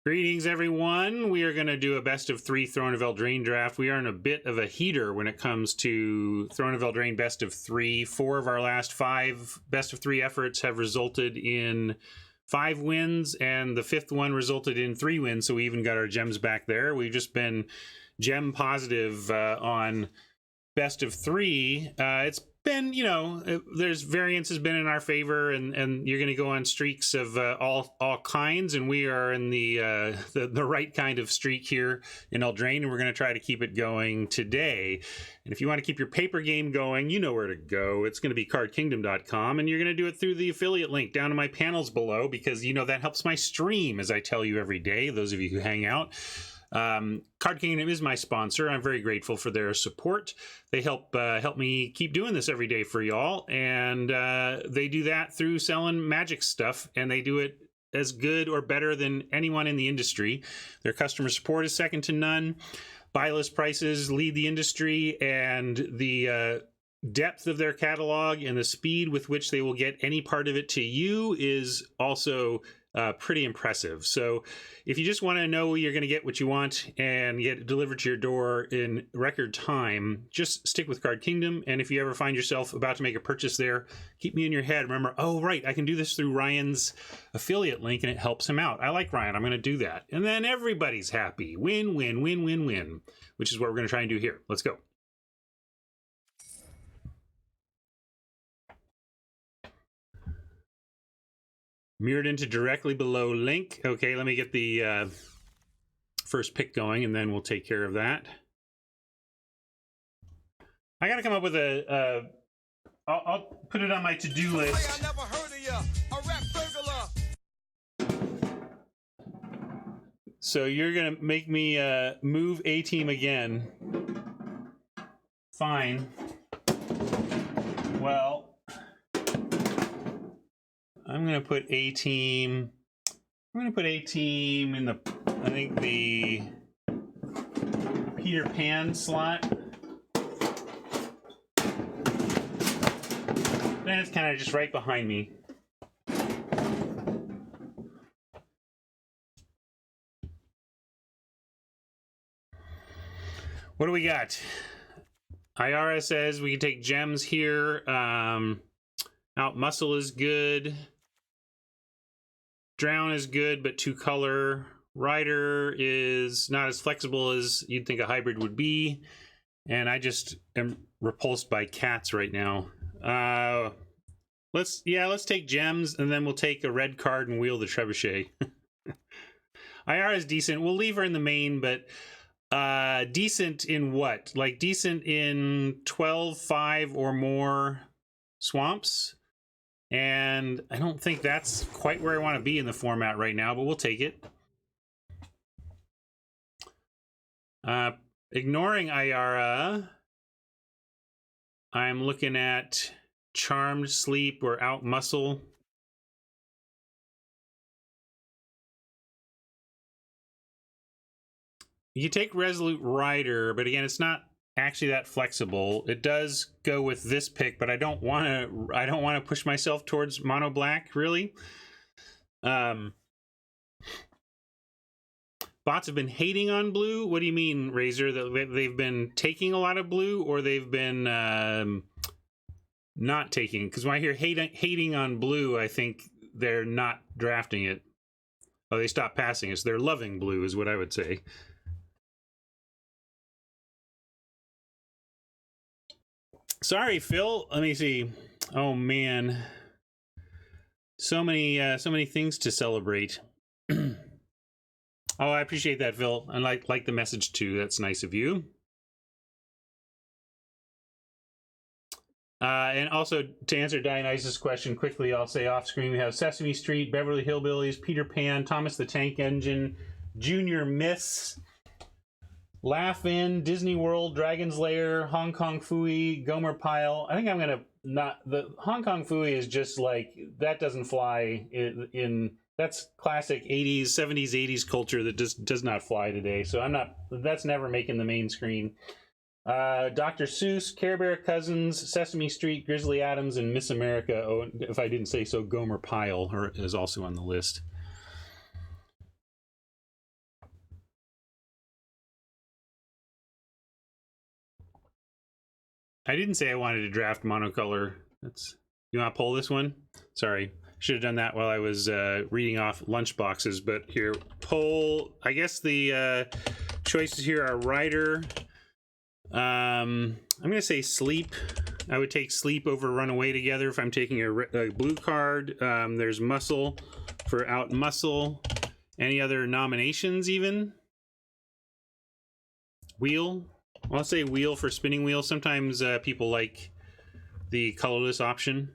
Greetings, everyone. We are going to do a best of 3 Throne of Eldraine draft. We are in a bit of a heater when it comes to Throne of Eldraine best of 3. 4 of our last 5 best of 3 efforts have resulted in 5 wins, and the 5th one resulted in 3 wins, so we even got our gems back there. We've just been gem positive on best of 3. It's been, you know, there's variance has been in our favor, and you're going to go on streaks of all kinds, and we are in the right kind of streak here in Eldraine, and we're going to try to keep it going today. And if you want to keep your paper game going, you know where to go. It's going to be cardkingdom.com, and you're going to do it through the affiliate link down in my panels below, because, you know, that helps my stream, as I tell you every day, those of you who hang out. Card Kingdom is my sponsor. I'm very grateful for their support. They help me keep doing this every day for y'all, and they do that through selling magic stuff, and they do it as good or better than anyone in the industry. Their customer support is second to none. Buy list prices lead the industry, and the depth of their catalog and the speed with which they will get any part of it to you is also pretty impressive. So if you just want to know you're going to get what you want and get it delivered to your door in record time, just stick with Card Kingdom. And if you ever find yourself about to make a purchase there, keep me in your head. Remember, oh, right, I can do this through Ryan's affiliate link, and it helps him out. I like Ryan. I'm going to do that. And then everybody's happy. Win, win, win, win, win, which is what we're going to try and do here. Let's go. Mirrored into directly below link. Okay, let me get the first pick going, and then we'll take care of that. I got to come up with I'll put it on my to-do list. I never heard of ya, a rap burglar. So you're going to make me move A-team again. Fine. Well, I'm going to put A-team. I'm going to put A-team in I think the Peter Pan slot. Then it's kind of just right behind me. What do we got? Iara says we can take gems here. Out muscle is good. Drown is good, but 2-color. Rider is not as flexible as you'd think a hybrid would be. And I just am repulsed by cats right now. Let's take gems, and then we'll take a red card and wheel the trebuchet. IR is decent. We'll leave her in the main, but decent in what? Like decent in 12, 5 or more swamps. And I don't think that's quite where I want to be in the format right now, but we'll take it. Ignoring Iara, I'm looking at Charmed Sleep or Out Muscle. You take Resolute Rider, but again, it's not actually that flexible. It does go with this pick, but I don't want to push myself towards mono black, really. Bots have been hating on blue. What do you mean, Razor? That they've been taking a lot of blue, or they've been not taking? Because when I hear hating on blue, I think they're not drafting it. Oh, they stopped passing us. They're loving blue is what I would say. Sorry, Phil. Let me see. Oh man, so many things to celebrate. Oh, I appreciate that, Phil. I like the message too. That's nice of you. And also, to answer Dionysus' question quickly, I'll say off screen we have Sesame Street, Beverly Hillbillies, Peter Pan, Thomas the Tank Engine, Junior Miss, Laugh-In, Disney World, Dragon's Lair, Hong Kong Phooey, Gomer Pyle. I think I'm gonna the Hong Kong Phooey is just like, that doesn't fly in that's classic 80s, 70s, 80s culture that just does not fly today. So that's never making the main screen. Dr. Seuss, Care Bear Cousins, Sesame Street, Grizzly Adams, and Miss America. Oh, if I didn't say so, Gomer Pyle is also on the list. I didn't say I wanted to draft monocolor. That's, you want to pull this one? Sorry, should have done that while I was reading off lunch boxes. But here, pull. I guess the choices here are rider. I'm gonna say sleep. I would take sleep over run away together if I'm taking a blue card. There's muscle for out muscle. Any other nominations even? Wheel. I'll say wheel for spinning wheel. Sometimes people like the colorless option.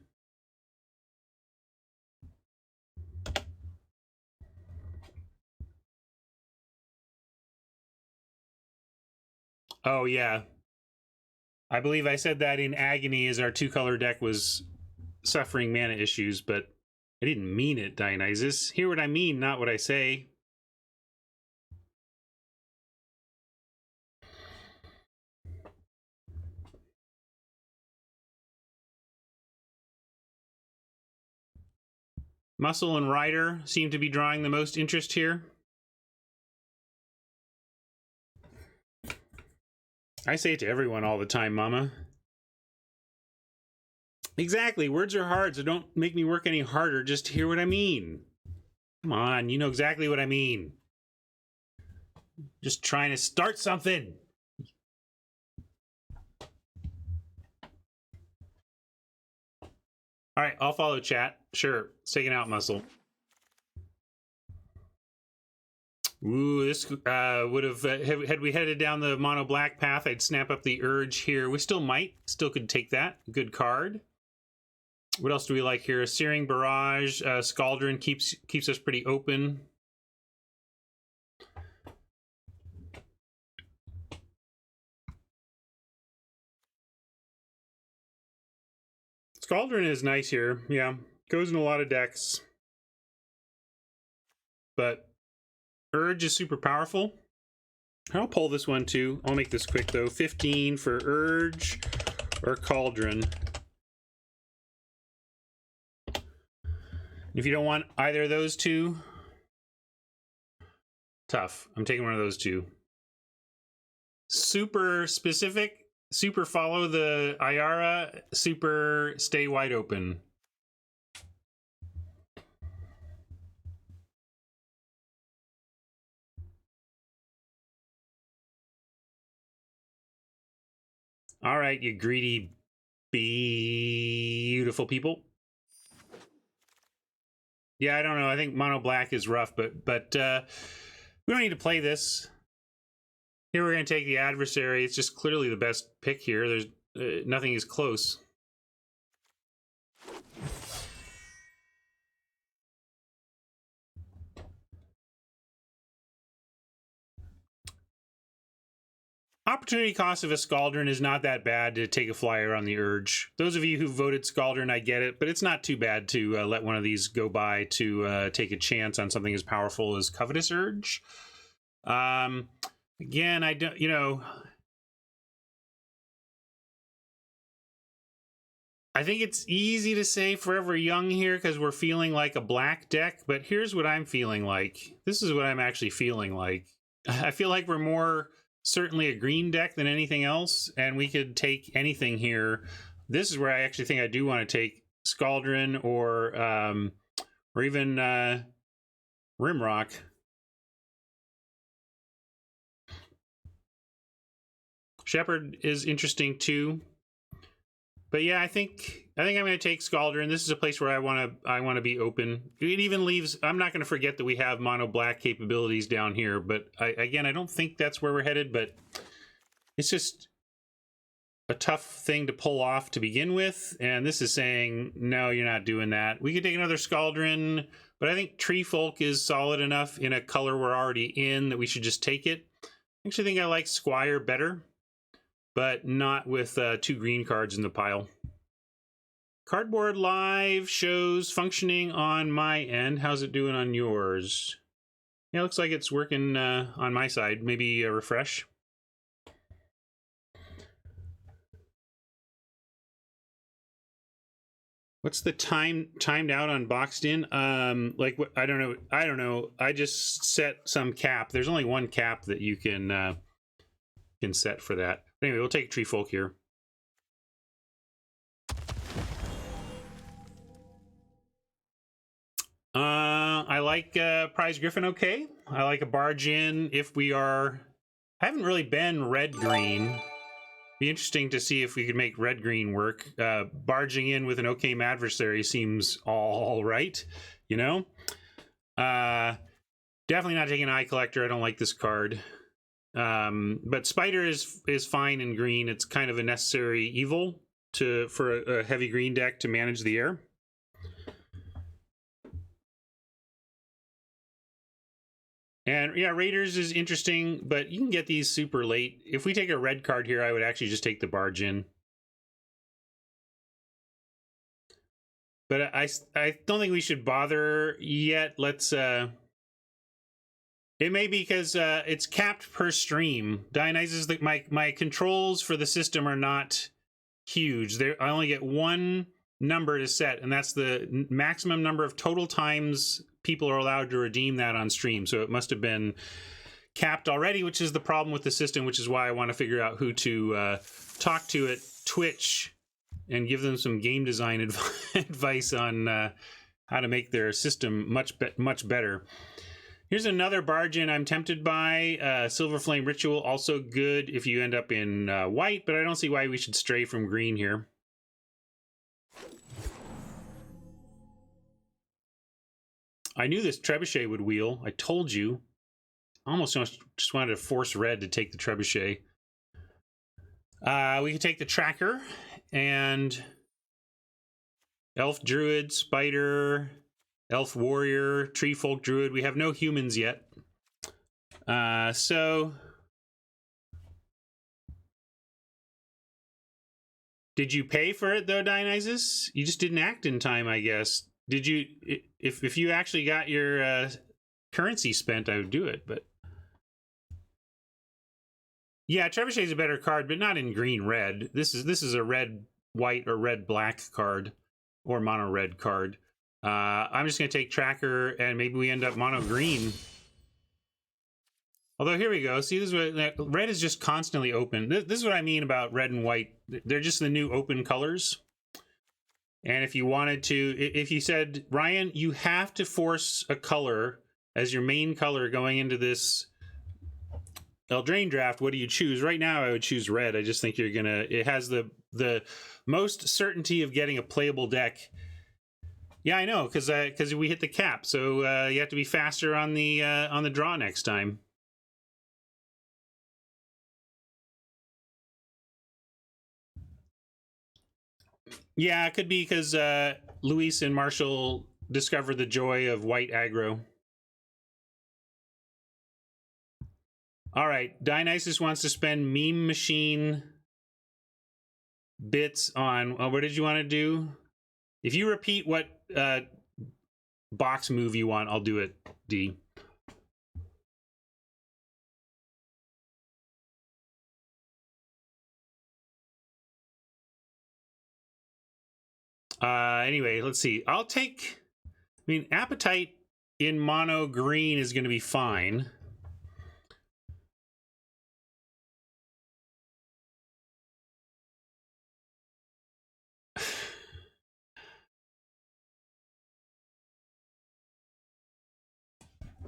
Oh yeah, I believe I said that in agony as our 2-color deck was suffering mana issues, but I didn't mean it, Dionysus. Hear what I mean, not what I say. Muscle and Rider seem to be drawing the most interest here. I say it to everyone all the time, Mama. Exactly. Words are hard, so don't make me work any harder. Just hear what I mean. Come on, you know exactly what I mean. Just trying to start something. All right, I'll follow chat. Sure, it's taking out muscle. Ooh, this would have, had we headed down the mono black path, I'd snap up the urge here. We still might, still could take that. Good card. What else do we like here? Searing Barrage, Scaldron keeps us pretty open. Scaldron is nice here, yeah. Goes in a lot of decks. But Urge is super powerful. I'll pull this one too. I'll make this quick though. 15 for Urge or Cauldron. If you don't want either of those two, tough. I'm taking one of those two. Super specific. Super follow the Ayara, super stay wide open. All right, you greedy, beautiful people. Yeah, I don't know. I think mono black is rough, but we don't need to play this. Here we're going to take the adversary. It's just clearly the best pick here. There's nothing is close. Opportunity cost of a Scaldron is not that bad to take a flyer on the Urge. Those of you who voted Scaldron, I get it, but it's not too bad to let one of these go by to take a chance on something as powerful as Covetous Urge. Again, I don't, you know, I think it's easy to say Forever Young here because we're feeling like a black deck, but here's what I'm feeling like. This is what I'm actually feeling like. I feel like we're more certainly a green deck than anything else, and we could take anything here. This is where I actually think I do want to take Scaldron or even Rimrock. Shepherd is interesting too. But yeah, I think I'm going to take Scaldron. This is a place where I want to be open. It even leaves. I'm not going to forget that we have mono black capabilities down here. But I don't think that's where we're headed. But it's just a tough thing to pull off to begin with. And this is saying no, you're not doing that. We could take another Scaldron, but I think Tree Folk is solid enough in a color we're already in that we should just take it. I actually think I like Squire better, but not with 2 green cards in the pile. Cardboard Live shows functioning on my end. How's it doing on yours? Yeah, it looks like it's working on my side. Maybe a refresh. What's the timed out on boxed in? Like I don't know. I just set some cap. There's only one cap that you can set for that. Anyway, we'll take Tree Folk here. like Prize Griffin okay. I like a barge in if we are... I haven't really been red-green. Be interesting to see if we could make red-green work. Barging in with an okay adversary seems all right, you know? Definitely not taking Eye Collector. I don't like this card. But Spider is fine in green. It's kind of a necessary evil for a heavy green deck to manage the air. And yeah, Raiders is interesting, but you can get these super late. If we take a red card here, I would actually just take the barge in. But I don't think we should bother yet. Let's... It may be because it's capped per stream. Dionysus, my controls for the system are not huge. I only get one number to set, and that's the maximum number of total times people are allowed to redeem that on stream. So it must have been capped already, which is the problem with the system, which is why I want to figure out who to talk to at Twitch and give them some game design advice on how to make their system much better. Here's another barge in I'm tempted by. Silver Flame Ritual, also good if you end up in white, but I don't see why we should stray from green here. I knew this Trebuchet would wheel. I told you. I almost just wanted to force red to take the Trebuchet. We can take the Tracker and Elf Druid, Spider, Elf Warrior, Tree Folk Druid. We have no humans yet. So... Did you pay for it, though, Dionysus? You just didn't act in time, I guess. Did you... If you actually got your currency spent, I would do it, but... Yeah, Trebuchet is a better card, but not in green-red. This is a red-white or red-black card, or mono-red card. I'm just going to take Tracker, and maybe we end up mono-green. Although, here we go. See, this is what, red is just constantly open. This is what I mean about red and white. They're just the new open colors. And if you wanted to, if you said, Ryan, you have to force a color as your main color going into this Eldraine draft, what do you choose? Right now, I would choose red. I just think you're going to... It has the most certainty of getting a playable deck. Yeah, I know, because we hit the cap. So you have to be faster on the draw next time. Yeah, it could be because Luis and Marshall discovered the joy of white aggro. All right, Dionysus wants to spend meme machine bits on... what did you want to do? If you repeat what box move you want, I'll do it, D. Anyway, let's see. I'll take... I mean, Appetite in mono green is going to be fine.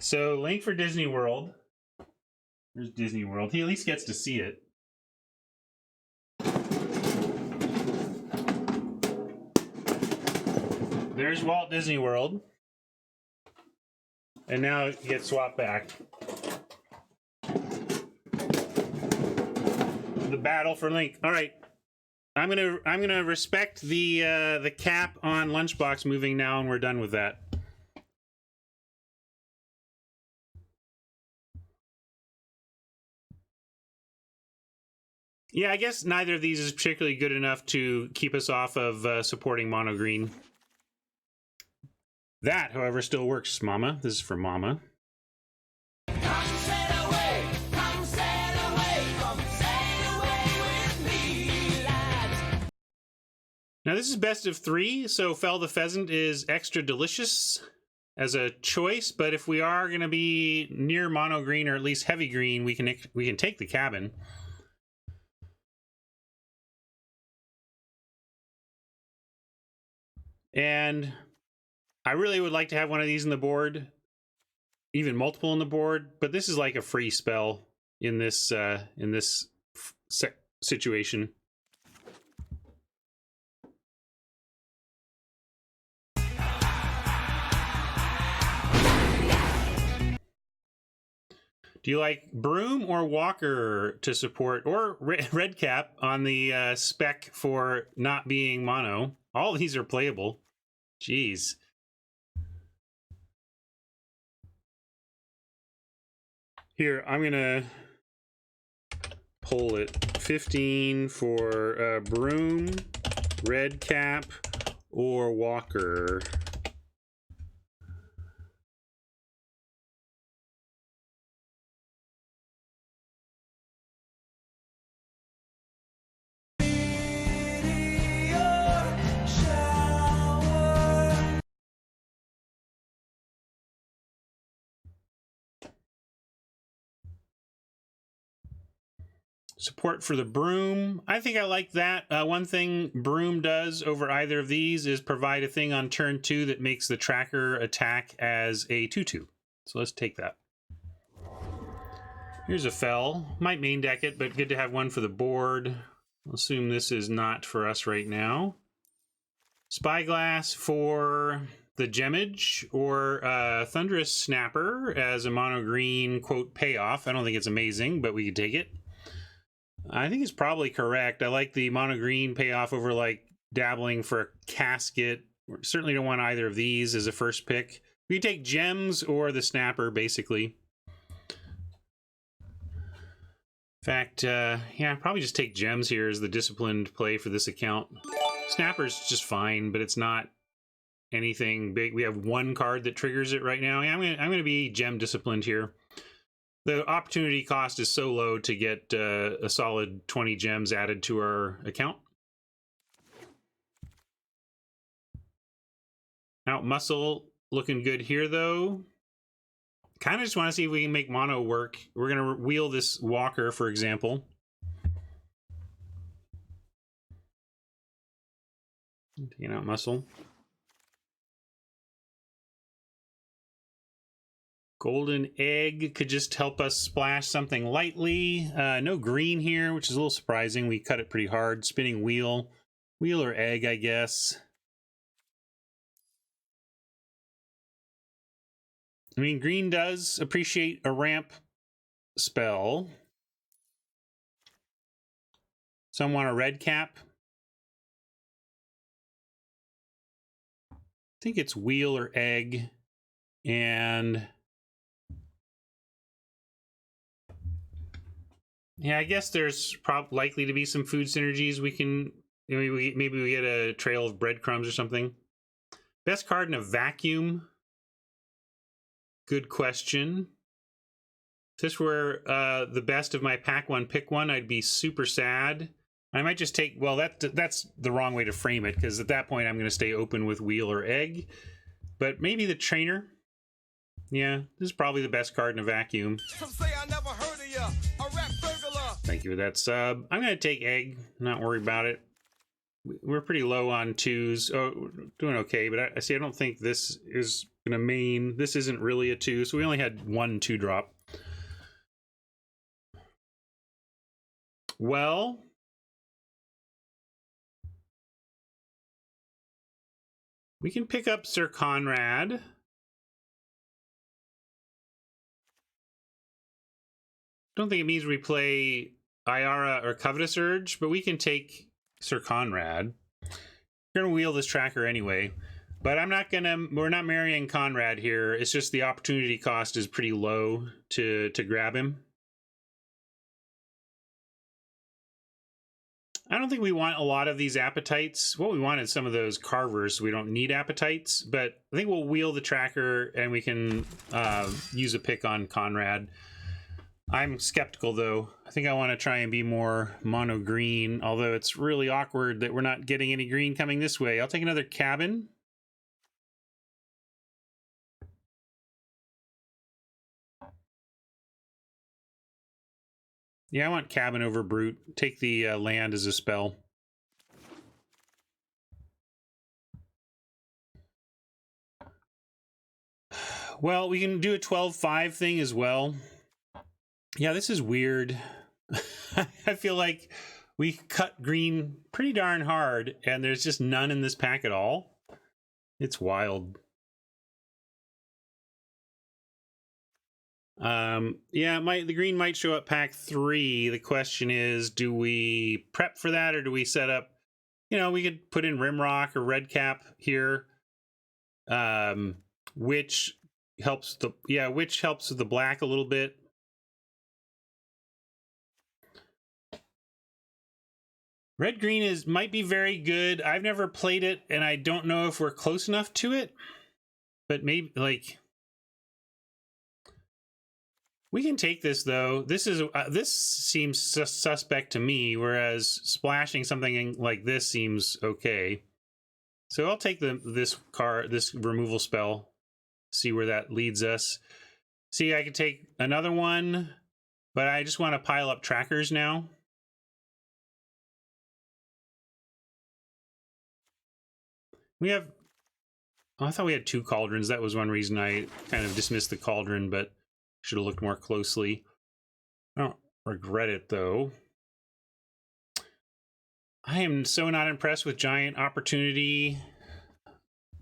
So, Link for Disney World. There's Disney World. He at least gets to see it. There's Walt Disney World. And now it gets swapped back. The battle for Link. All right. I'm gonna respect the cap on Lunchbox moving now, and we're done with that. Yeah, I guess neither of these is particularly good enough to keep us off of supporting mono green. That, however, still works, Mama. This is for Mama. Come sail away, come sail away, come sail away with me, lads. Now, this is best of 3, so Fell the Pheasant is extra delicious as a choice, but if we are going to be near mono green or at least heavy green, we can take the cabin. And I really would like to have one of these on the board. even multiple on the board, but this is like a free spell in this situation. Do you like Broom or Walker to support, or Red Cap on the spec for not being mono? All these are playable. Jeez. Here, I'm gonna poll it. 15 for Broom, Red Cap, or Walker. Support for the Broom. I think I like that. One thing Broom does over either of these is provide a thing on turn 2 that makes the tracker attack as a 2/2. So let's take that. Here's a Fell. Might main deck it, but good to have one for the board. I'll assume this is not for us right now. Spyglass for the Gemmage, or Thunderous Snapper as a mono green quote payoff. I don't think it's amazing, but we could take it. I think it's probably correct. I like the mono green payoff over like dabbling for a casket. We certainly don't want either of these as a first pick. We take gems or the snapper, basically. In fact, yeah, probably just take gems here as the disciplined play for this account. Snapper's just fine, but it's not anything big. We have one card that triggers it right now. Yeah, I'm gonna be gem disciplined here. The opportunity cost is so low to get a solid 20 gems added to our account. Out muscle looking good here, though. Kind of just want to see if we can make mono work. We're going to wheel this Walker, for example. Taking out muscle. Golden Egg could just help us splash something lightly. No green here, which is a little surprising. We cut it pretty hard. Spinning Wheel. Wheel or Egg, I guess. I mean, green does appreciate a ramp spell. Some want a Red Cap. I think it's Wheel or Egg. And yeah, I guess there's likely to be some food synergies. We can, maybe we get a trail of breadcrumbs or something. Best card in a vacuum. Good question. If this were the best of my pack one, pick one, I'd be super sad. I might just take, well, that's the wrong way to frame it, because at that point I'm going to stay open with Wheel or Egg. But maybe the Trainer. Yeah, this is probably the best card in a vacuum. Some say I never heard of ya, a rap burglar. Thank you for that sub. I'm going to take Egg, not worry about it. We're pretty low on 2s. Oh, doing okay, but I see, I don't think this is going to main. This isn't really a 2, so we only had 1 2-drop. Well, we can pick up Sir Conrad. Don't think it means we play Iara or Covetous Urge, but we can take Sir Conrad. We're gonna wheel this tracker anyway, but we're not marrying Conrad here. It's just the opportunity cost is pretty low to grab him. I don't think we want a lot of these appetites. What we want is some of those carvers, so we don't need appetites, but I think we'll wheel the tracker and we can use a pick on Conrad. I'm skeptical, though. I think I want to try and be more mono green, although it's really awkward that we're not getting any green coming this way. I'll take another Cabin. Yeah, I want Cabin over Brute. Take the land as a spell. Well, we can do a 12-5 thing as well. Yeah, this is weird. I feel like we cut green pretty darn hard, and there's just none in this pack at all. It's wild. Yeah, the green might show up pack 3. The question is, do we prep for that, or do we set up, you know, we could put in Rimrock or Red Cap here, which helps with the black a little bit. Red green might be very good. I've never played it, and I don't know if we're close enough to it, but maybe like. We can take this though. This seems suspect to me, whereas splashing something like this seems okay. So I'll take this removal spell. See where that leads us. See, I could take another one, but I just want to pile up trackers now. We have. Oh, I thought we had 2 cauldrons. That was one reason I kind of dismissed the cauldron, but. Should have looked more closely. I don't regret it, though. I am so not impressed with Giant Opportunity,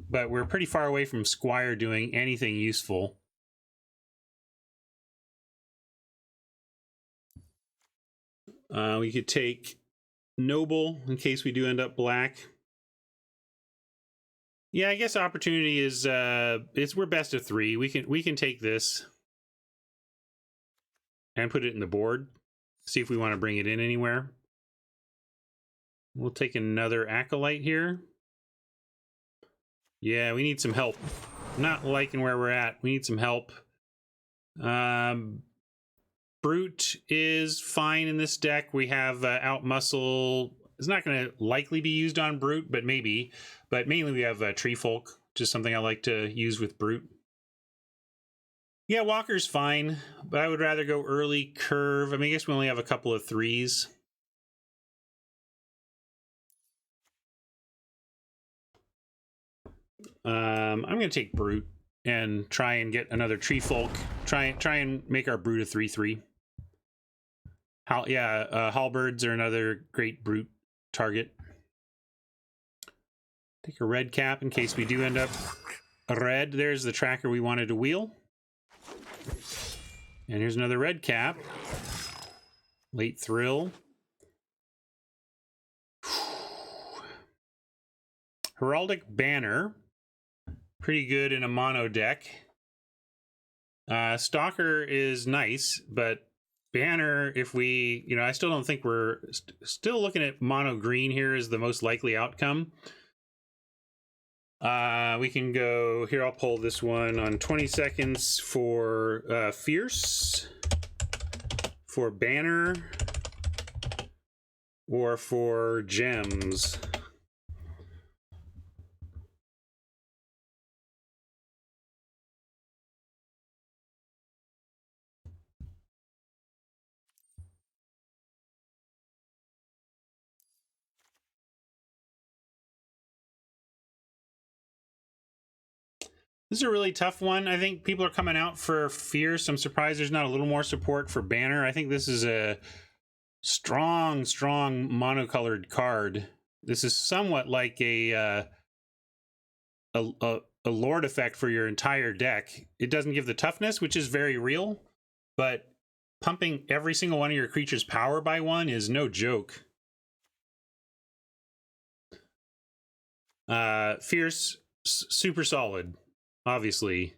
but we're pretty far away from Squire doing anything useful. We could take Noble in case we do end up black. Yeah, I guess Opportunity is we're best of 3. We can take this. And put it in the board. See if we want to bring it in anywhere. We'll take another Acolyte here. Yeah, we need some help. Not liking where we're at. We need some help. Brute is fine in this deck. We have Outmuscle. It's not going to likely be used on Brute, but maybe. But mainly we have Tree Folk, just something I like to use with Brute. Yeah, Walker's fine, but I would rather go early curve. I mean, I guess we only have a couple of 3s. I'm going to take Brute and try and get another Tree Folk. Try and make our Brute a 3/3. Halberds are another great Brute target. Take a Red Cap in case we do end up red. There's the tracker we wanted to wheel. And here's another Red Cap. Late Thrill. Heraldic Banner. Pretty good in a mono deck. Stalker is nice, but Banner, if we, I still don't think we're still looking at mono green here as the most likely outcome. We can go here. I'll pull this one on 20 seconds for Fierce, for Banner, or for Gems. This is a really tough one. I think people are coming out for Fierce. I'm surprised there's not a little more support for Banner. I think this is a strong monocolored card. This is somewhat like a Lord effect for your entire deck. It doesn't give the toughness, which is very real, but pumping every single one of your creatures' power by 1 is no joke. Fierce, super solid. Obviously,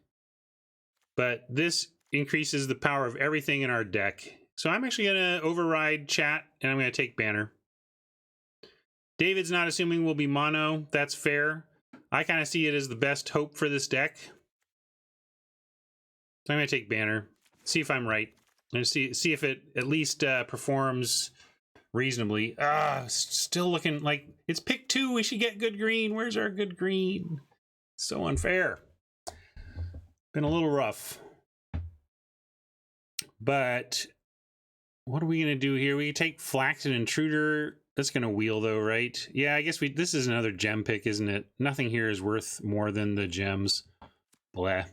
but this increases the power of everything in our deck. So I'm actually going to override chat, and I'm going to take Banner. David's not assuming we'll be mono. That's fair. I kind of see it as the best hope for this deck. So I'm going to take Banner. See if I'm right. And see if it at least performs reasonably. Still looking like it's pick 2. We should get good green. Where's our good green? So unfair. Been a little rough. But what are we going to do here? We take Flaxen Intruder. That's going to wheel though, right? Yeah, I guess this is another gem pick, isn't it? Nothing here is worth more than the gems. Blah.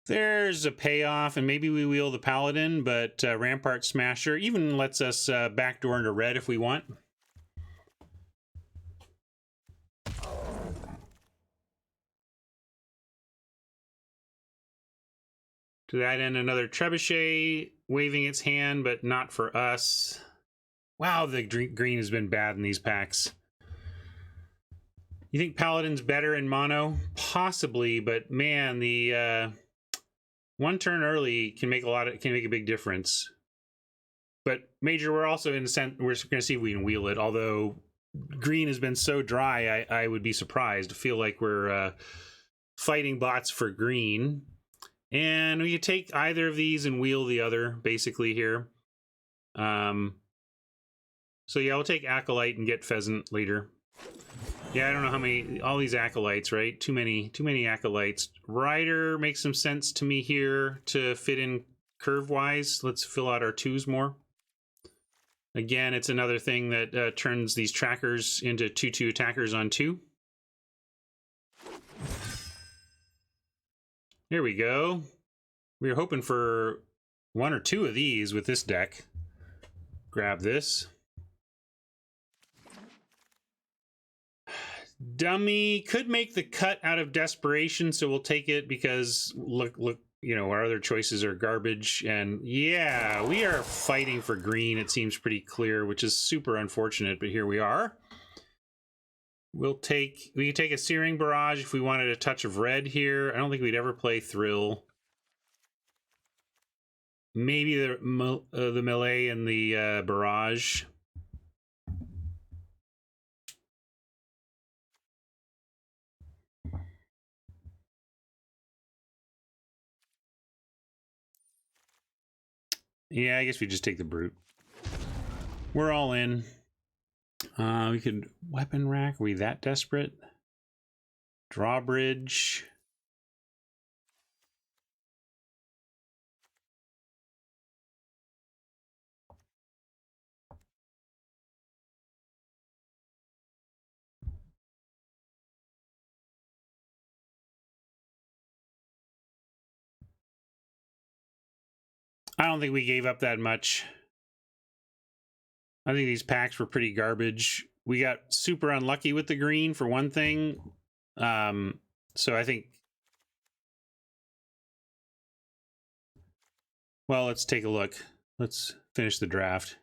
There's a payoff, and maybe we wheel the Paladin, but Rampart Smasher even lets us backdoor into red if we want. To that end, another Trebuchet waving its hand, but not for us. Wow, the green has been bad in these packs. You think Paladin's better in mono? Possibly, but man, the one turn early can make a big difference. But Major, we're also in the sense we're going to see if we can wheel it. Although green has been so dry, I would be surprised. I feel like we're fighting bots for green, and we could take either of these and wheel the other basically here. So yeah, we'll take Acolyte and get Pheasant later. Yeah, I don't know how many, all these Acolytes, right? Too many Acolytes. Rider makes some sense to me here to fit in curve-wise. Let's fill out our 2s more. Again, it's another thing that turns these trackers into 2/2 attackers on 2. There we go. We were hoping for 1 or 2 of these with this deck. Grab this. Dummy could make the cut out of desperation, so we'll take it because look, you know, our other choices are garbage. And yeah, we are fighting for green, it seems pretty clear, which is super unfortunate, but here we are. We could take a Searing Barrage if we wanted a touch of red here. I don't think we'd ever play Thrill. Maybe the melee and the barrage. Yeah, I guess we just take the Brute. We're all in. We could Weapon Rack. Are we that desperate? Drawbridge. I don't think we gave up that much. I think these packs were pretty garbage. We got super unlucky with the green for one thing. So I think... Well, let's take a look. Let's finish the draft.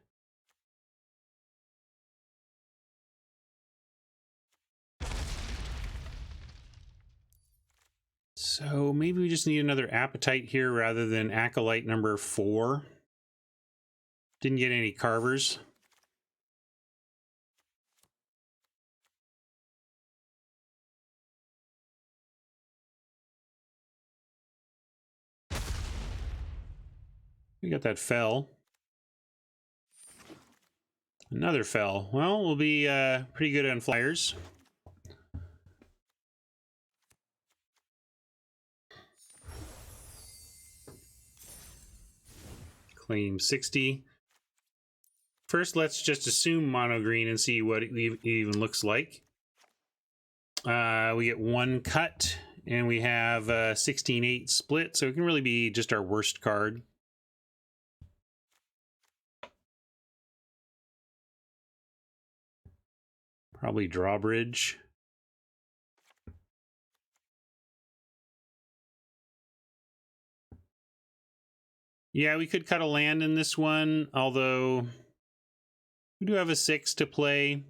So maybe we just need another Appetite here rather than Acolyte number 4. Didn't get any carvers. We got that fell. Another fell. Well, we'll be pretty good on flyers. Claim 60. First, let's just assume mono green and see what it even looks like. We get 1 cut, and we have 16-8 split, so it can really be just our worst card. Probably Drawbridge. Yeah, we could cut a land in this one, although we do have a 6 to play.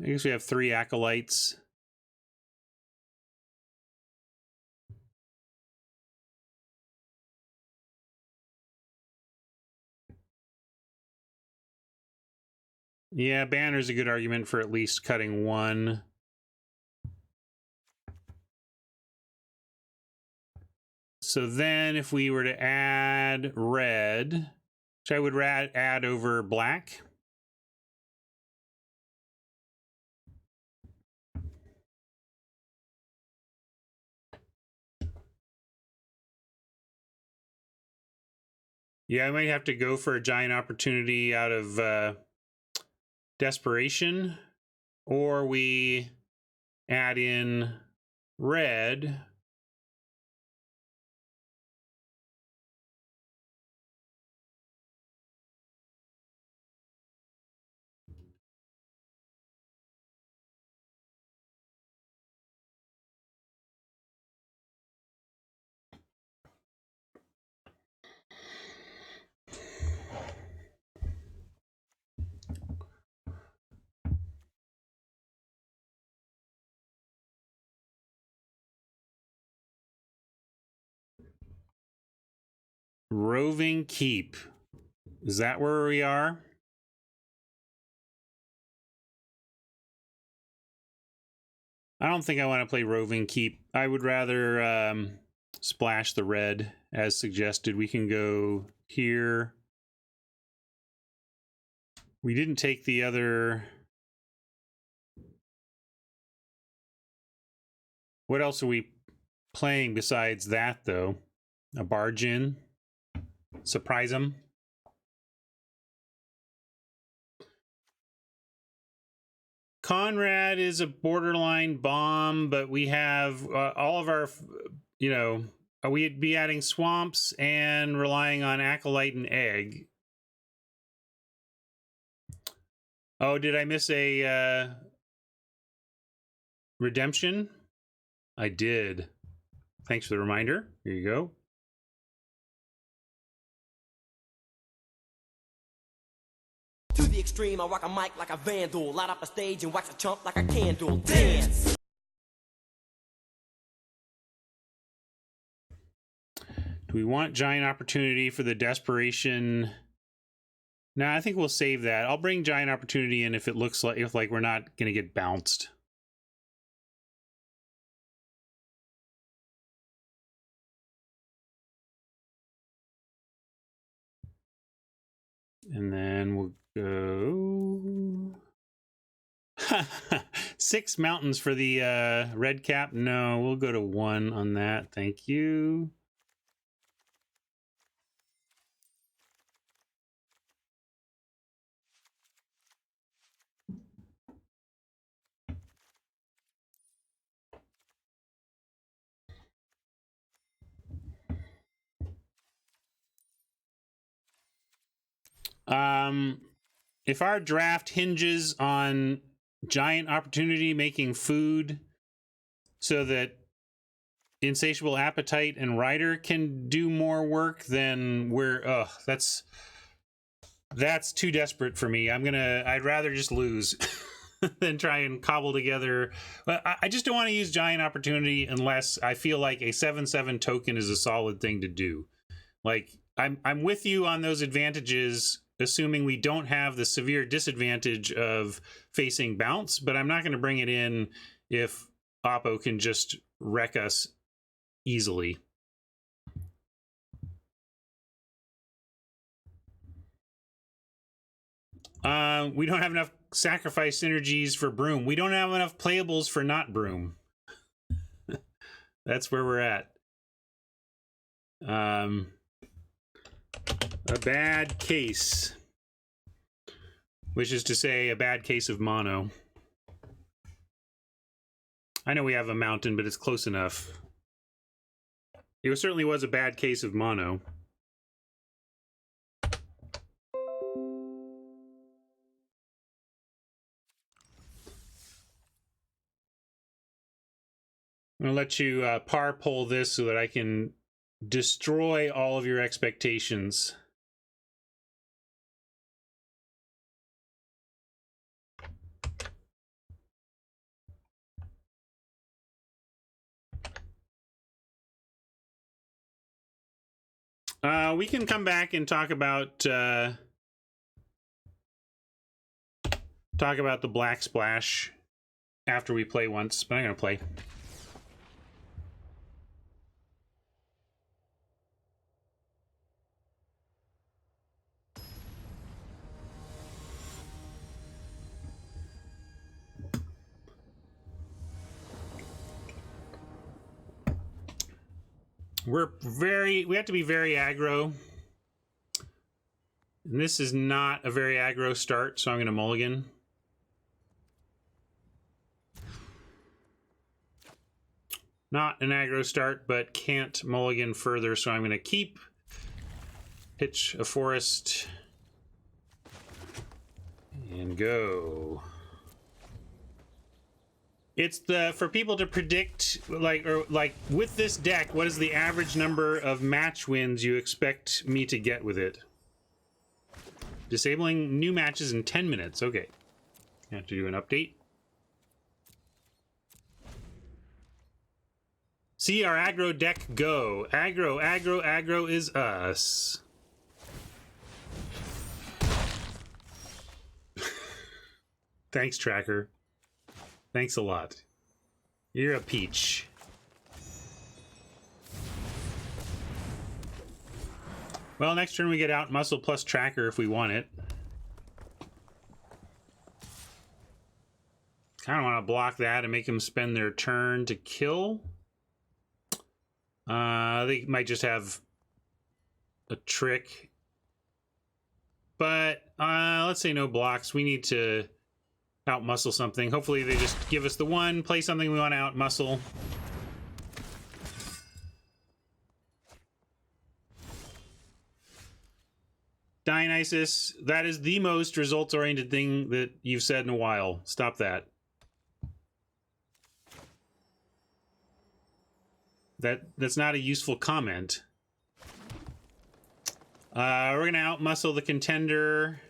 I guess we have 3 Acolytes. Yeah, Banner's a good argument for at least cutting 1. So then if we were to add red, which I would add over black. Yeah, I might have to go for a giant opportunity out of desperation, or we add in red Roving Keep. Is that where we are? I don't think I want to play Roving Keep. I would rather splash the red as suggested. We can go here. We didn't take the other... What else are we playing besides that, though? A barge in? Surprise them? Conrad is a borderline bomb, but we have all of our, you know, we'd be adding swamps and relying on Acolyte and Egg. Oh, did I miss a redemption? I did. Thanks for the reminder. Here you go. To the extreme, I rock a mic like a vandal, light up a stage and wax a chump like a candle. Dance! Do we want Giant Opportunity for the Desperation? No, I think we'll save that. I'll bring Giant Opportunity in if it looks like, we're not going to get bounced. And then we'll go 6 mountains for the red cap. No, we'll go to 1 on that. Thank you. If our draft hinges on Giant Opportunity making food so that Insatiable Appetite and Rider can do more work, then we're that's too desperate for me. I'd rather just lose than try and cobble together. But I just don't want to use Giant Opportunity unless I feel like a 7/7 token is a solid thing to do. Like, I'm with you on those advantages, assuming we don't have the severe disadvantage of facing bounce, but I'm not going to bring it in if Oppo can just wreck us easily. We don't have enough sacrifice synergies for Broom. We don't have enough playables for not Broom. That's where we're at. A bad case, which is to say a bad case of mono. I know we have a mountain, but it's close enough. It certainly was a bad case of mono. I'm going to let you par pull this so that I can destroy all of your expectations. We can come back and talk about the Black Splash after we play once, but I'm going to play. We have to be very aggro. And this is not a very aggro start, so I'm going to mulligan. Not an aggro start, but can't mulligan further, so I'm going to keep. Pitch a forest. And go. It's for people to predict, like with this deck, what is the average number of match wins you expect me to get with it? Disabling new matches in 10 minutes. Okay. I have to do an update. See our aggro deck go. Aggro, aggro, aggro is us. Thanks, Tracker. Thanks a lot. You're a peach. Well, next turn we get out muscle plus Tracker if we want it. Kind of want to block that and make them spend their turn to kill. They might just have a trick. But let's say no blocks. We need to out-muscle something. Hopefully they just give us the one, play something we want to out-muscle. Dionysus, that is the most results-oriented thing that you've said in a while. Stop that. That's not a useful comment. We're gonna out-muscle the contender.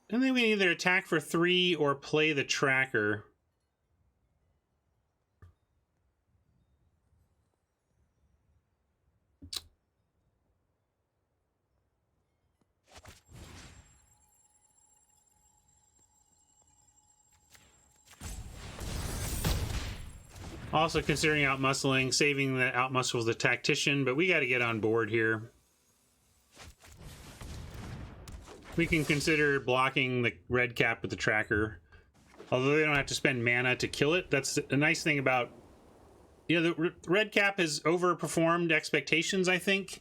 And then we either attack for 3 or play the Tracker. Also considering out-muscling, saving the out-muscle the Tactician, but we got to get on board here. We can consider blocking the red cap with the Tracker. Although they don't have to spend mana to kill it. That's a nice thing about... You know, the red cap has overperformed expectations, I think.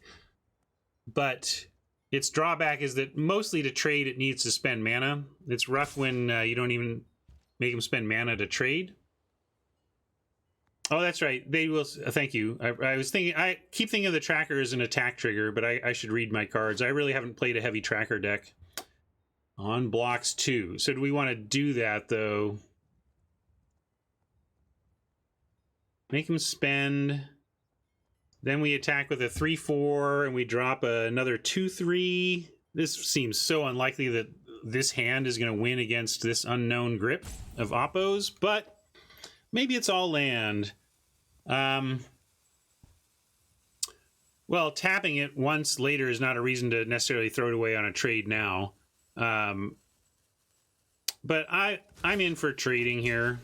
But its drawback is that mostly to trade it needs to spend mana. It's rough when you don't even make them spend mana to trade. Oh, that's right. They will... thank you. I was thinking... I keep thinking of the Tracker as an attack trigger, but I should read my cards. I really haven't played a heavy Tracker deck. On blocks 2. So do we want to do that, though? Make him spend. Then we attack with a 3-4, and we drop another 2-3. This seems so unlikely that this hand is going to win against this unknown grip of Oppos, but maybe it's all land. Well, tapping it once later is not a reason to necessarily throw it away on a trade now. But I'm in for trading here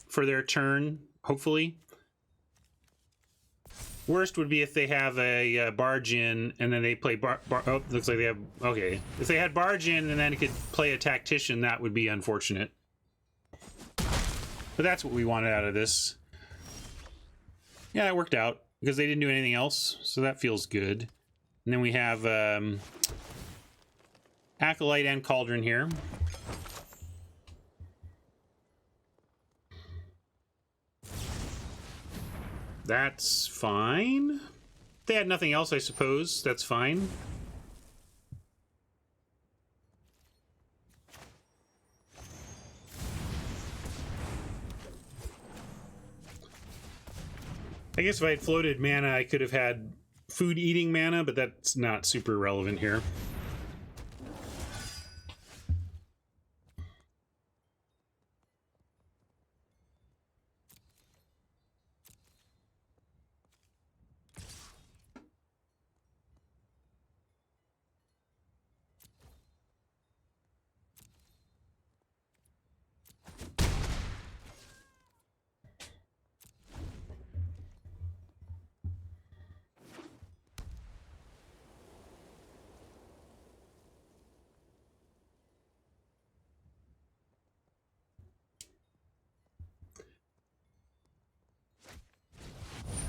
for their turn, hopefully. Worst would be if they have a barge in and then they play oh, looks like they have... Okay. If they had barge in and then it could play a Tactician, that would be unfortunate. But that's what we wanted out of this. Yeah, it worked out because they didn't do anything else, so that feels good. And then we have Acolyte and Cauldron here. That's fine. They had nothing else, I suppose. That's fine. I guess if I had floated mana, I could have had food-eating mana, but that's not super relevant here.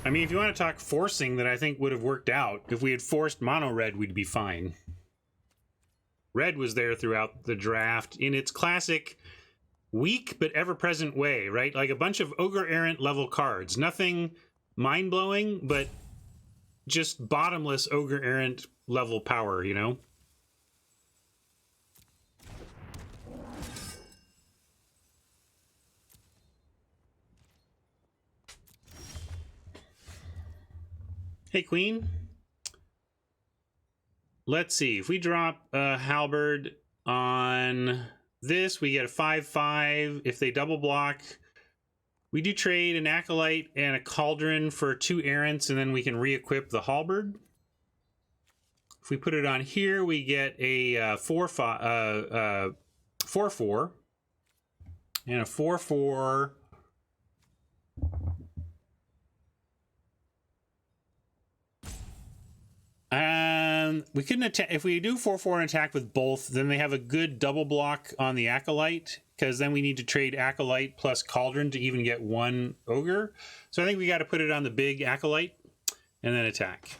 I mean, if you want to talk forcing, that I think would have worked out. If we had forced mono red, we'd be fine. Red was there throughout the draft in its classic weak but ever-present way, right? Like a bunch of Ogre Errant level cards. Nothing mind-blowing, but just bottomless Ogre Errant level power, you know? Hey, Queen. Let's see. If we drop Halberd on this, we get a 5-5. If they double block, We do trade an Acolyte and a Cauldron for 2 errants, and then we can re-equip the Halberd. If we put it on here, we get a 4/4 and a 4/4. We couldn't attack if we do 4/4 and attack with both. Then they have a good double block on the Acolyte, because then we need to trade Acolyte plus Cauldron to even get 1 Ogre. So I think we got to put it on the big Acolyte and then attack.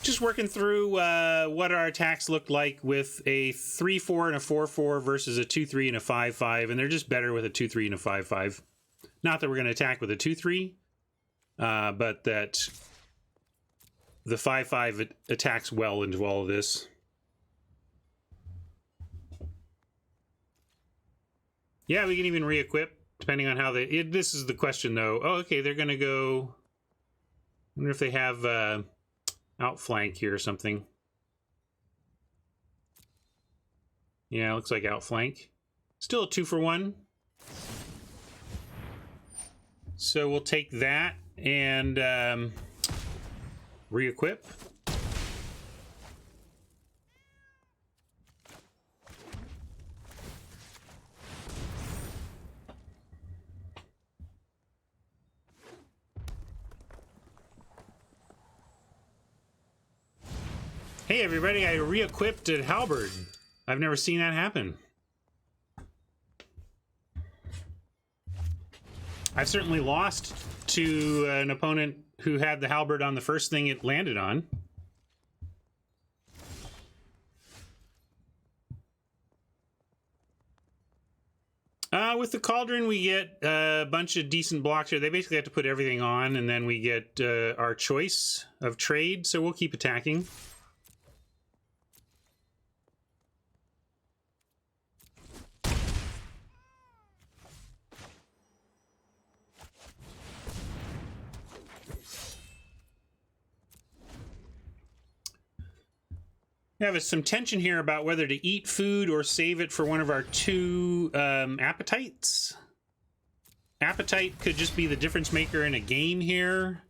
Just working through what our attacks look like with a 3/4 and a 4/4 versus a 2/3 and a 5/5, and they're just better with a 2/3 and a 5/5. Not that we're going to attack with a 2/3, but that the 5/5 attacks well into all of this. Yeah, we can even re-equip depending on how they. This is the question though. Oh, okay, they're going to go. I wonder if they have. Outflank here or something. Yeah, looks like outflank. Still a 2-for-1. So we'll take that and re-equip. Hey everybody, I re-equipped a Halberd. I've never seen that happen. I've certainly lost to an opponent who had the Halberd on the first thing it landed on. With the Cauldron, we get a bunch of decent blocks here. They basically have to put everything on, and then we get our choice of trade, so we'll keep attacking. We have some tension here about whether to eat food or save it for one of our 2 appetites. Appetite could just be the difference maker in a game here.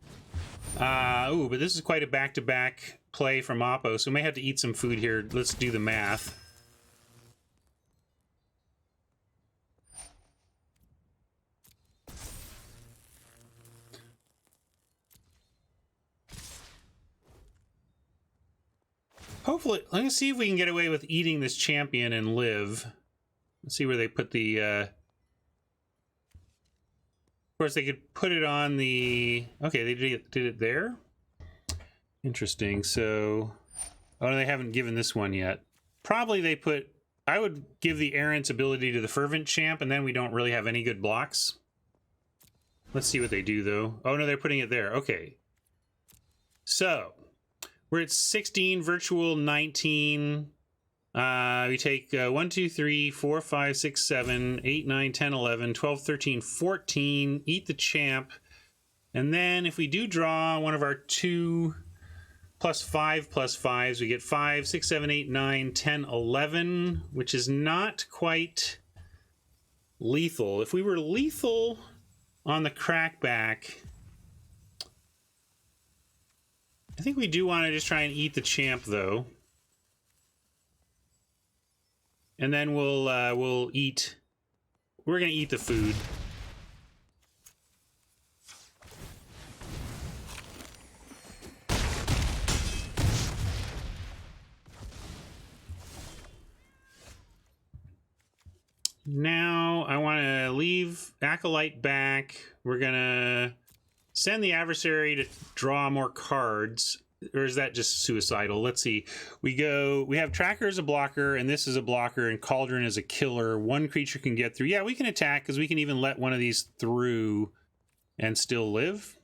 Ooh, but this is quite a back-to-back play from Oppo, so we may have to eat some food here. Let's do the math. Hopefully, let's see if we can get away with eating this champion and live. Let's see where they put the... Of course, they could put it on the... Okay, they did it there? Interesting, so... Oh, they haven't given this one yet. Probably they put... I would give the Errant's ability to the Fervent Champ, and then we don't really have any good blocks. Let's see what they do, though. Oh, no, they're putting it there. Okay. So... We're at 16, virtual 19. We take 1, 2, 3, 4, 5, 6, 7, 8, 9, 10, 11, 12, 13, 14. Eat the champ. And then if we do draw one of our 2 +5/+5s, we get 5, 6, 7, 8, 9, 10, 11, which is not quite lethal. If we were lethal on the crackback... I think we do want to just try and eat the champ, though. And then we'll eat... We're going to eat the food. Now, I want to leave Acolyte back. We're going to... send the adversary to draw more cards, or is that just suicidal? Let's see. We have Tracker as a blocker, and this is a blocker, and Cauldron is a killer. 1 creature can get through. Yeah, we can attack, because we can even let one of these through and still live.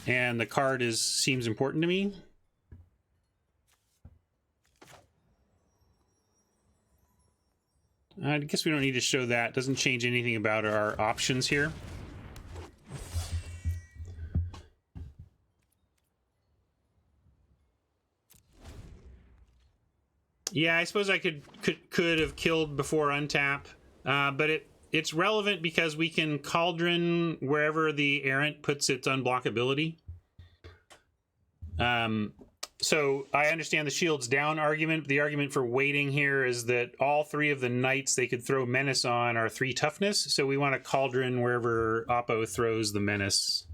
And the card seems important to me. I guess we don't need to show that. Doesn't change anything about our options here. Yeah, I suppose I could have killed before untap, but it's relevant because we can cauldron wherever the errant puts its unblockability. So I understand the shields down argument. The argument for waiting here is that all three of the knights they could throw menace on are 3 toughness, so we want to cauldron wherever Oppo throws the menace.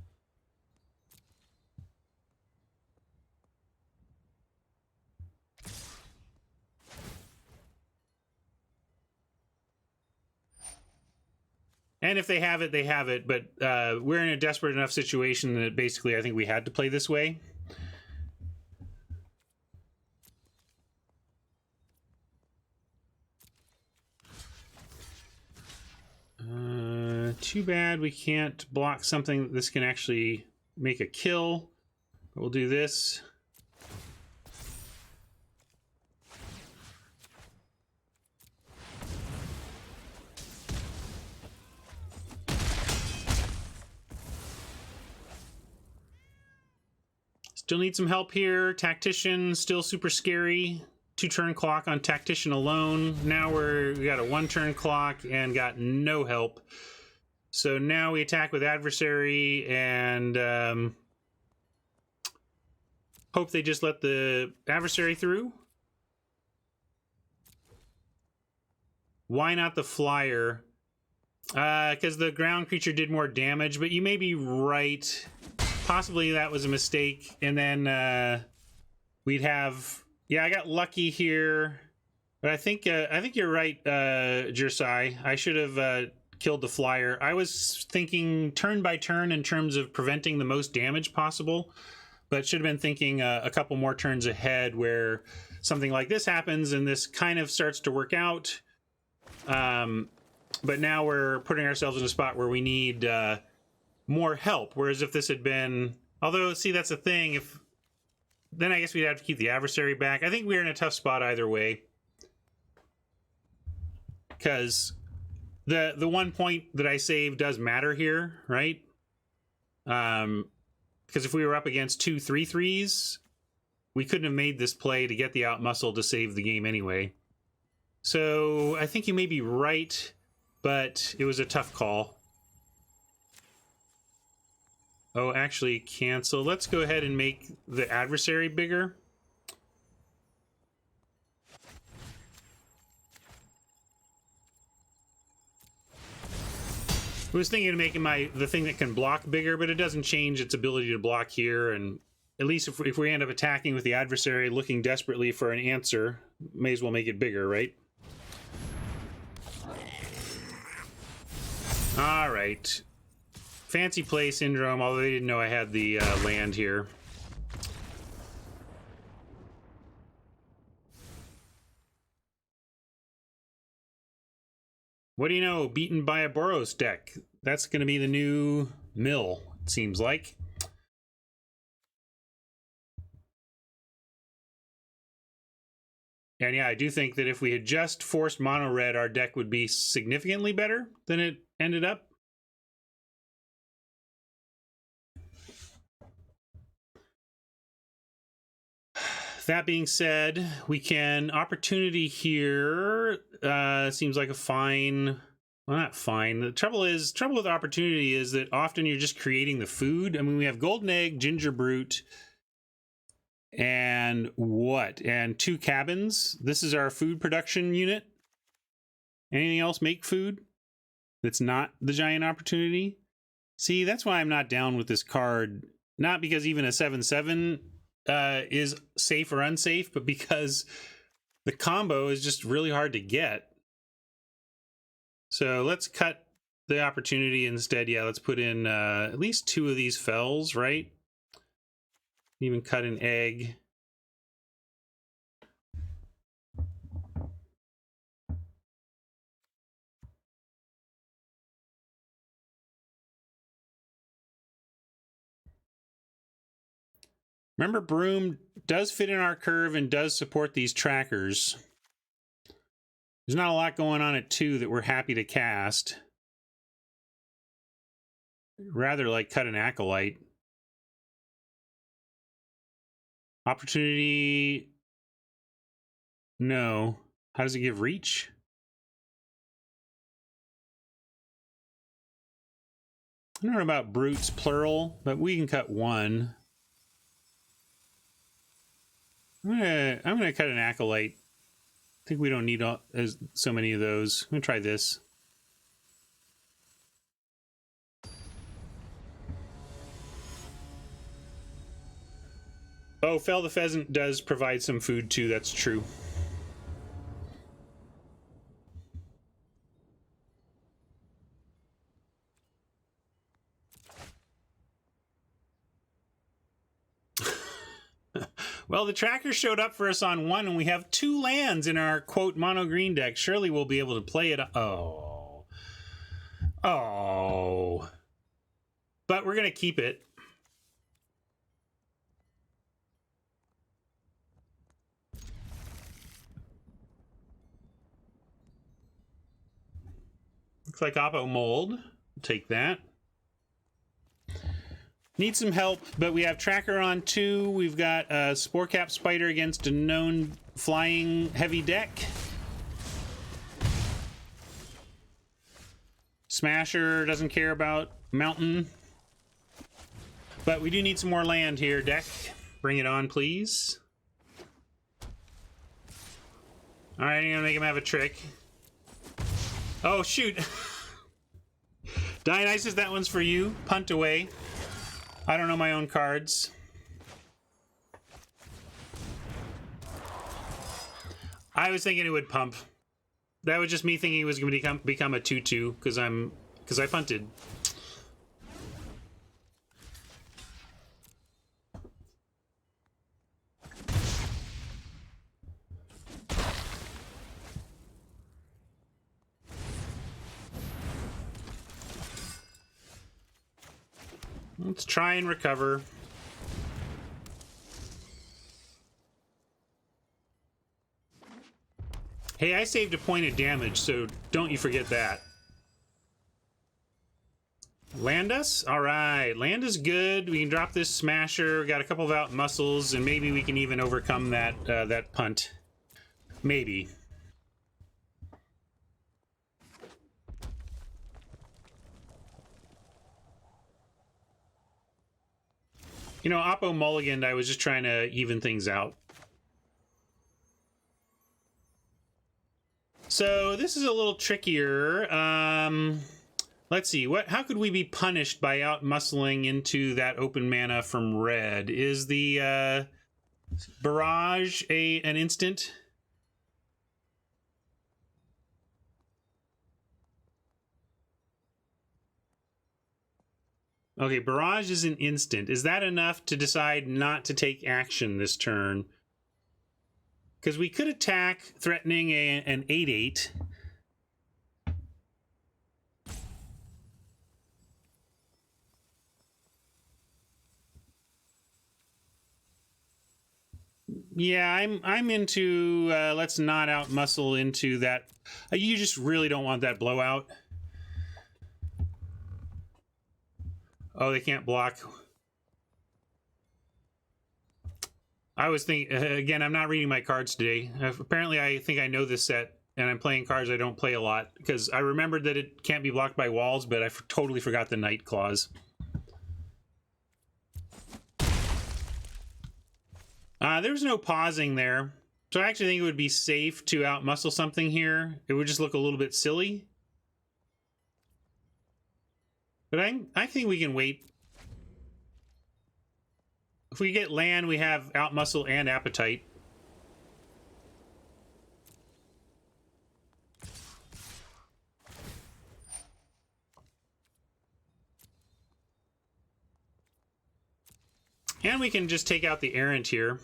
And if they have it, they have it. But we're in a desperate enough situation that basically I think we had to play this way. Too bad we can't block something that this can actually make a kill. But we'll do this. Still need some help here. Tactician, still super scary. 2-turn clock on Tactician alone. Now we got a 1-turn clock and got no help. So now we attack with Adversary and hope they just let the Adversary through. Why not the Flyer? Because the ground creature did more damage, but you may be right. Possibly that was a mistake, and then we'd have... Yeah, I got lucky here, but I think you're right, Jersai. I should have killed the Flyer. I was thinking turn by turn in terms of preventing the most damage possible, but should have been thinking a couple more turns ahead where something like this happens and this kind of starts to work out. But now we're putting ourselves in a spot where we need more help, whereas if this had been... Although, see, that's the thing, if... Then I guess we'd have to keep the Adversary back. I think we're in a tough spot either way. Because the 1 point that I saved does matter here, right? Because if we were up against 2 3/3s, we couldn't have made this play to get the outmuscle to save the game anyway. So I think you may be right, but it was a tough call. Oh, actually, cancel. Let's go ahead and make the Adversary bigger. I was thinking of making the thing that can block bigger, but it doesn't change its ability to block here. And at least if we end up attacking with the Adversary, looking desperately for an answer, may as well make it bigger, right? All right. Fancy play syndrome, although they didn't know I had the land here. What do you know? Beaten by a Boros deck. That's going to be the new mill, it seems like. And yeah, I do think that if we had just forced mono red, our deck would be significantly better than it ended up. That being said, we can opportunity here. Seems like a fine. Well, not fine. The trouble with opportunity is that often you're just creating the food. I mean, we have golden egg, ginger brute, and what? And 2 cabins. This is our food production unit. Anything else make food that's not the giant opportunity? See, that's why I'm not down with this card. Not because even a 7/7 is safe or unsafe, but because the combo is just really hard to get. So let's cut the opportunity instead. Yeah, let's put in at least 2 of these fells, right? Even cut an egg. Remember, Broom does fit in our curve and does support these trackers. There's not a lot going on at 2 that we're happy to cast. Rather like cut an Acolyte. Opportunity No. How does it give reach? I don't know about brutes plural, but we can cut one. I'm gonna cut an acolyte. I think we don't need so many of those. I'm gonna try this. Oh, Fell the Pheasant does provide some food too, that's true. Well, the tracker showed up for us on 1, and we have 2 lands in our, quote, mono green deck. Surely we'll be able to play it. Oh. Oh. But we're going to keep it. Looks like Oppo Mold. Take that. Need some help, but we have Tracker on 2. We've got a Spore Cap Spider against a known flying heavy deck. Smasher doesn't care about Mountain. But we do need some more land here, deck. Bring it on, please. Alright, I'm gonna make him have a trick. Oh, shoot. Dionysus, that one's for you. Punt away. I don't know my own cards. I was thinking it would pump. That was just me thinking it was going to become a 2/2 because I punted. Let's try and recover. Hey, I saved a point of damage, so don't you forget that. Land us? Alright, land is good. We can drop this Smasher. We got a couple of out muscles, and maybe we can even overcome that that punt. Maybe. You know, Oppo Mulligan, I was just trying to even things out. So this is a little trickier. Let's see. How could we be punished by out-muscling into that open mana from red? Is the Barrage an instant? Okay, Barrage is an instant. Is that enough to decide not to take action this turn? Because we could attack threatening an 8/8. Yeah, I'm into let's not out muscle into that. You just really don't want that blowout. Oh, they can't block. I was thinking, again, I'm not reading my cards today. Apparently, I think I know this set, and I'm playing cards I don't play a lot, because I remembered that it can't be blocked by walls, but I totally forgot the Night Clause. There was no pausing there, so I actually think it would be safe to out-muscle something here. It would just look a little bit silly. But I think we can wait. If we get land, we have out-muscle and appetite. And we can just take out the errant here.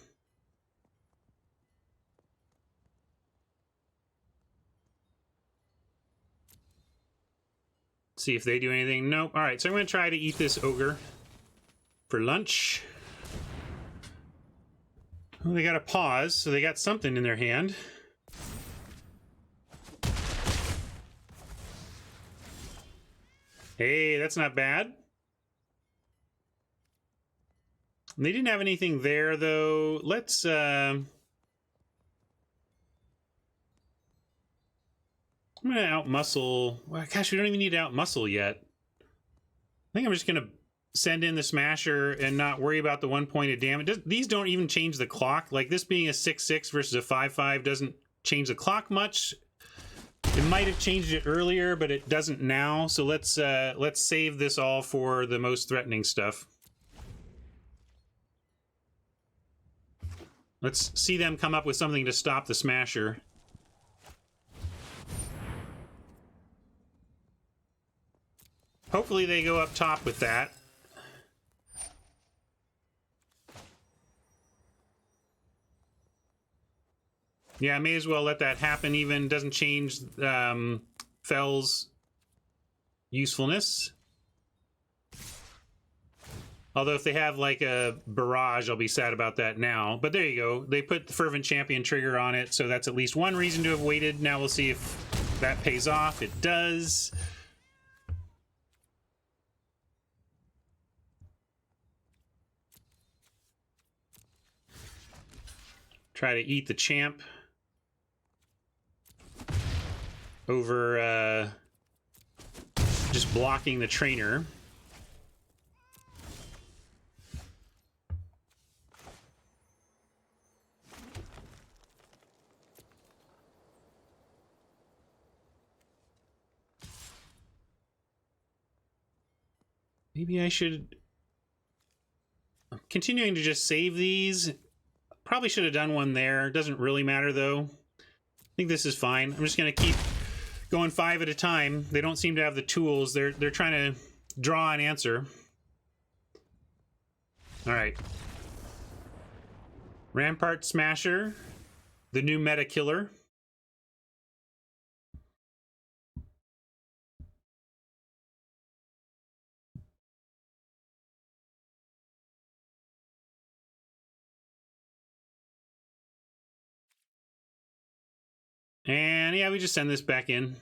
See if they do anything. Nope. All right, so I'm going to try to eat this ogre for lunch. Well, they got a pause, so they got something in their hand. Hey, that's not bad. They didn't have anything there, though. Let's I'm gonna outmuscle. Well, gosh, we don't even need to outmuscle yet. I think I'm just gonna send in the Smasher and not worry about the 1 point of damage. These don't even change the clock. Like this being a 6/6 versus a 5/5 doesn't change the clock much. It might have changed it earlier, but it doesn't now. So let's save this all for the most threatening stuff. Let's see them come up with something to stop the Smasher. Hopefully they go up top with that. Yeah, I may as well let that happen even. Doesn't change Fell's usefulness. Although if they have like a barrage, I'll be sad about that now. But there you go. They put the Fervent Champion trigger on it, so that's at least one reason to have waited. Now we'll see if that pays off. It does. Try to eat the champ over just blocking the trainer. Maybe I should... I'm continuing to just save these. Probably should have done one there. Doesn't really matter, though. I think this is fine. I'm just going to keep going 5 at a time. They don't seem to have the tools. They're trying to draw an answer. All right. Rampart Smasher. The new meta killer. And yeah, we just send this back in.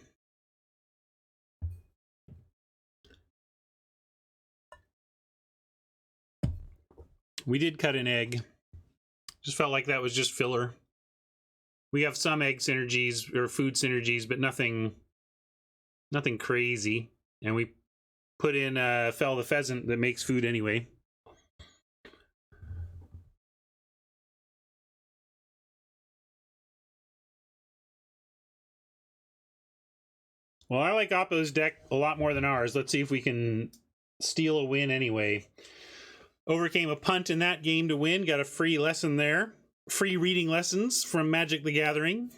We did cut an egg. Just felt like that was just filler. We have some egg synergies or food synergies, but nothing crazy. And we put in Fell the Pheasant that makes food anyway. Well, I like Oppo's deck a lot more than ours. Let's see if we can steal a win anyway. Overcame a punt in that game to win. Got a free lesson there. Free reading lessons from Magic the Gathering.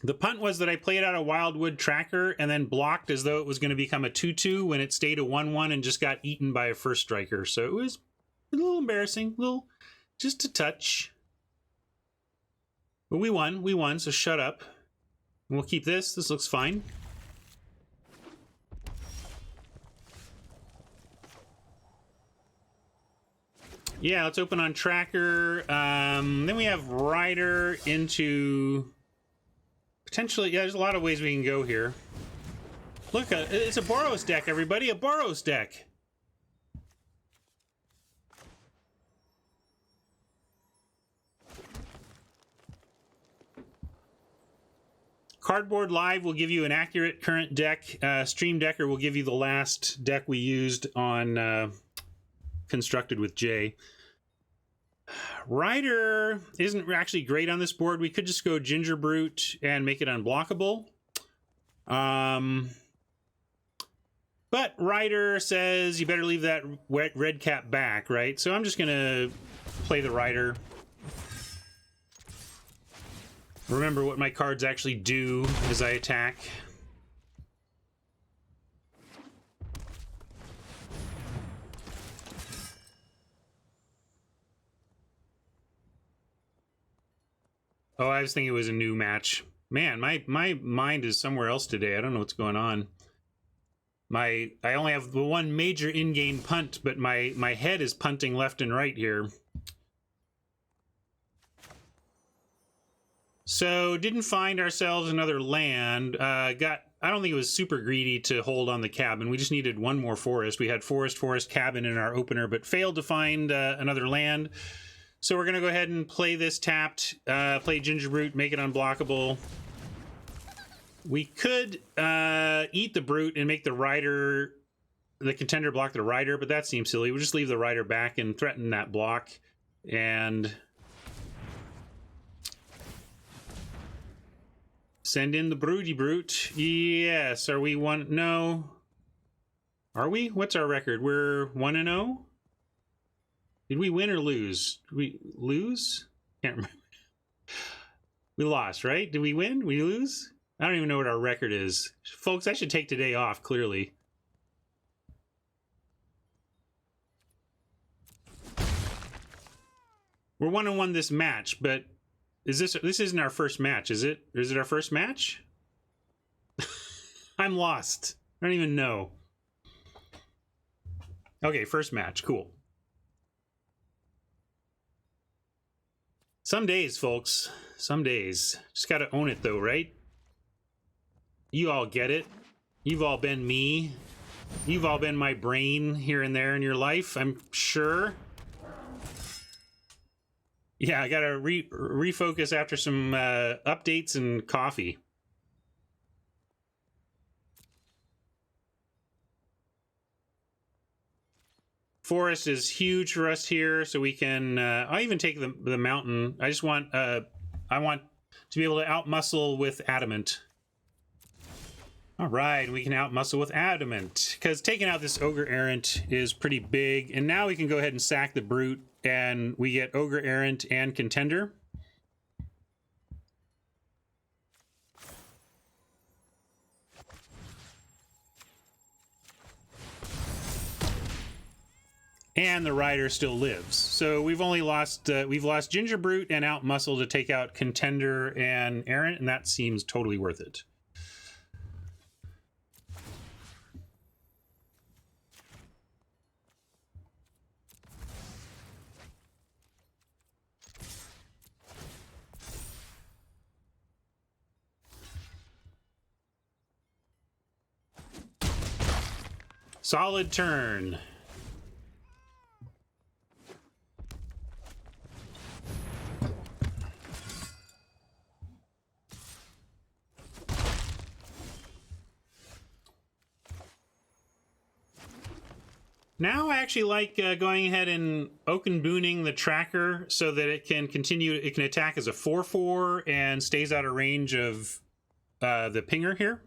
The punt was that I played out a Wildwood Tracker and then blocked as though it was going to become a 2/2 when it stayed a 1/1 and just got eaten by a first striker. So it was a little embarrassing, just a touch. But we won, so shut up. We'll keep this. This looks fine. Yeah, let's open on Tracker. Then we have Rider into... Potentially, yeah, there's a lot of ways we can go here. Look, it's a Boros deck, everybody. A Boros deck. Cardboard Live will give you an accurate current deck. Stream Decker will give you the last deck we used on Constructed with Jay. Rider isn't actually great on this board. We could just go Ginger Brute and make it unblockable. But Rider says you better leave that red cap back, right? So I'm just going to play the Rider. Remember what my cards actually do as I attack. Oh, I was thinking it was a new match. Man, my mind is somewhere else today. I don't know what's going on. I only have the one major in-game punt, but my head is punting left and right here. So didn't find ourselves another land. I don't think it was super greedy to hold on the cabin. We just needed one more forest. We had forest, cabin in our opener, but failed to find another land. So we're gonna go ahead and play this tapped, play Ginger Brute, make it unblockable. We could eat the Brute and make the Rider, the contender block the Rider, but that seems silly. We'll just leave the Rider back and threaten that block. And send in the Broody Brute. Yes, are we one? No. Are we? What's our record? We're 1-0? Did we win or lose? Did we lose? Can't remember. We lost, right? Did we win? We lose? I don't even know what our record is. Folks, I should take today off, clearly. We're 1-1 this match, but this isn't our first match, is it? Or is it our first match? I'm lost. I don't even know. Okay, first match. Cool. Some days, folks. Some days. Just gotta own it, though, right? You all get it. You've all been me. You've all been my brain here and there in your life, I'm sure. Yeah, I gotta refocus after some updates and coffee. Forest is huge for us here, so we can. I'll even take the mountain. I just want. I want to be able to outmuscle with adamant. All right, we can outmuscle with adamant because taking out this ogre errant is pretty big, and now we can go ahead and sack the brute, and we get ogre errant and contender. And the rider still lives. So we've only lost Ginger Brute and Outmuscle to take out Contender and Errant, and that seems totally worth it. Solid turn. Now I actually like going ahead and Oaken Booning the tracker so that it can continue, it can attack as a 4/4 and stays out of range of the pinger here.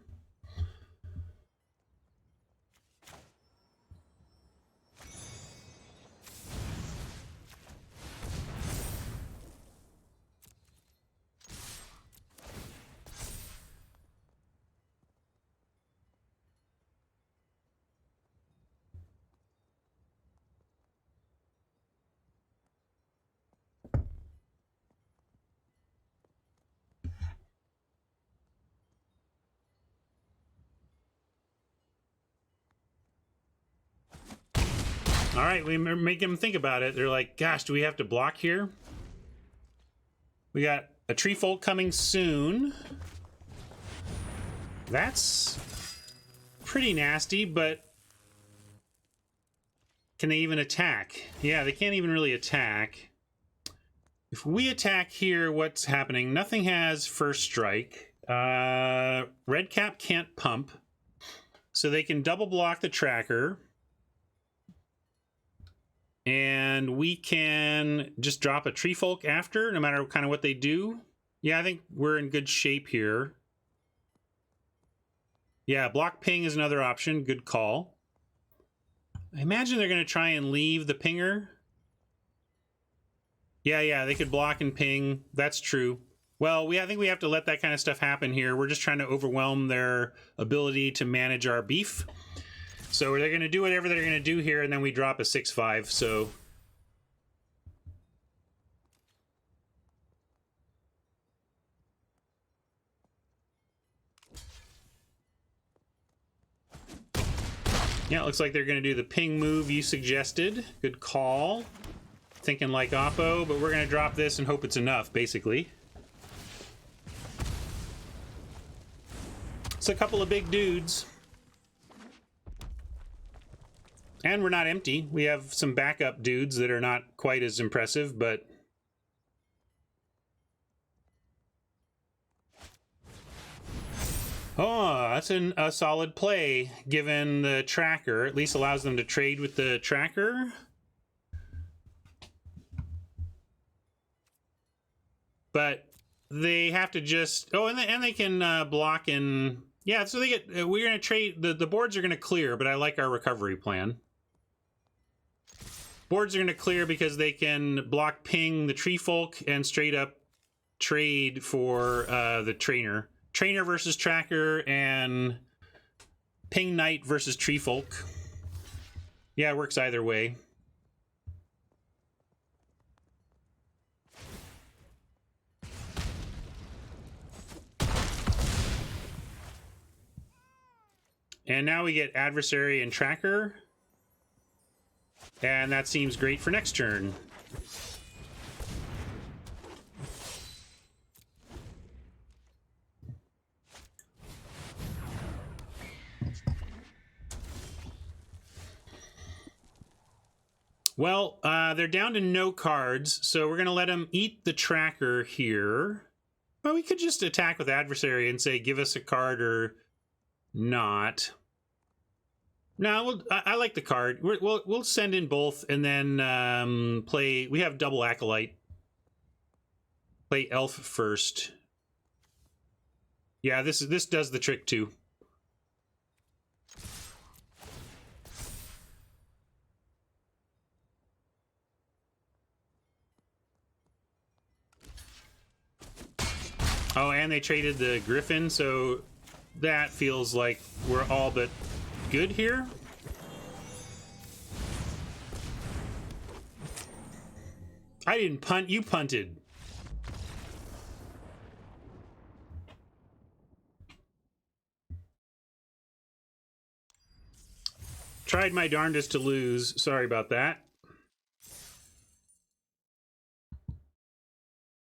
All right, we make them think about it. They're like, gosh, do we have to block here? We got a tree folk coming soon. That's pretty nasty, but can they even attack? Yeah, they can't even really attack. If we attack here, what's happening? Nothing has first strike. Red cap can't pump, so they can double block the tracker. And we can just drop a tree folk after, no matter kind of what they do. Yeah, I think we're in good shape here. Yeah, block ping is another option. Good call. I imagine they're going to try and leave the pinger. Yeah, they could block and ping. That's true. Well, I think we have to let that kind of stuff happen here. We're just trying to overwhelm their ability to manage our beef. So they're going to do whatever they're going to do here, and then we drop a 6/5, so... Yeah, it looks like they're going to do the ping move you suggested. Good call. Thinking like Oppo, but we're going to drop this and hope it's enough, basically. It's a couple of big dudes. And we're not empty. We have some backup dudes that are not quite as impressive, but... Oh, that's a solid play, given the tracker. At least allows them to trade with the tracker. But they have to just... Oh, and they can block and... Yeah, so they get... We're going to trade... The boards are going to clear, but I like our recovery plan. Boards are going to clear because they can block ping the tree folk and straight up trade for the trainer. Trainer versus tracker and ping knight versus tree folk. Yeah, it works either way. And now we get adversary and tracker. And that seems great for next turn. Well, they're down to no cards, so we're going to let them eat the tracker here. Well, we could just attack with adversary and say, give us a card or not. No, I like the card. We'll send in both and then play... We have double Acolyte. Play Elf first. Yeah, this does the trick too. Oh, and they traded the Griffin, so that feels like we're all but good here. I didn't punt, you punted. Tried my darndest to lose. Sorry about that.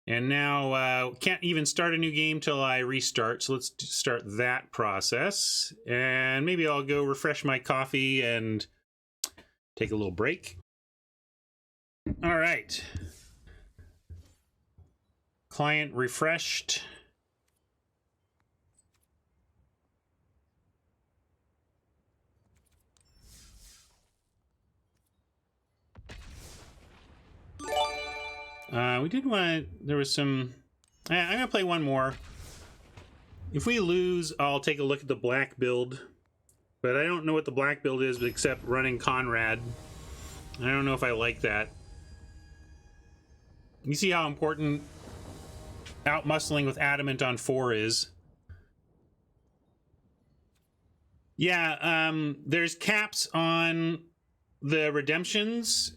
And now can't even start a new game till I restart. So let's start that process. And maybe I'll go refresh my coffee and take a little break. All right. Client refreshed. We did want to... There was some... I'm going to play one more. If we lose, I'll take a look at the black build. But I don't know what the black build is except running Conrad. I don't know if I like that. You see how important out-muscling with Adamant on 4 is. Yeah, there's caps on the redemptions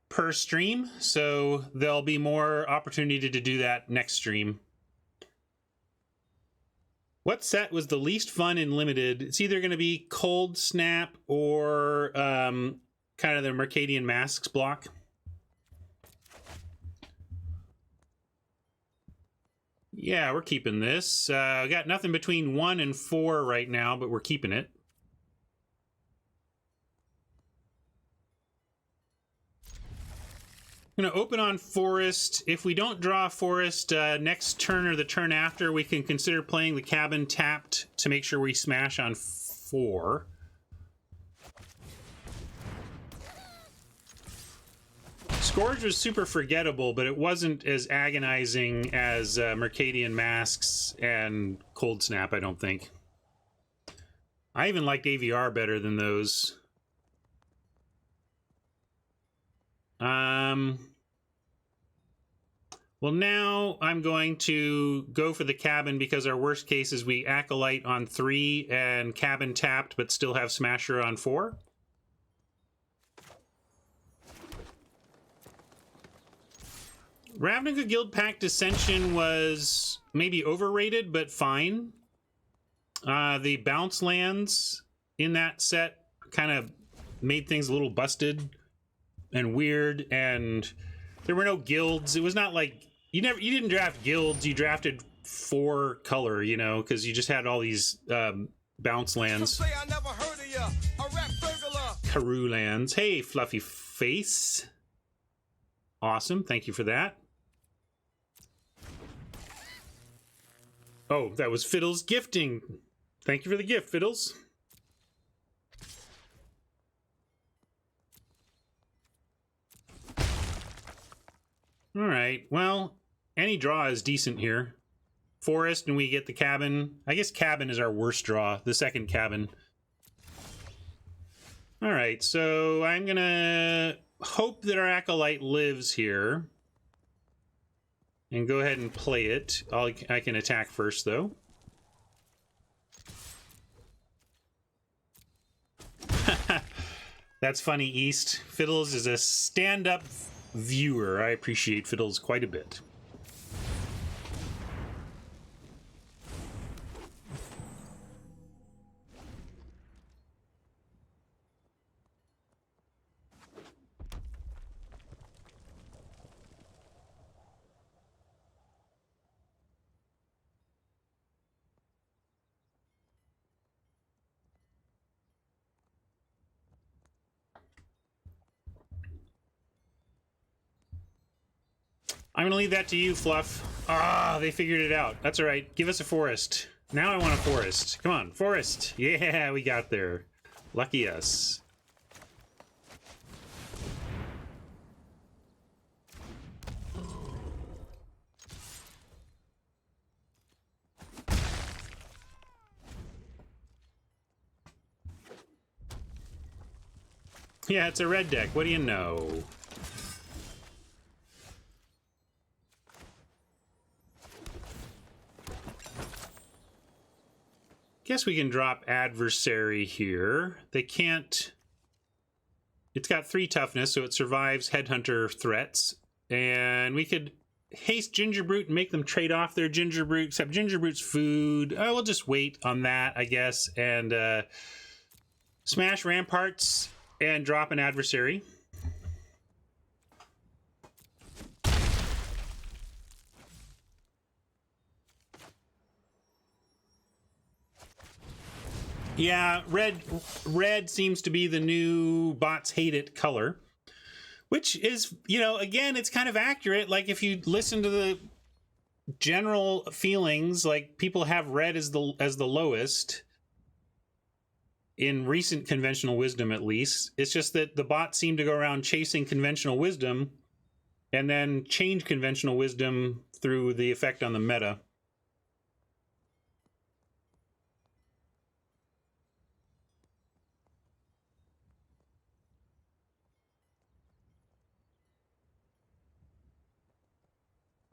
per stream, so there'll be more opportunity to do that next stream. What set was the least fun in Limited? It's either going to be Cold Snap or kind of the Mercadian Masks block. Yeah, we're keeping this. We got nothing between 1 and 4 right now, but we're keeping it. I'm going to open on Forest. If we don't draw a Forest next turn or the turn after, we can consider playing the cabin tapped to make sure we smash on 4. Scourge was super forgettable, but it wasn't as agonizing as Mercadian Masks and Cold Snap, I don't think. I even liked AVR better than those. Well, now I'm going to go for the cabin because our worst case is we Acolyte on 3 and cabin tapped, but still have Smasher on 4. Ravnica Guild Pact Dissension was maybe overrated, but fine. The bounce lands in that set kind of made things a little busted and weird, and there were no guilds. It was not like you didn't draft guilds. You drafted for color, you know, because you just had all these bounce lands. Say I never heard of ya, a rap burglar. Karoo lands. Hey, Fluffy Face. Awesome. Thank you for that. Oh, that was Fiddles gifting. Thank you for the gift, Fiddles. All right. Well, any draw is decent here. Forest, and we get the cabin. I guess cabin is our worst draw. The second cabin. All right. So I'm going to hope that our Acolyte lives here. And go ahead and play it. I can attack first, though. That's funny, East. Fiddles is a stand-up viewer. I appreciate Fiddles quite a bit. I'm gonna leave that to you, Fluff. Ah, they figured it out. That's all right. Give us a forest. Now I want a forest. Come on, forest. Yeah, we got there. Lucky us. Yeah, it's a red deck. What do you know? Guess we can drop Adversary here. They can't... It's got 3 toughness, so it survives Headhunter threats. And we could haste Gingerbrute and make them trade off their Gingerbrute, except Gingerbrute's food. We'll just wait on that, I guess, and smash Ramparts and drop an Adversary. Yeah, red seems to be the new bots hate it color, which is, you know, again, it's kind of accurate. Like if you listen to the general feelings, like people have red as the lowest in recent conventional wisdom, at least. It's just that the bots seem to go around chasing conventional wisdom and then change conventional wisdom through the effect on the meta.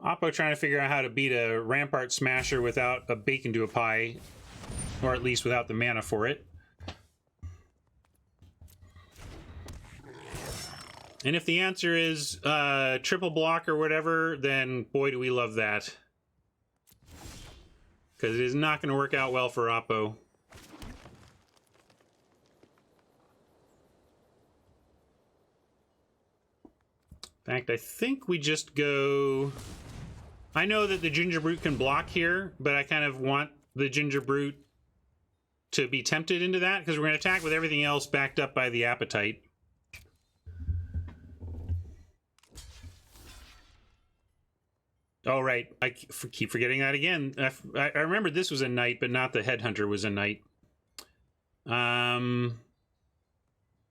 Oppo trying to figure out how to beat a Rampart Smasher without a bacon to a pie, or at least without the mana for it. And if the answer is triple block or whatever, then boy do we love that. Because it is not going to work out well for Oppo. In fact, I think we just go... I know that the Gingerbrute can block here, but I kind of want the Gingerbrute to be tempted into that, because we're going to attack with everything else backed up by the Appetite. Oh, right. I keep forgetting that again. I remember this was a knight, but not the Headhunter was a knight.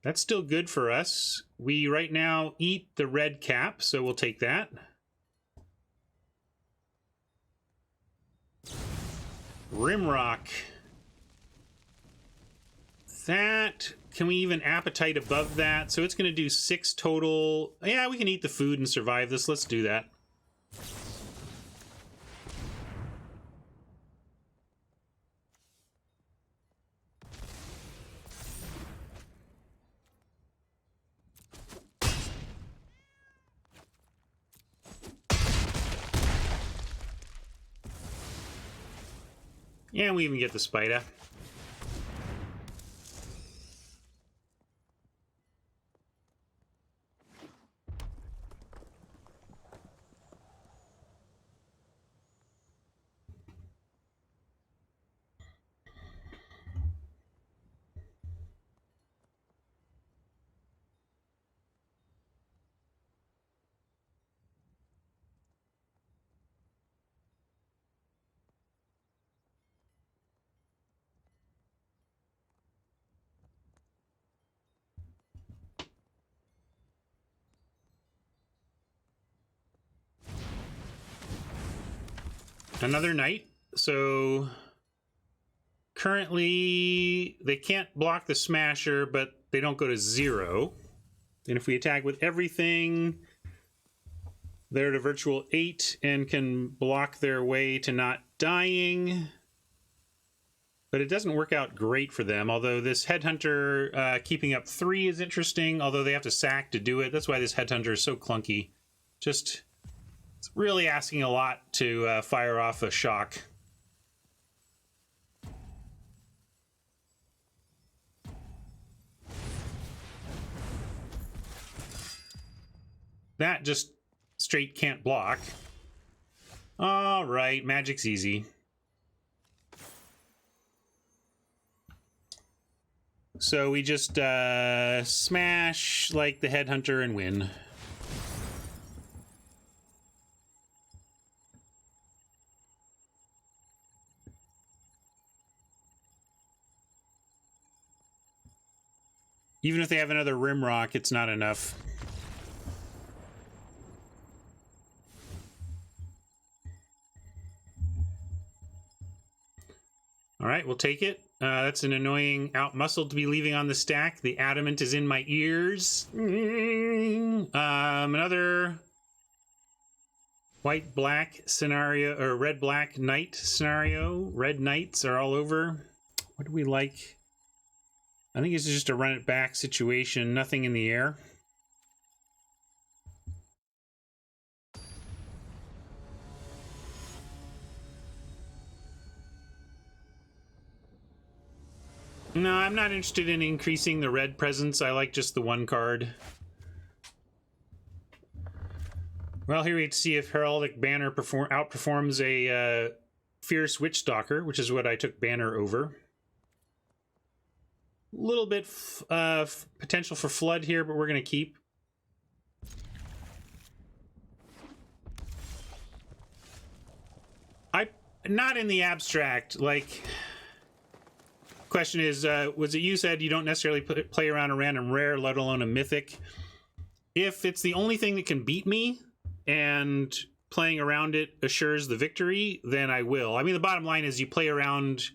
That's still good for us. We right now eat the red cap, so we'll take that. Rimrock. That, can we even Appetite above that? So it's going to do 6 total. Yeah, we can eat the food and survive this. Let's do that. Yeah, we even get the spider. another knight. So currently they can't block the smasher, but they don't go to 0. And if we attack with everything, they're at a virtual 8 and can block their way to not dying. But it doesn't work out great for them, although this Headhunter keeping up 3 is interesting, although they have to sack to do it. That's why this Headhunter is so clunky. Just, it's really asking a lot to fire off a shock. That just straight can't block. All right, magic's easy. So we just smash like the Headhunter and win. Even if they have another Rimrock, it's not enough. All right, we'll take it. That's an annoying outmuscle to be leaving on the stack. The adamant is in my ears. Another white-black scenario, or red-black knight scenario. Red knights are all over. What do we like? I think it's just a run-it-back situation. Nothing in the air. No, I'm not interested in increasing the red presence. I like just the one card. Well, here we see if Heraldic Banner outperforms a Fierce Witchstalker, which is what I took Banner over. A little bit potential for Flood here, but we're going to keep. Not in the abstract, like... Question is, was it you said you don't necessarily play around a random rare, let alone a mythic? If it's the only thing that can beat me and playing around it assures the victory, then I will. I mean, the bottom line is you play around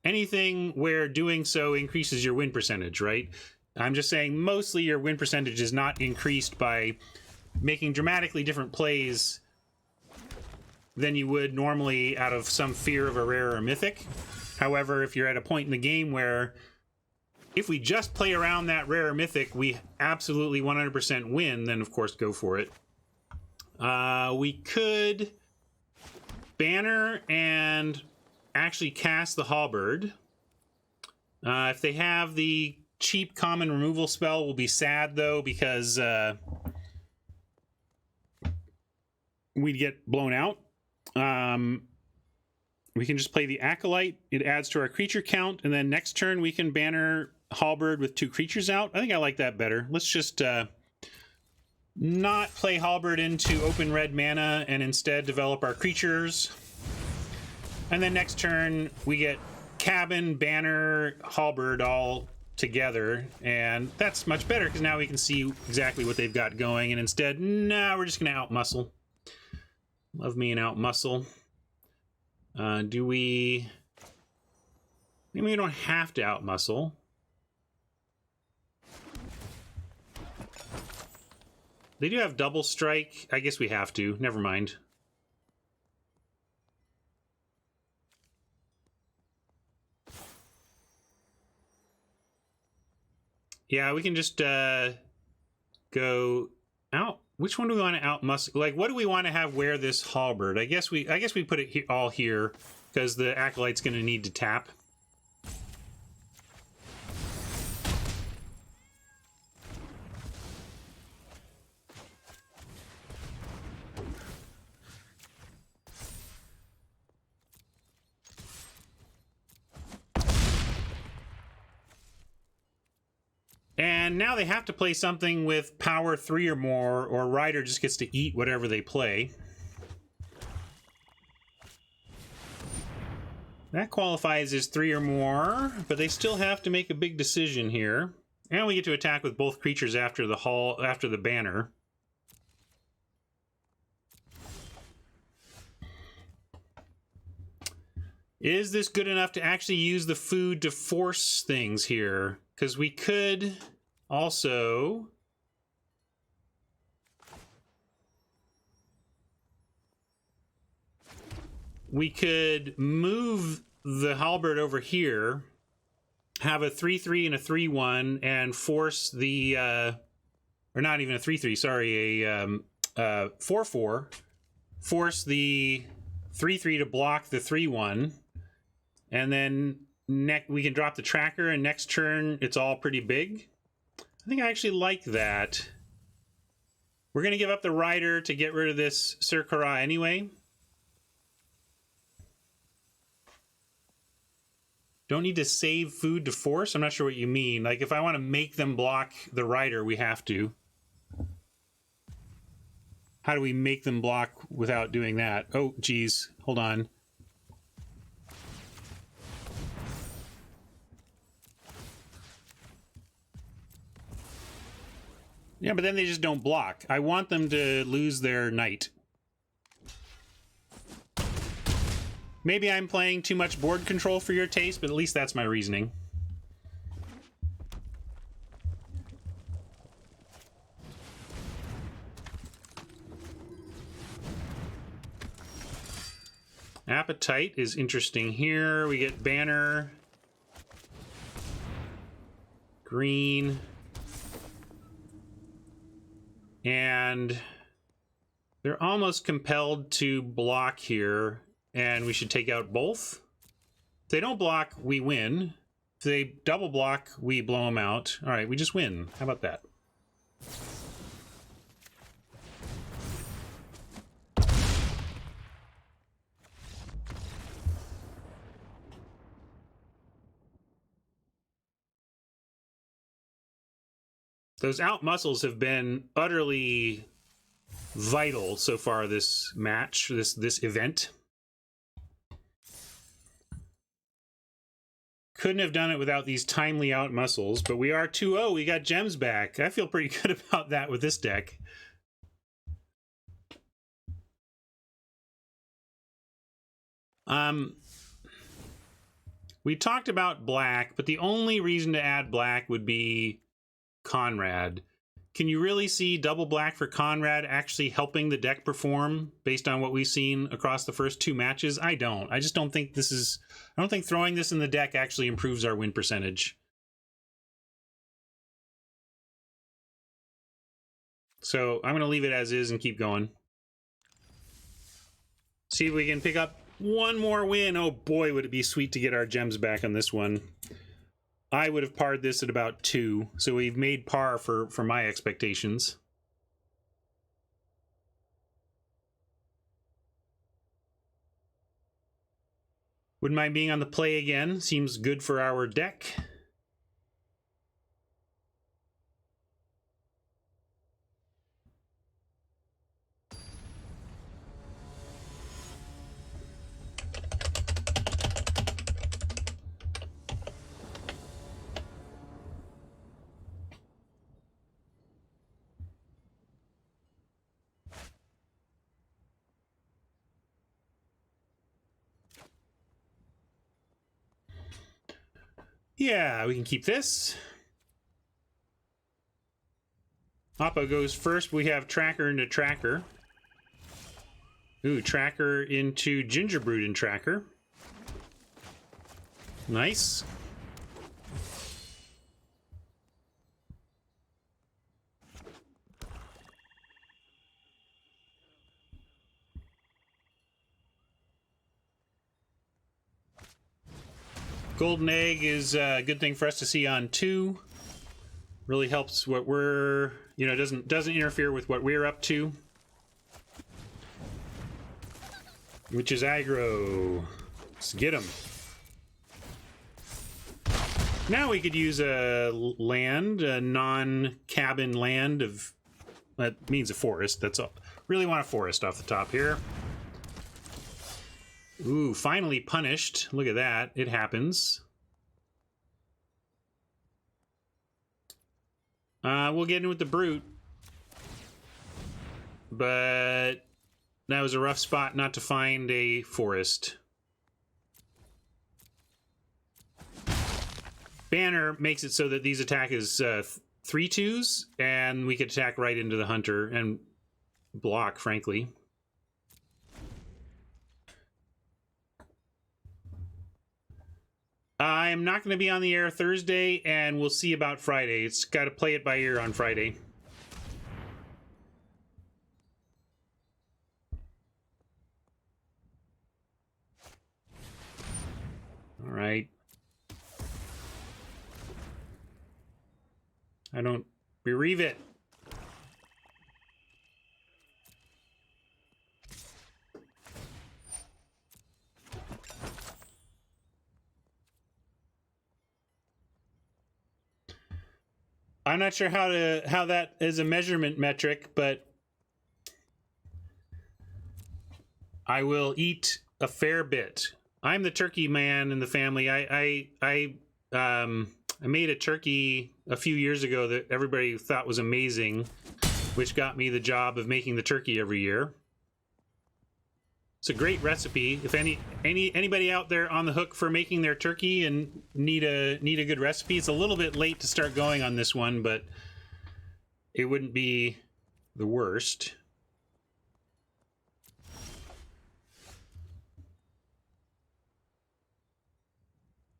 anything where doing so increases your win percentage, right? I'm just saying mostly your win percentage is not increased by making dramatically different plays than you would normally out of some fear of a rare or mythic. However, if you're at a point in the game where if we just play around that rare or mythic, we absolutely 100% win, then of course go for it. We could banner and actually cast the Halberd. If they have the cheap common removal spell, we'll be sad though, because we'd get blown out. We can just play the Acolyte. It adds to our creature count, and then next turn we can banner Halberd with 2 creatures out. I think I like that better. Let's just not play Halberd into open red mana and instead develop our creatures. And then next turn we get Cabin, Banner, Halberd all together, and that's much better because now we can see exactly what they've got going, and instead, no, we're just going to outmuscle. Love me an outmuscle. Do we... Maybe we don't have to outmuscle. They do have double strike. I guess we have to. Never mind. Yeah, we can just go out. Which one do we want to outmuscle? Like, what do we want to have wear this Halberd? I guess we put it all here because the Acolyte's going to need to tap. And now they have to play something with power 3 or more, or Rider just gets to eat whatever they play. That qualifies as 3 or more, but they still have to make a big decision here. And we get to attack with both creatures after the banner. Is this good enough to actually use the food to force things here? Because we could also... We could move the halberd over here, have a 3/3 and a 3/1, and force the... or not even a 3/3, sorry, a 4/4. Force the 3/3 to block the 3/1. And then we can drop the tracker, and next turn it's all pretty big. I think I actually like that. We're going to give up the rider to get rid of this Sir Kara anyway. Don't need to save food to force? I'm not sure what you mean. Like, if I want to make them block the rider, we have to. How do we make them block without doing that? Oh, geez. Hold on. Yeah, but then they just don't block. I want them to lose their knight. Maybe I'm playing too much board control for your taste, but at least that's my reasoning. Appetite is interesting here. We get banner. Green. And they're almost compelled to block here, and we should take out both. If they don't block, we win. If they double block, we blow them out. All right, we just win. How about that? Those out muscles have been utterly vital so far this match, this event. Couldn't have done it without these timely out muscles, but we are 2-0. We got gems back. I feel pretty good about that with this deck. We talked about black, but the only reason to add black would be Conrad. Can you really see double black for Conrad actually helping the deck perform based on what we've seen across the first two matches? I don't. I just don't think this is... I don't think throwing this in the deck actually improves our win percentage. So I'm going to leave it as is and keep going. See if we can pick up one more win. Oh boy, would it be sweet to get our gems back on this one. I would have parred this at about 2, so we've made par for my expectations. Wouldn't mind being on the play again. Seems good for our deck. Yeah, we can keep this. Appa goes first. We have Tracker into Tracker. Ooh, Tracker into Gingerbread and Tracker. Nice. Golden Egg is a good thing for us to see on 2. Really helps what we're, you know, doesn't interfere with what we're up to. Which is aggro. Let's get him. Now we could use a land, a non-cabin land of, that means a forest. That's all. Really want a forest off the top here. Ooh, finally punished. Look at that. It happens. We'll get in with the Brute. But that was a rough spot not to find a forest. banner makes it so that these attack is 3/2s, and we could attack right into the hunter and block, frankly. I'm not going to be on the air Thursday, and we'll see about Friday. It's got to play it by ear on Friday. All right. I don't bereave it. I'm not sure how that is a measurement metric, but I will eat a fair bit. I'm the turkey man in the family. I made a turkey a few years ago that everybody thought was amazing, which got me the job of making the turkey every year. It's a great recipe. If anybody out there on the hook for making their turkey and need a good recipe, it's a little bit late to start going on this one, but it wouldn't be the worst.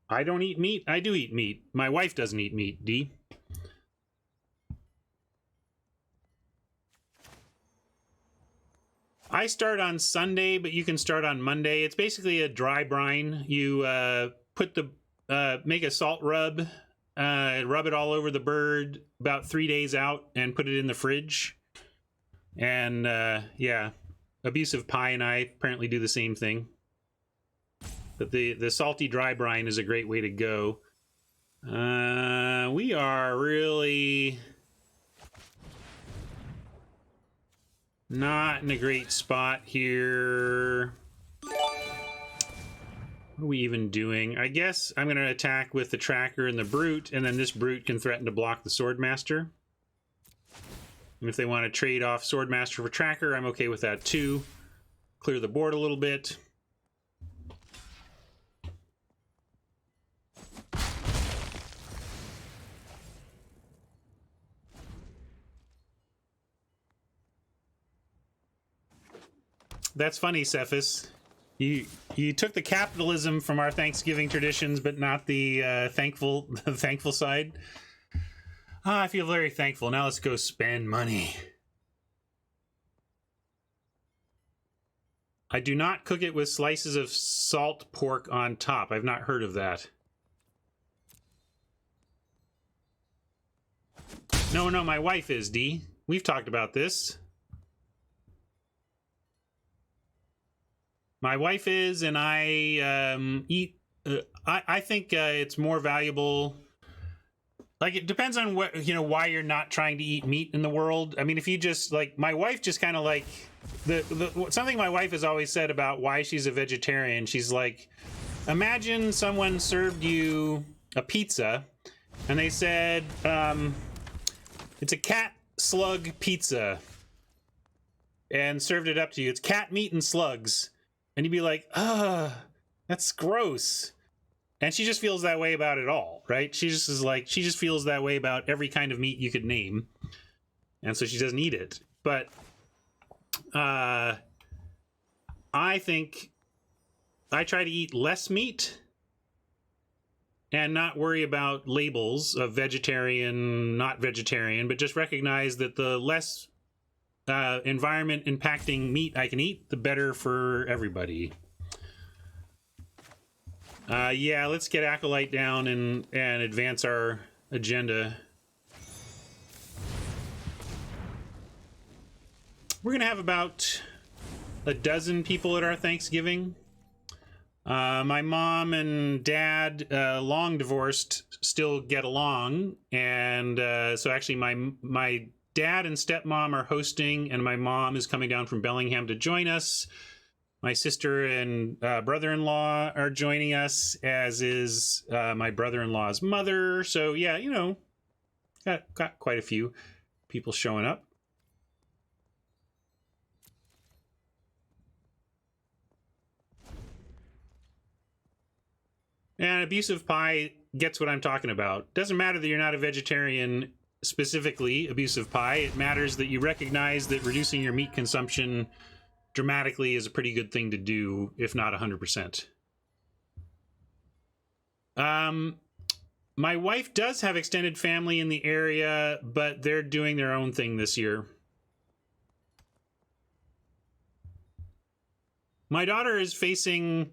I don't eat meat. I do eat meat. My wife doesn't eat meat, D. I start on Sunday, but you can start on Monday. It's basically a dry brine. You make a salt rub, rub it all over the bird about 3 days out, and put it in the fridge. And yeah, Abusive Pie and I apparently do the same thing. But the salty dry brine is a great way to go. We are really not in a great spot here. What are we even doing? I guess I'm going to attack with the tracker and the brute, and then this brute can threaten to block the swordmaster. And if they want to trade off swordmaster for tracker, I'm okay with that too. Clear the board a little bit. That's funny, Cephas. You took the capitalism from our Thanksgiving traditions, but not the thankful side. I feel very thankful. Now let's go spend money. I do not cook it with slices of salt pork on top. I've not heard of that. No, my wife is, D. We've talked about this. My wife is, and I eat. I think it's more valuable. Like, it depends on what, why you're not trying to eat meat in the world. I mean, if you just like, my wife just kind of like something my wife has always said about why she's a vegetarian. She's like, imagine someone served you a pizza, and they said it's a cat slug pizza, and served it up to you. It's cat meat and slugs. And you'd be like, that's gross. And she just feels that way about it all, right? She just feels that way about every kind of meat you could name. And so she doesn't eat it. But I think I try to eat less meat and not worry about labels of vegetarian, not vegetarian, but just recognize that the less environment impacting meat I can eat, the better for everybody. Yeah, let's get Acolyte down and advance our agenda. We're gonna have about a dozen people at our Thanksgiving. My mom and dad, long divorced, still get along, and so actually my dad and stepmom are hosting, and my mom is coming down from Bellingham to join us. My sister and brother-in-law are joining us, as is my brother-in-law's mother. So yeah, got quite a few people showing up. And Abusive Pie gets what I'm talking about. Doesn't matter that you're not a vegetarian, specifically abusive pie. It matters that you recognize that reducing your meat consumption dramatically is a pretty good thing to do, if not 100%. My wife does have extended family in the area, but they're doing their own thing this year. My daughter is facing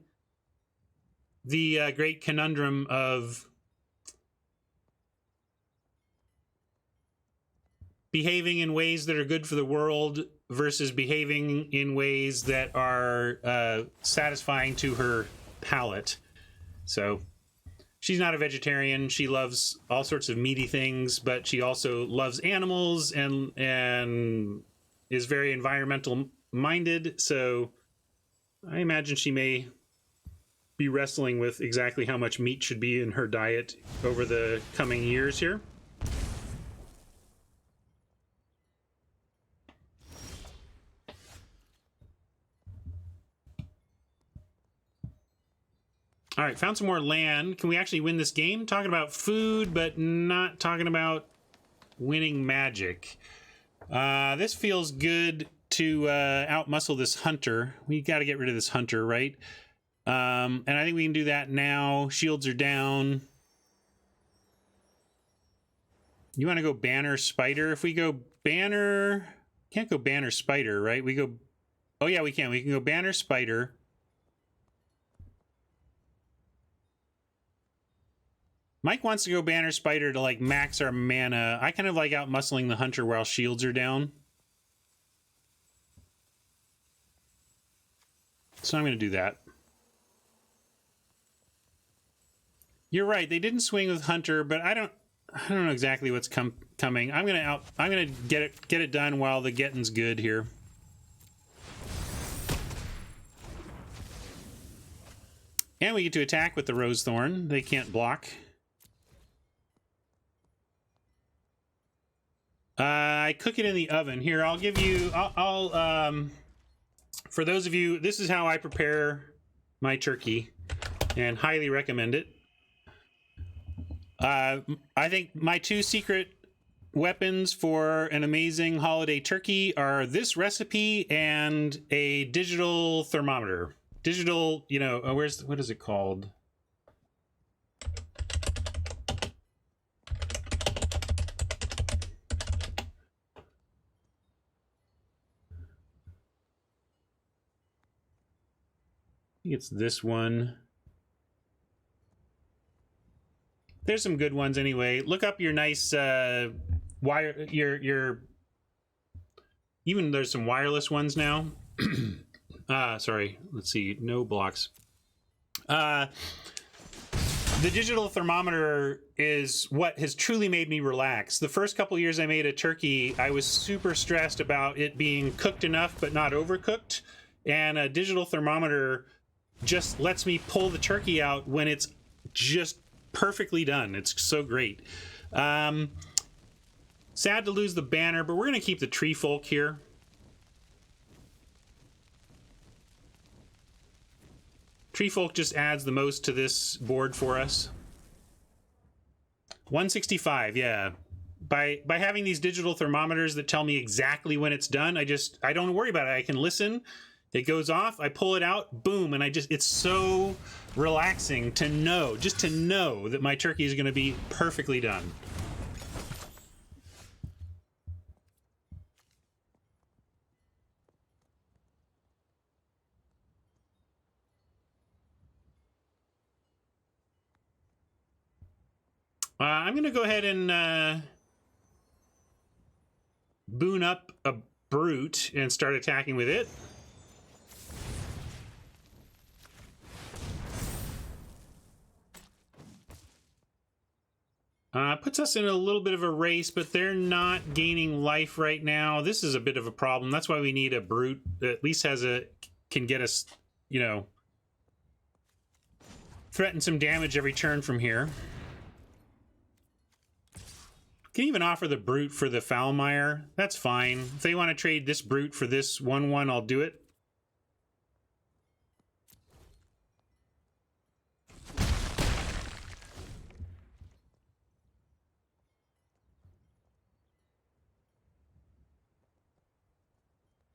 the great conundrum of behaving in ways that are good for the world versus behaving in ways that are satisfying to her palate. So she's not a vegetarian. She loves all sorts of meaty things, but she also loves animals and is very environmental minded. So I imagine she may be wrestling with exactly how much meat should be in her diet over the coming years here. All right, found some more land. Can we actually win this game? Talking about food, but not talking about winning magic. This feels good to outmuscle this hunter. We got to get rid of this hunter, right? And I think we can do that now. Shields are down. You want to go banner spider? If we go banner... Can't go banner spider, right? We go... Oh, yeah, we can. We can go banner spider. Mike wants to go banner spider to, like, max our mana. I kind of like outmuscling the hunter while shields are down. So I'm going to do that. You're right. They didn't swing with hunter, but I don't know exactly what's coming. I'm gonna get it done while the getting's good here. And we get to attack with the rose thorn. They can't block. I cook it in the oven. Here, I'll give you. I'll for those of you, this is how I prepare my turkey, and highly recommend it. I think my two secret weapons for an amazing holiday turkey are this recipe and a digital thermometer. Digital, you know, what is it called? I think it's this one. There's some good ones anyway. Look up your nice wire. Your even there's some wireless ones now. Sorry. Let's see. No blocks. The digital thermometer is what has truly made me relax. The first couple years I made a turkey, I was super stressed about it being cooked enough but not overcooked. And a digital thermometer just lets me pull the turkey out when it's just perfectly done. It's so great. Sad to lose the banner, but we're going to keep the tree folk here. Tree folk just adds the most to this board for us. 165, yeah. By having these digital thermometers that tell me exactly when it's done, I don't worry about it. I can listen. It goes off, I pull it out, boom, and it's so relaxing to know, just to know that my turkey is going to be perfectly done. I'm going to go ahead and boon up a brute and start attacking with it. Puts us in a little bit of a race, but they're not gaining life right now. This is a bit of a problem. That's why we need a brute that at least can get us, you know, threaten some damage every turn from here. Can even offer the brute for the Foulmire. That's fine. If they want to trade this brute for this 1/1, I'll do it.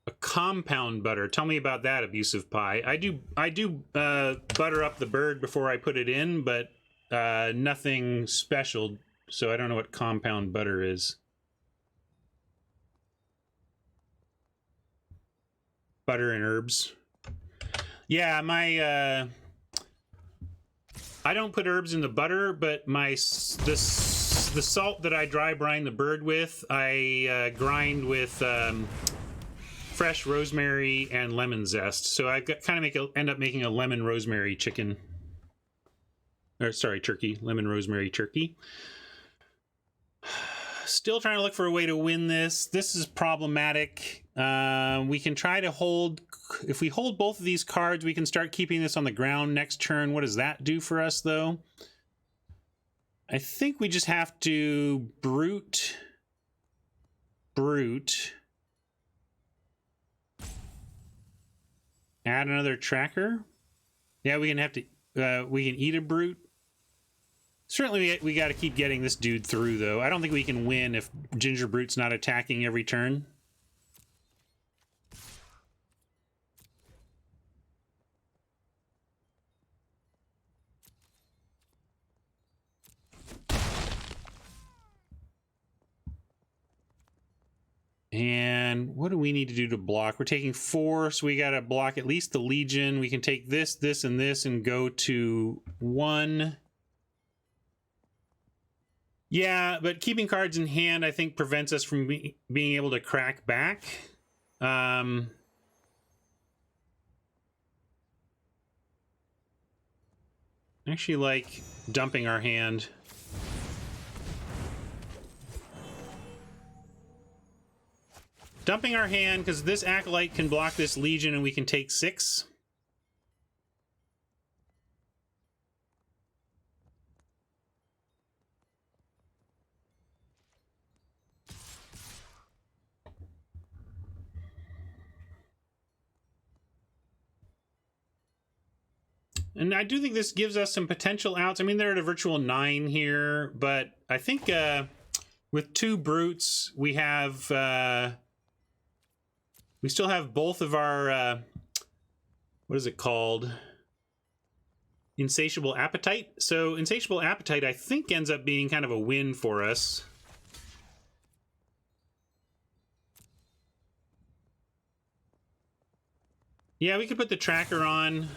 A compound butter. Tell me about that, abusive pie. I do butter up the bird before I put it in, but nothing special, so I don't know what compound butter is. Butter and herbs. Yeah, my I don't put herbs in the butter, but the salt that I dry brine the bird with, I grind with fresh rosemary and lemon zest. So I kind of end up making a lemon rosemary chicken. Or sorry, turkey. Lemon rosemary turkey. Still trying to look for a way to win this. This is problematic. We can try to hold... If we hold both of these cards, we can start keeping this on the ground next turn. What does that do for us, though? I think we just have to brute. Add another tracker. Yeah, we can have to. We can eat a brute. Certainly, we got to keep getting this dude through, though. I don't think we can win if Ginger Brute's not attacking every turn. And what do we need to do to block? We're taking 4, so we got to block at least the Legion. We can take this, this, and this and go to 1. Yeah, but keeping cards in hand, I think, prevents us from being able to crack back. I actually like dumping our hand. Dumping our hand, because this Acolyte can block this Legion and we can take 6. And I do think this gives us some potential outs. I mean, they're at a virtual 9 here, but I think with 2 brutes, we have... we still have both of our, what is it called? Insatiable Appetite. So Insatiable Appetite, I think, ends up being kind of a win for us. Yeah, we could put the tracker on.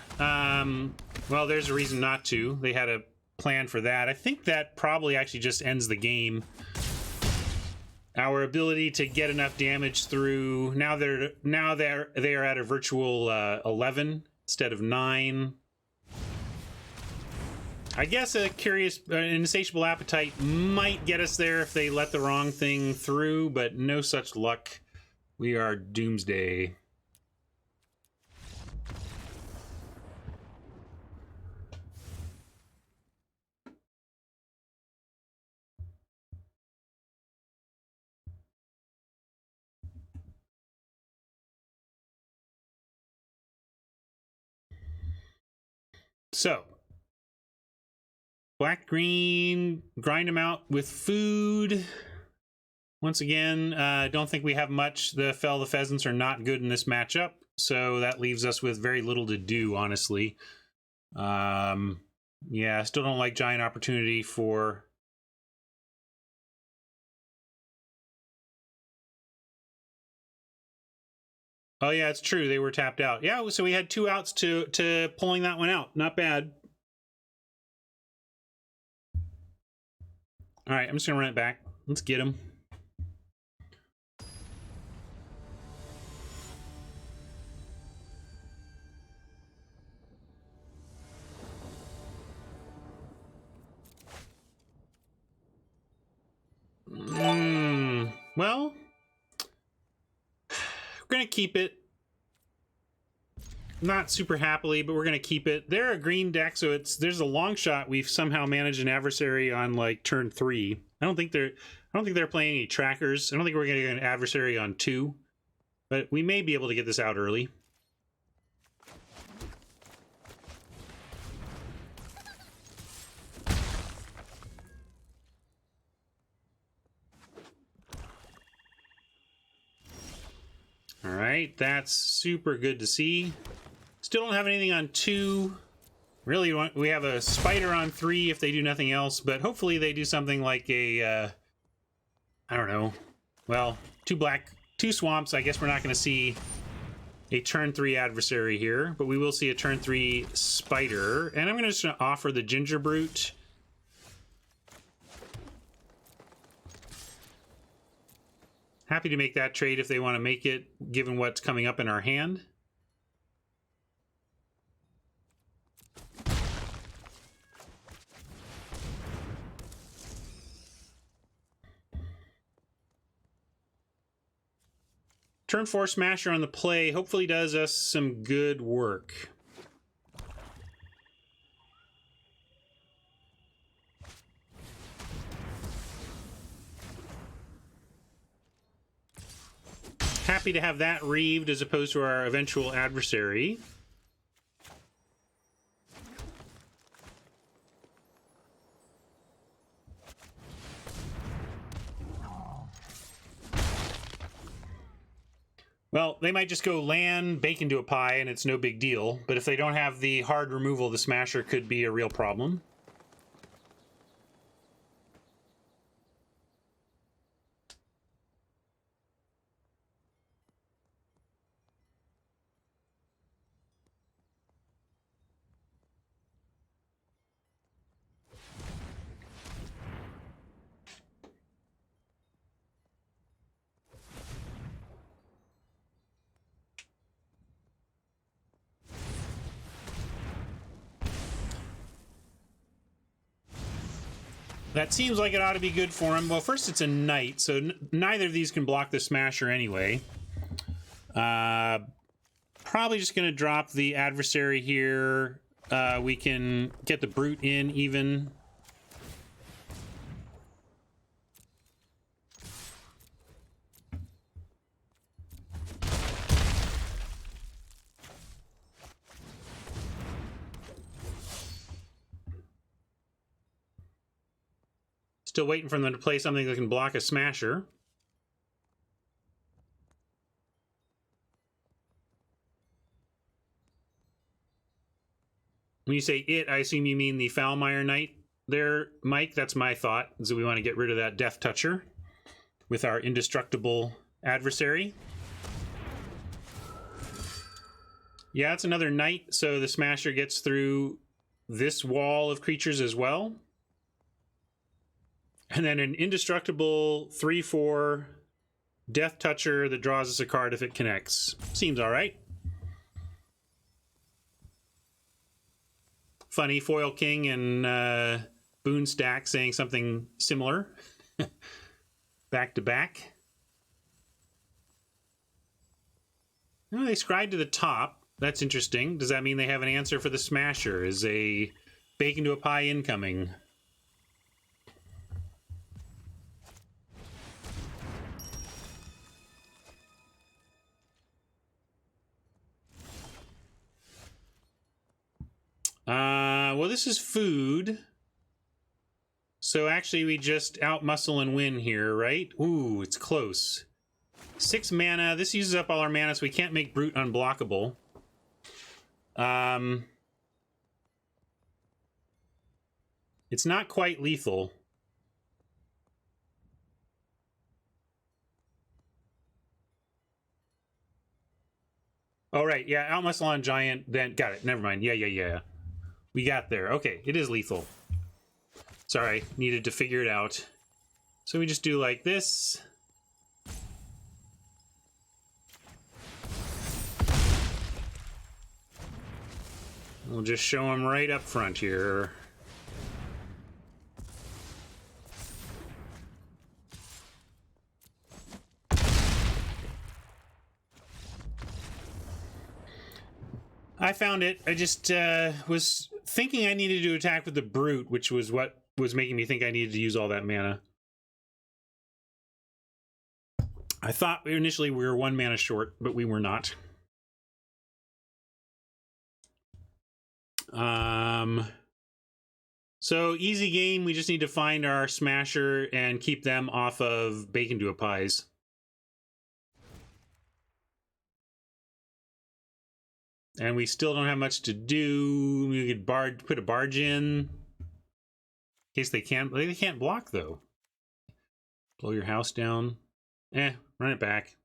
Well, there's a reason not to. They had a plan for that. I think that probably actually just ends the game. Our ability to get enough damage through they are at a virtual 11 instead of 9. I guess an insatiable appetite might get us there if they let the wrong thing through, but no such luck. We are doomsday. So, black, green, grind them out with food. Once again, don't think we have much. The Fell the Pheasants are not good in this matchup, so that leaves us with very little to do, honestly. Yeah, still don't like Giant Opportunity for... Oh yeah, it's true. They were tapped out. Yeah, so we had 2 outs to pulling that one out. Not bad. All right, I'm just gonna run it back. Let's get him. Well, we're gonna keep it. Not super happily, but we're gonna keep it. They're a green deck, so there's a long shot we've somehow managed an adversary on like turn 3. I don't think they're playing any trackers. I don't think we're gonna get an adversary on 2, but we may be able to get this out early. All right, that's super good to see. Still don't have anything on 2. Really, we have a spider on 3 if they do nothing else, but hopefully they do something like a, I don't know. Well, 2 black, 2 swamps. I guess we're not going to see a turn 3 adversary here, but we will see a turn 3 spider. And I'm going to just offer the Ginger Brute. Happy to make that trade if they want to make it, given what's coming up in our hand. Turn 4 Smasher on the play hopefully does us some good work. Happy to have that reaved as opposed to our eventual adversary. Well, they might just go land, bake into a pie, and it's no big deal. But if they don't have the hard removal, the Smasher could be a real problem. That seems like it ought to be good for him. Well, first it's a knight, so neither of these can block the Smasher anyway. Probably just going to drop the adversary here. We can get the Brute in even. Still waiting for them to play something that can block a Smasher. When you say it, I assume you mean the Foulmire Knight there, Mike. That's my thought. So we want to get rid of that Death Toucher with our indestructible adversary. Yeah, it's another Knight, so the Smasher gets through this wall of creatures as well. And then an indestructible 3/4 Death Toucher that draws us a card if it connects. Seems all right. Funny, Foil King and Boon Stack saying something similar. Back to back. Oh, they scried to the top. That's interesting. Does that mean they have an answer for the Smasher? Is a bake into a pie incoming? Well, this is food. So actually we just outmuscle and win here, right? Ooh, it's close. 6 mana. This uses up all our mana, so we can't make Brute unblockable. It's not quite lethal. Oh, right. Yeah, outmuscle on Giant, then... Got it. Never mind. Yeah. We got there. Okay, it is lethal. Sorry, needed to figure it out. So we just do like this. We'll just show them right up front here. I found it. I just was thinking I needed to attack with the Brute, which was what was making me think I needed to use all that mana. I thought initially we were 1 mana short, but we were not. So easy game. We just need to find our Smasher and keep them off of Bake into a Pies. And we still don't have much to do. We could put a barge in case they can't block though. Blow your house down. Run it back.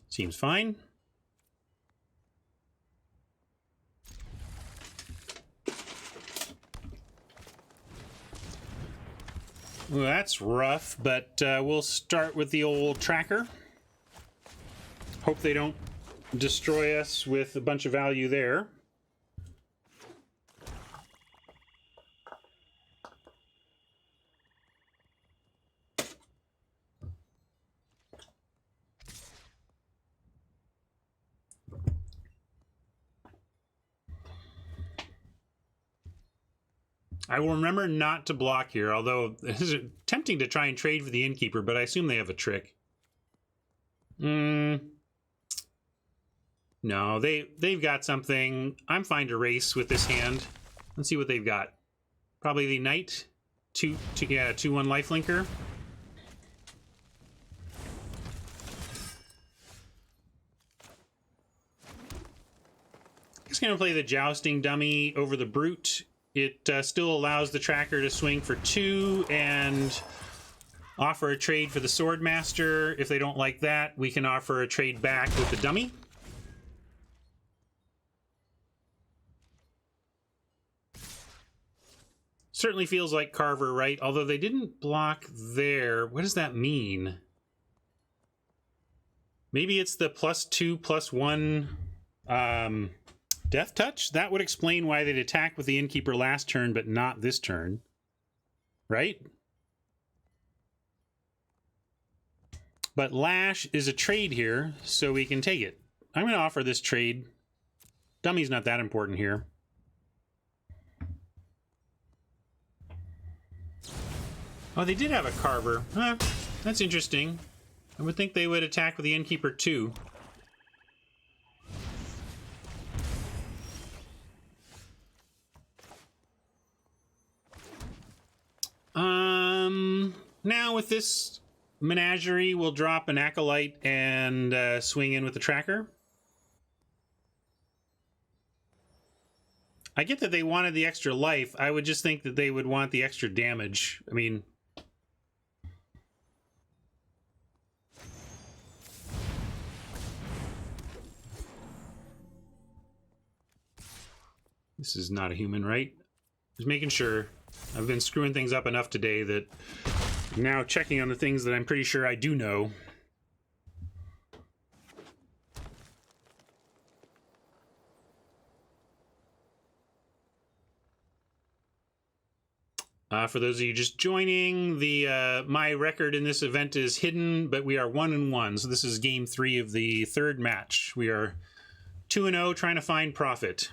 Seems fine. Well, that's rough, but we'll start with the old tracker. Hope they don't destroy us with a bunch of value there. I will remember not to block here, although it's tempting to try and trade for the innkeeper, but I assume they have a trick. No, they've got something. I'm fine to race with this hand. Let's see what they've got. Probably the knight. 2-1 lifelinker. Just gonna play the jousting dummy over the brute. It still allows the tracker to swing for 2 and offer a trade for the swordmaster. If they don't like that, we can offer a trade back with the dummy. Certainly feels like Carver, right? Although they didn't block there. What does that mean? Maybe it's the +2/+1 death touch? That would explain why they'd attack with the innkeeper last turn, but not this turn. Right? But Lash is a trade here, so we can take it. I'm going to offer this trade. Dummy's not that important here. Oh, they did have a Carver. Huh, that's interesting. I would think they would attack with the innkeeper too. Now with this menagerie, we'll drop an acolyte and swing in with the tracker. I get that they wanted the extra life. I would just think that they would want the extra damage. I mean, this is not a human, right? Just making sure. I've been screwing things up enough today that I'm now checking on the things that I'm pretty sure I do know. For those of you just joining, the my record in this event is hidden, but we are 1-1. So this is game 3 of the third match. We are 2-0, trying to find profit.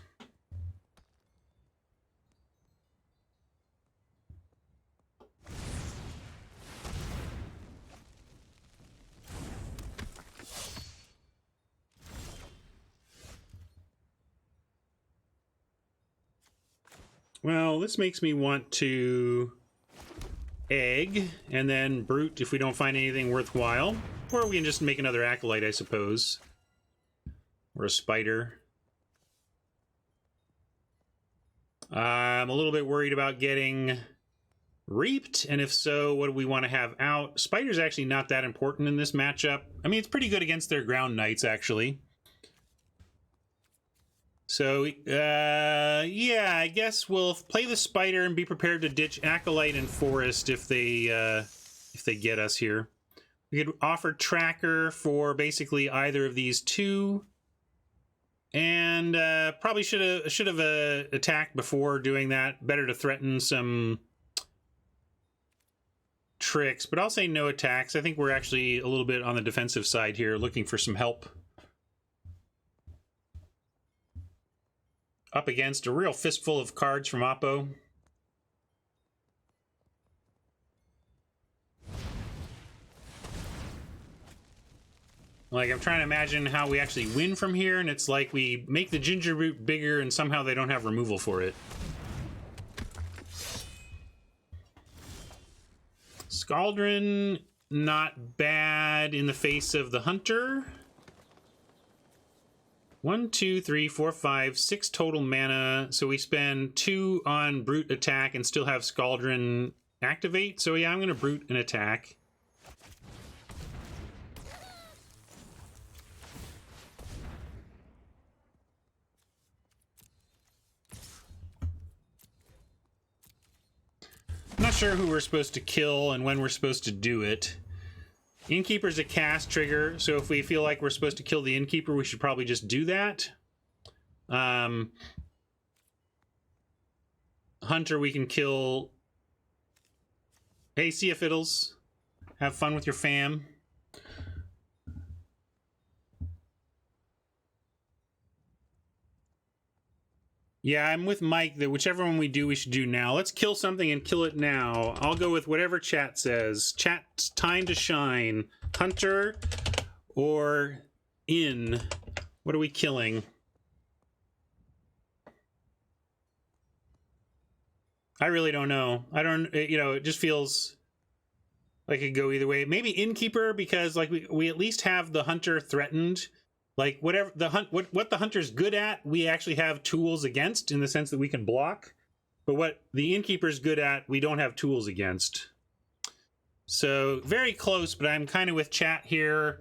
Well, this makes me want to egg and then brute if we don't find anything worthwhile. Or we can just make another acolyte, I suppose. Or a spider. I'm a little bit worried about getting reaped, and if so, what do we want to have out? Spider's actually not that important in this matchup. I mean, it's pretty good against their ground knights, actually. So, yeah, I guess we'll play the spider and be prepared to ditch acolyte and forest if they get us here. We could offer tracker for basically either of these two, and probably should have attacked before doing that. Better to threaten some tricks, but I'll say no attacks. I think we're actually a little bit on the defensive side here, looking for some help. Up against a real fistful of cards from Oppo. Like, I'm trying to imagine how we actually win from here, and it's like we make the ginger root bigger and somehow they don't have removal for it. Scaldron, not bad in the face of the hunter. 1, 2, 3, 4, 5, 6 total mana. So we spend 2 on brute attack and still have Scaldron activate. So yeah, I'm going to brute an attack. I'm not sure who we're supposed to kill and when we're supposed to do it. Innkeeper's a cast trigger, so if we feel like we're supposed to kill the Innkeeper, we should probably just do that. Hunter, we can kill... Hey, Sea of Fiddles. Have fun with your fam. Yeah, I'm with Mike that whichever one we do, we should do now. Let's kill something and kill it now. I'll go with whatever chat says. Chat, time to shine. Hunter or in. What are we killing? I really don't know. I don't, you know, it just feels like it could go either way. Maybe Innkeeper, because like we at least have the Hunter threatened. Like whatever the what the hunter's good at, we actually have tools against in the sense that we can block. But what the Innkeeper's good at, we don't have tools against. So very close, but I'm kind of with chat here.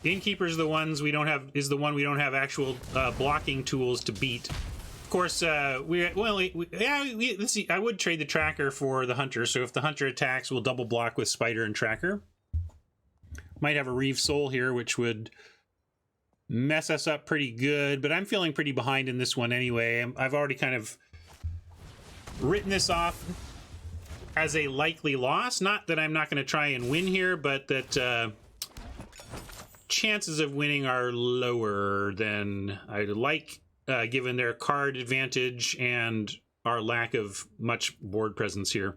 Innkeeper's the ones we don't have is the one we don't have actual blocking tools to beat. Of course, let's see. I would trade the tracker for the hunter. So if the hunter attacks, we'll double block with spider and tracker. Might have a Reeve Soul here, which would mess us up pretty good, but I'm feeling pretty behind in this one anyway. I've already kind of written this off as a likely loss. Not that I'm not going to try and win here, but that chances of winning are lower than I'd like, given their card advantage and our lack of much board presence here.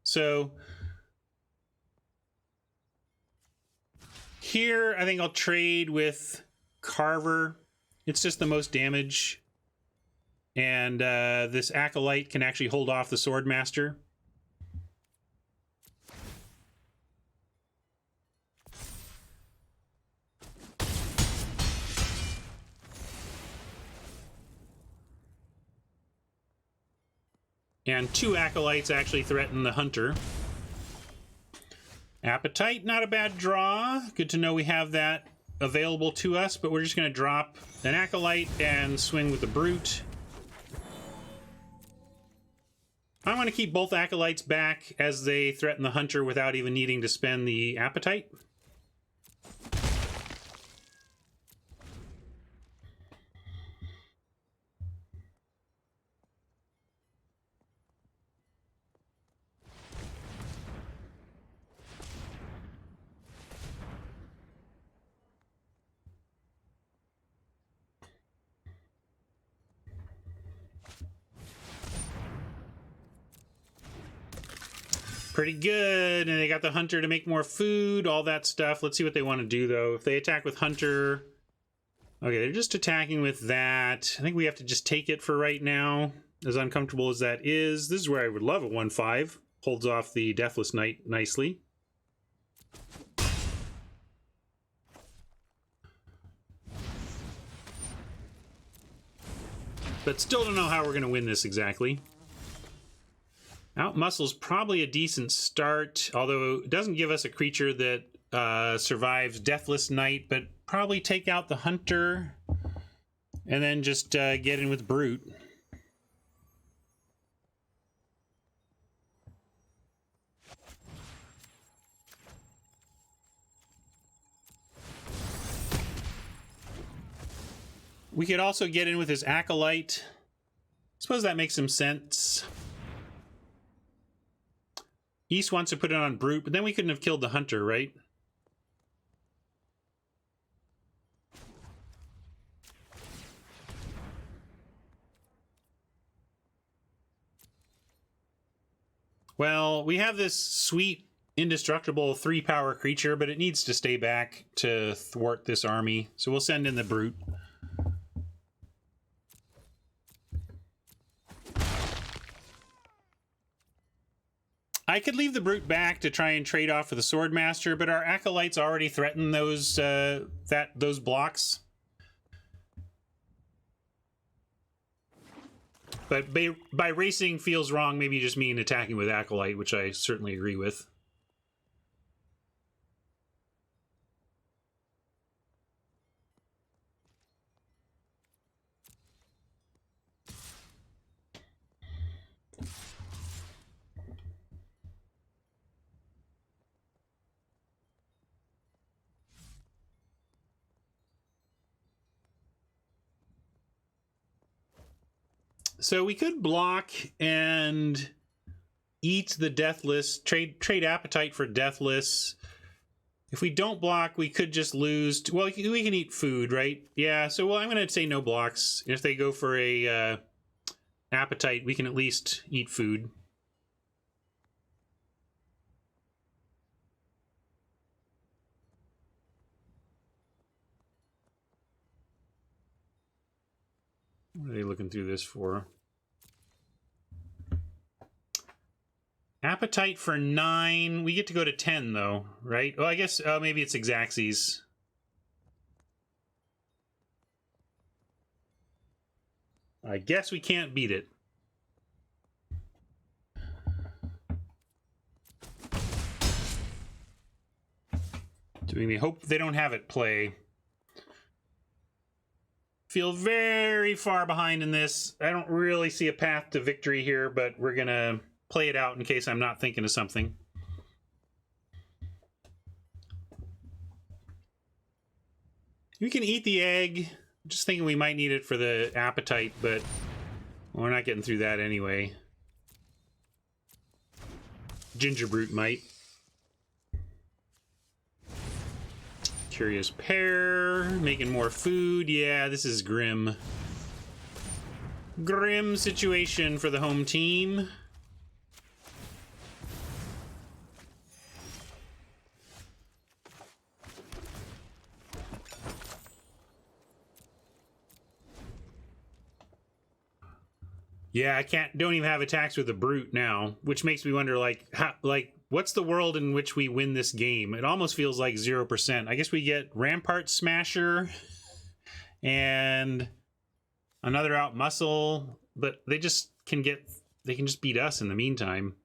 So here, I think I'll trade with Carver. It's just the most damage, and this Acolyte can actually hold off the Swordmaster. And 2 Acolytes actually threaten the Hunter. Appetite, not a bad draw. Good to know we have that available to us, but we're just going to drop an Acolyte and swing with the Brute. I want to keep both Acolytes back as they threaten the Hunter without even needing to spend the Appetite. Pretty good, and they got the Hunter to make more food, all that stuff. Let's see what they want to do, though. If they attack with Hunter... Okay, they're just attacking with that. I think we have to just take it for right now, as uncomfortable as that is. This is where I would love a 1/5. Holds off the Deathless Knight nicely. But still don't know how we're going to win this exactly. Outmuscle's probably a decent start, although it doesn't give us a creature that survives Deathless Knight, but probably take out the Hunter and then just get in with Brute. We could also get in with his Acolyte. Suppose that makes some sense. East wants to put it on Brute, but then we couldn't have killed the Hunter, right? Well, we have this sweet indestructible 3-power creature, but it needs to stay back to thwart this army. So we'll send in the Brute. I could leave the Brute back to try and trade off with the Swordmaster, but our Acolytes already threaten those those blocks. But by racing feels wrong, maybe you just mean attacking with Acolyte, which I certainly agree with. So we could block and eat the Deathless, trade Appetite for Deathless. If we don't block, we could just lose. Well, we can eat food, right? Yeah, so well, I'm going to say no blocks. If they go for a Appetite, we can at least eat food. What are they looking through this for? Appetite for 9. We get to go to 10, though, right? Well, I guess maybe it's Xaxes. I guess we can't beat it. Do we hope they don't have it play? Feel very far behind in this. I don't really see a path to victory here, but we're going to play it out in case I'm not thinking of something. We can eat the egg. Just thinking we might need it for the Appetite, but we're not getting through that anyway. Ginger Brute might. Curious Pear, making more food. Yeah, this is grim. Grim situation for the home team. Yeah, don't even have attacks with the Brute now, which makes me wonder, what's the world in which we win this game? It almost feels like 0%. I guess we get Rampart Smasher and another out muscle, but they can just beat us in the meantime.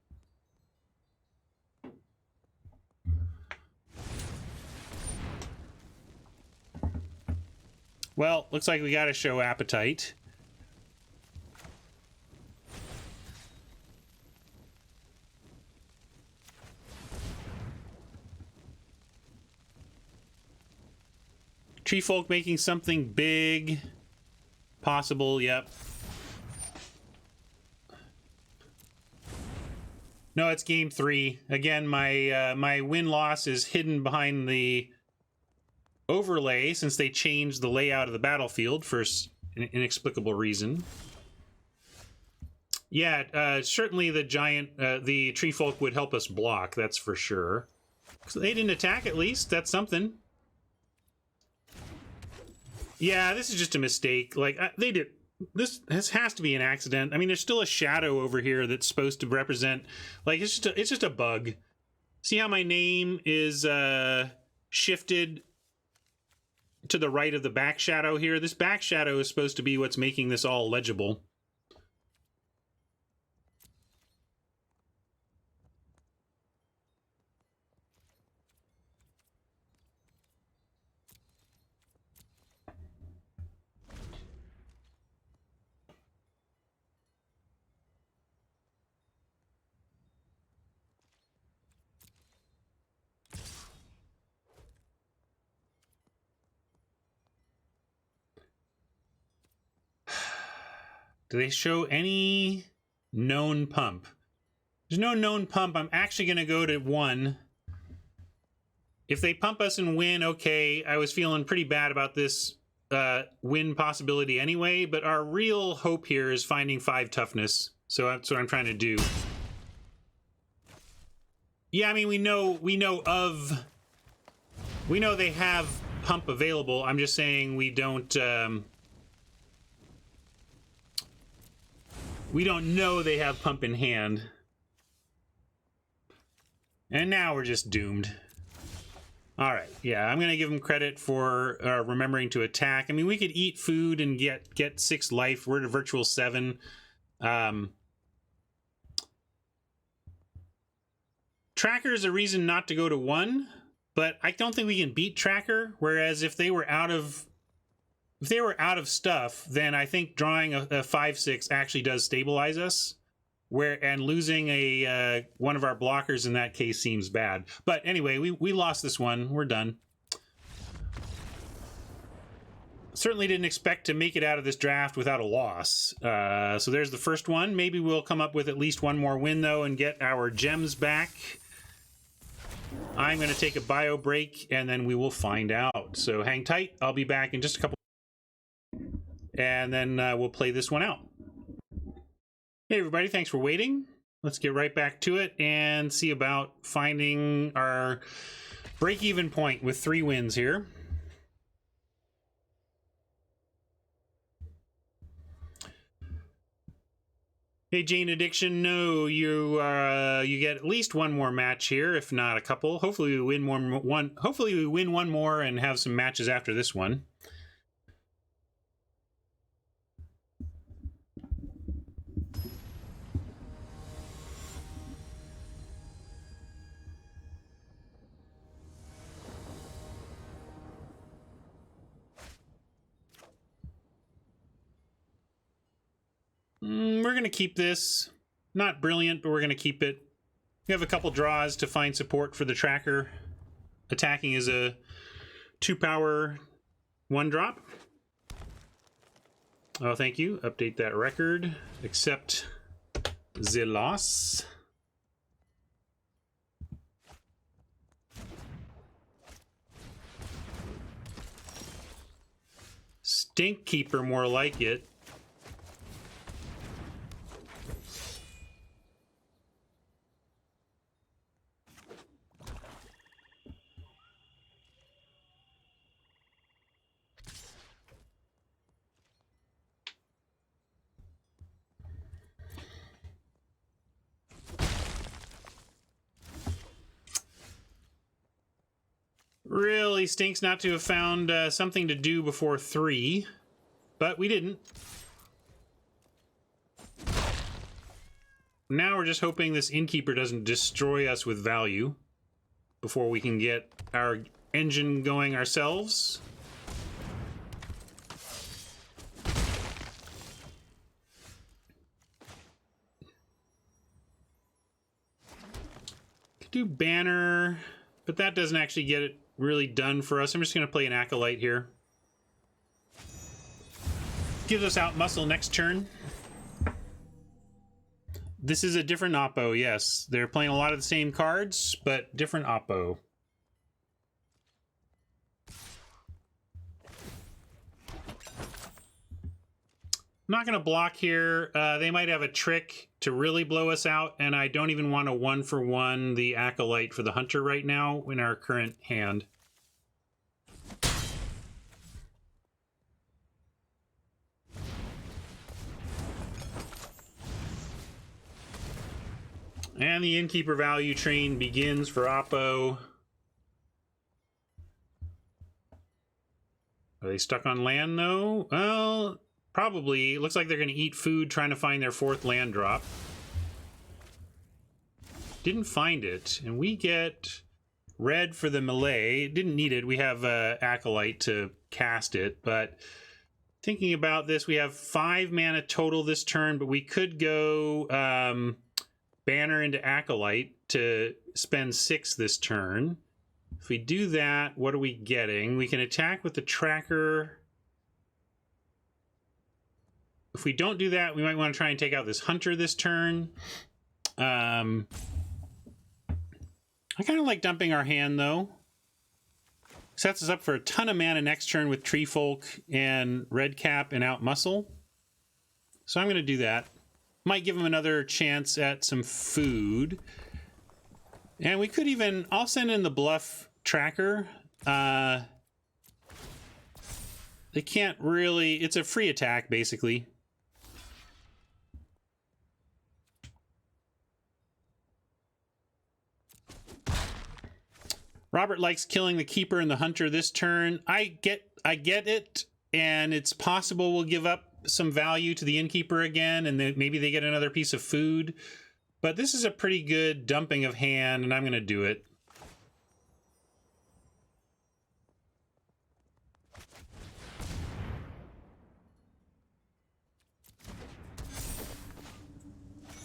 Well, looks like we got to show Appetite. Tree Folk making something big. Possible, yep. No, it's game 3. Again, my win-loss is hidden behind the overlay since they changed the layout of the battlefield for an inexplicable reason. Yeah, certainly the Tree Folk would help us block, that's for sure. So they didn't attack at least, that's something. Yeah, this is just a mistake. Like, they did... This has to be an accident. I mean, there's still a shadow over here that's supposed to represent... Like, it's just a bug. See how my name is shifted to the right of the back shadow here? This back shadow is supposed to be what's making this all legible. Do they show any known pump? There's no known pump. I'm actually going to go to 1. If they pump us and win, okay. I was feeling pretty bad about this win possibility anyway, but our real hope here is finding 5 toughness. So that's what I'm trying to do. Yeah, I mean, we know they have pump available. I'm just saying we don't know they have pump in hand. And now we're just doomed. All right, yeah, I'm gonna give them credit for remembering to attack. I mean, we could eat food and get 6 life. We're at a virtual 7. Tracker is a reason not to go to 1, but I don't think we can beat Tracker. Whereas if they were out of stuff, then I think drawing a 5/6 actually does stabilize us. And losing a one of our blockers in that case seems bad. But anyway, we lost this one. We're done. Certainly didn't expect to make it out of this draft without a loss. So there's the first one. Maybe we'll come up with at least one more win, though, and get our gems back. I'm going to take a bio break, and then we will find out. So hang tight. I'll be back in just a couple. And then we'll play this one out. Hey, everybody. Thanks for waiting. Let's get right back to it and see about finding our break-even point with 3 wins here. Hey, Jane Addiction, no, you get at least one more match here, if not a couple. Hopefully we win one. Hopefully we win one more and have some matches after this one. We're going to keep this. Not brilliant, but we're going to keep it. We have a couple draws to find support for the tracker. Attacking is a 2-power 1-drop. Oh, thank you. Update that record. Accept the loss. Stink Keeper, more like it. Really stinks not to have found something to do before 3, but we didn't. Now we're just hoping this Innkeeper doesn't destroy us with value before we can get our engine going ourselves. Could do Banner, but that doesn't actually get it really done for us. I'm just going to play an Acolyte here. Gives us out muscle next turn. This is a different Oppo, yes. They're playing a lot of the same cards, but different Oppo. I'm not going to block here. They might have a trick to really blow us out, and I don't even want to 1-for-1 the Acolyte for the Hunter right now in our current hand. And the Innkeeper value train begins for Oppo. Are they stuck on land, though? Well, probably. It looks like they're going to eat food trying to find their 4th land drop. Didn't find it. And we get red for the melee. Didn't need it. We have Acolyte to cast it. But thinking about this, we have 5 mana total this turn, but we could go Banner into Acolyte to spend 6 this turn. If we do that, what are we getting? We can attack with the tracker. If we don't do that, we might want to try and take out this Hunter this turn. I kind of like dumping our hand, though. Sets us up for a ton of mana next turn with Tree Folk and Red Cap and Out Muscle. So I'm going to do that. Might give him another chance at some food. And we could even, I'll send in the bluff tracker. They can't really, it's a free attack basically. Robert likes killing the keeper and the hunter this turn. I get it, and it's possible we'll give up some value to the innkeeper again, and then maybe they get another piece of food. But this is a pretty good dumping of hand, and I'm going to do it.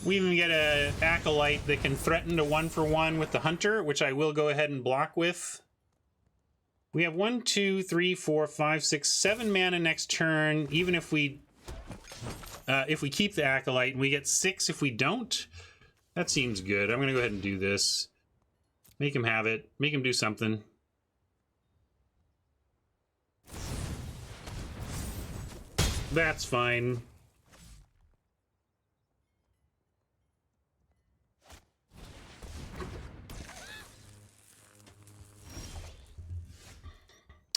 We even get an acolyte that can threaten to 1-for-1 with the hunter, which I will go ahead and block with. We have 1, 2, 3, 4, 5, 6, 7 mana next turn. Even if we keep the acolyte, and we get 6 if we don't. That seems good. I'm going to go ahead and do this. Make him have it. Make him do something. That's fine.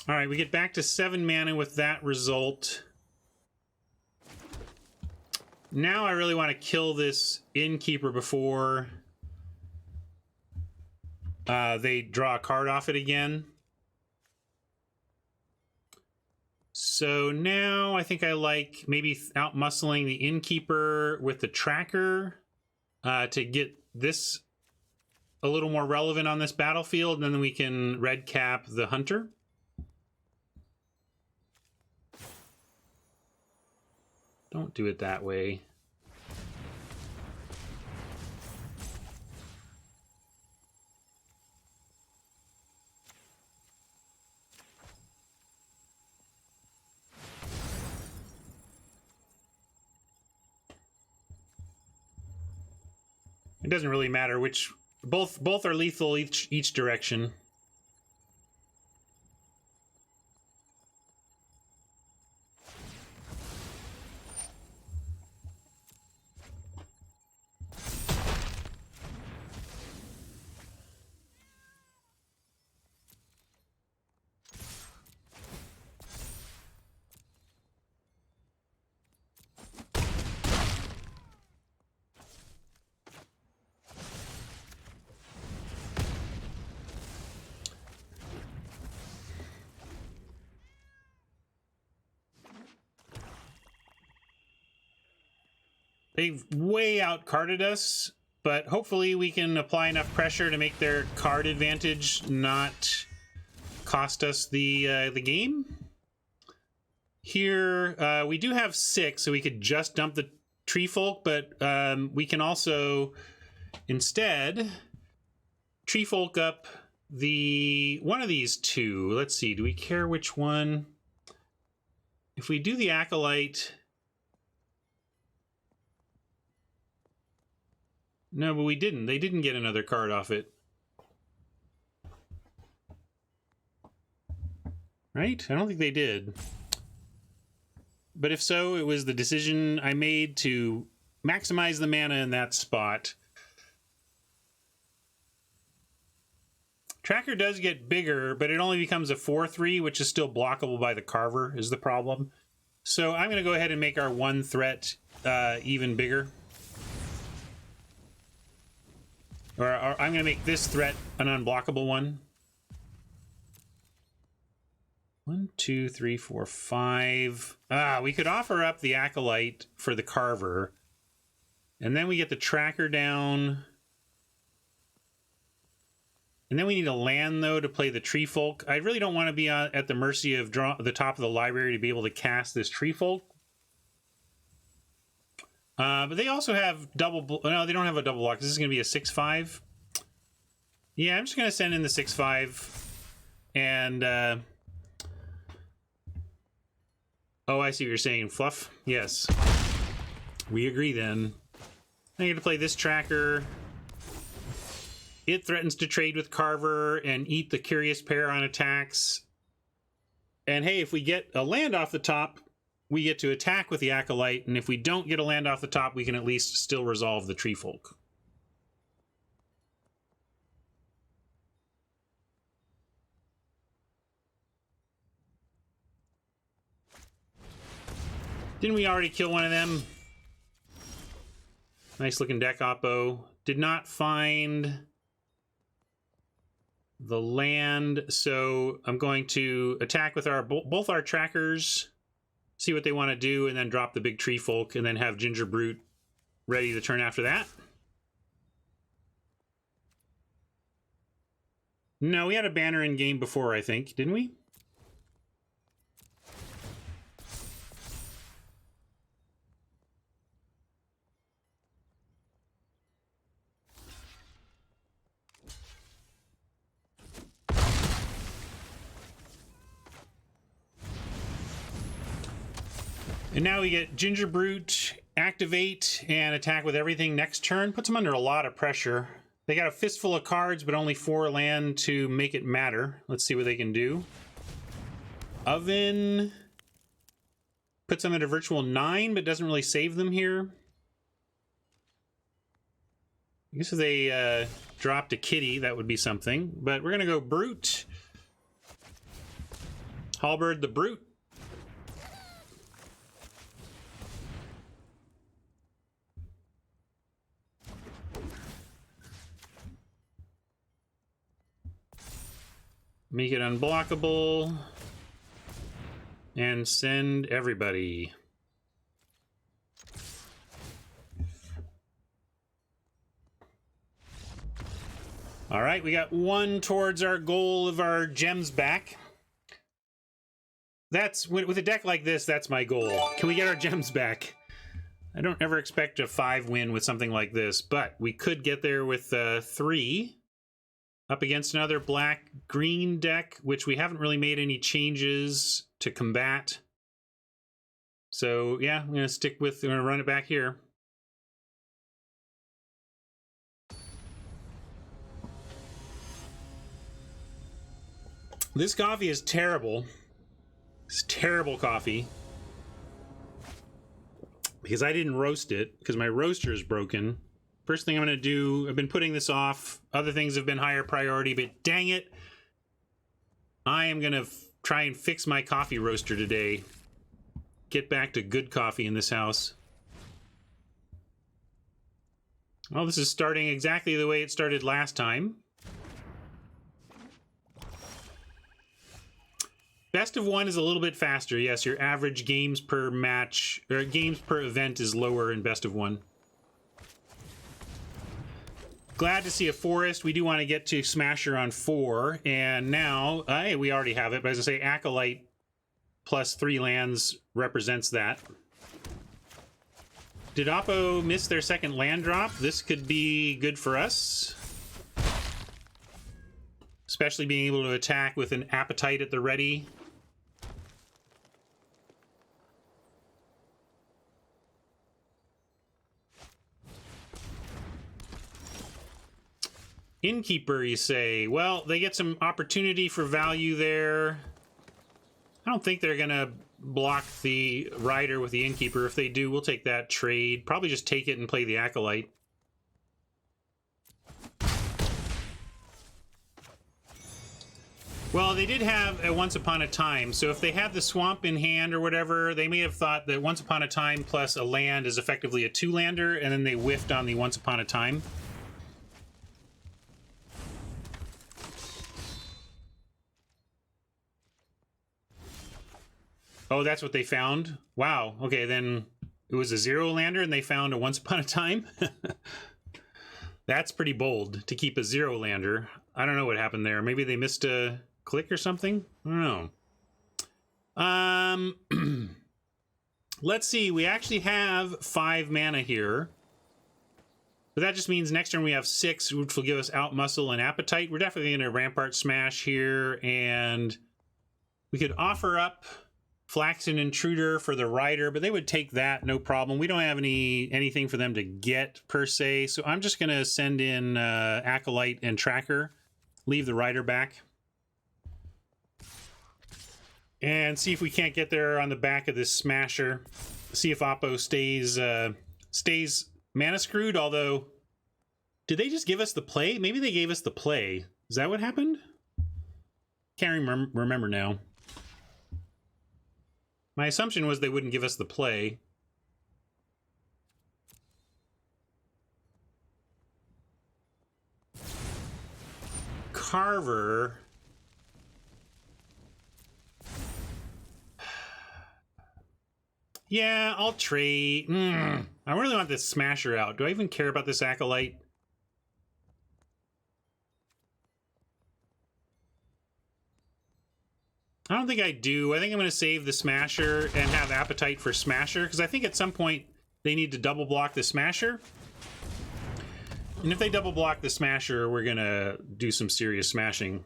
All right, we get back to 7 mana with that result. Now I really want to kill this innkeeper before they draw a card off it again. So now I think I like maybe out-muscling the innkeeper with the tracker to get this a little more relevant on this battlefield, and then we can red cap the hunter. Don't do it that way. It doesn't really matter which, both are lethal each direction. They've way outcarded us, but hopefully we can apply enough pressure to make their card advantage not cost us the game. Here, we do have 6, so we could just dump the tree folk, but we can also instead tree folk up one of these two. Let's see, do we care which one? If we do the acolyte... No, but we didn't. They didn't get another card off it. Right? I don't think they did. But if so, it was the decision I made to maximize the mana in that spot. Tracker does get bigger, but it only becomes a 4/3, which is still blockable by the Carver, is the problem. So I'm going to go ahead and make our 1 threat even bigger. Or I'm going to make this threat an unblockable one. 1, 2, 3, 4, 5. We could offer up the acolyte for the Carver. And then we get the tracker down. And then we need a land, though, to play the tree folk. I really don't want to be at the mercy of the top of the library to be able to cast this tree folk. But they also have double... No, they don't have a double block. This is going to be a 6/5. Yeah, I'm just going to send in the 6/5. And... Oh, I see what you're saying. Fluff? Yes. We agree, then. I get to play this tracker. It threatens to trade with Carver and eat the Curious Pair on attacks. And hey, if we get a land off the top... we get to attack with the acolyte, and if we don't get a land off the top, we can at least still resolve the tree folk. Didn't we already kill one of them? Nice looking deck, Oppo. Did not find the land, so I'm going to attack with our both our trackers, see what they want to do, and then drop the big tree folk, and then have Ginger Brute ready to turn after that. No, we had a banner in game before, I think, didn't we? And now we get Ginger Brute, activate, and attack with everything next turn. Puts them under a lot of pressure. They got a fistful of cards, but only 4 land to make it matter. Let's see what they can do. Oven puts them at a virtual 9, but doesn't really save them here. I guess if they dropped a kitty, that would be something. But we're going to go Brute. Halberd the Brute. Make it unblockable. And send everybody. All right, we got 1 towards our goal of our gems back. That's, with a deck like this, that's my goal. Can we get our gems back? I don't ever expect a 5 win with something like this, but we could get there with 3. Up against another black-green deck, which we haven't really made any changes to combat. So, yeah, I'm going to run it back here. This coffee is terrible. It's terrible coffee. Because I didn't roast it, because my roaster is broken. First thing I'm going to do, I've been putting this off. Other things have been higher priority, but dang it. I am going to try and fix my coffee roaster today. Get back to good coffee in this house. Well, this is starting exactly the way it started last time. Best of 1 is a little bit faster. Yes, your average games per match, or games per event is lower in best of 1. Glad to see a forest. We do want to get to Smasher on 4. And now, we already have it, but as I say, Acolyte plus 3 lands represents that. Did Oppo miss their second land drop? This could be good for us. Especially being able to attack with an Appetite at the ready. Innkeeper, you say? Well, they get some opportunity for value there. I don't think they're going to block the Rider with the Innkeeper. If they do, we'll take that trade. Probably just take it and play the Acolyte. Well, they did have a Once Upon a Time, so if they had the Swamp in hand or whatever, they may have thought that Once Upon a Time plus a land is effectively a 2-lander, and then they whiffed on the Once Upon a Time. Oh, that's what they found? Wow. Okay, then it was a 0-lander and they found a Once Upon a Time? That's pretty bold to keep a 0-lander. I don't know what happened there. Maybe they missed a click or something? I don't know. Let's see. We actually have 5 mana here. But that just means next turn we have 6, which will give us Outmuscle and Appetite. We're definitely going to Rampart Smash here, and we could offer up Flaxen Intruder for the Rider, but they would take that, no problem. We don't have anything for them to get, per se, so I'm just going to send in Acolyte and Tracker, leave the Rider back, and see if we can't get there on the back of this Smasher. See if Oppo stays mana screwed, although... Did they just give us the play? Maybe they gave us the play. Is that what happened? Can't remember now. My assumption was they wouldn't give us the play. Carver. Yeah, I'll trade. I really want this Smasher out. Do I even care about this Acolyte? I don't think I do. I think I'm going to save the Smasher and have Appetite for Smasher, because I think at some point they need to double block the Smasher. And if they double block the Smasher, we're going to do some serious smashing.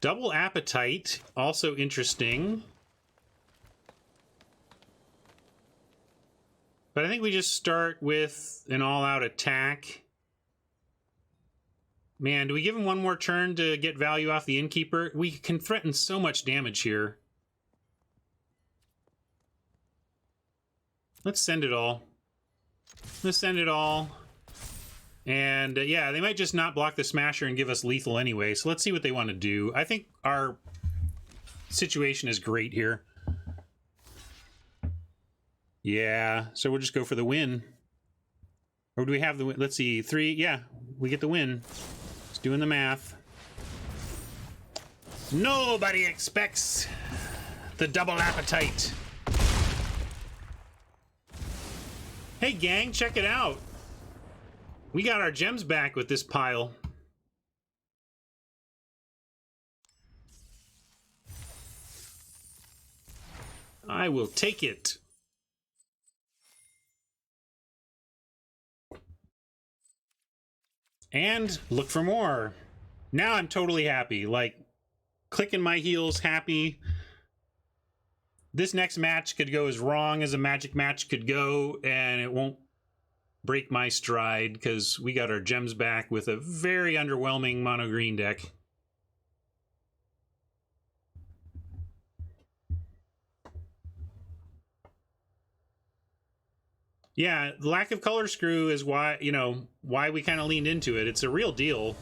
Double Appetite, also interesting. But I think we just start with an all-out attack. Man, do we give him one more turn to get value off the Innkeeper? We can threaten so much damage here. Let's send it all. Let's send it all. And yeah, they might just not block the Smasher and give us lethal anyway. So let's see what they want to do. I think our situation is great here. Yeah, so we'll just go for the win. Or do we have the win? Let's see, 3. Yeah, we get the win. Just doing the math. Nobody expects the double Appetite. Hey gang, check it out. We got our gems back with this pile. I will take it. And look for more. Now I'm totally happy. Like, clicking my heels, happy. This next match could go as wrong as a Magic match could go, and it won't break my stride because we got our gems back with a very underwhelming mono green deck. Yeah, the lack of color screw is why, you know, why we kind of leaned into it. It's a real deal.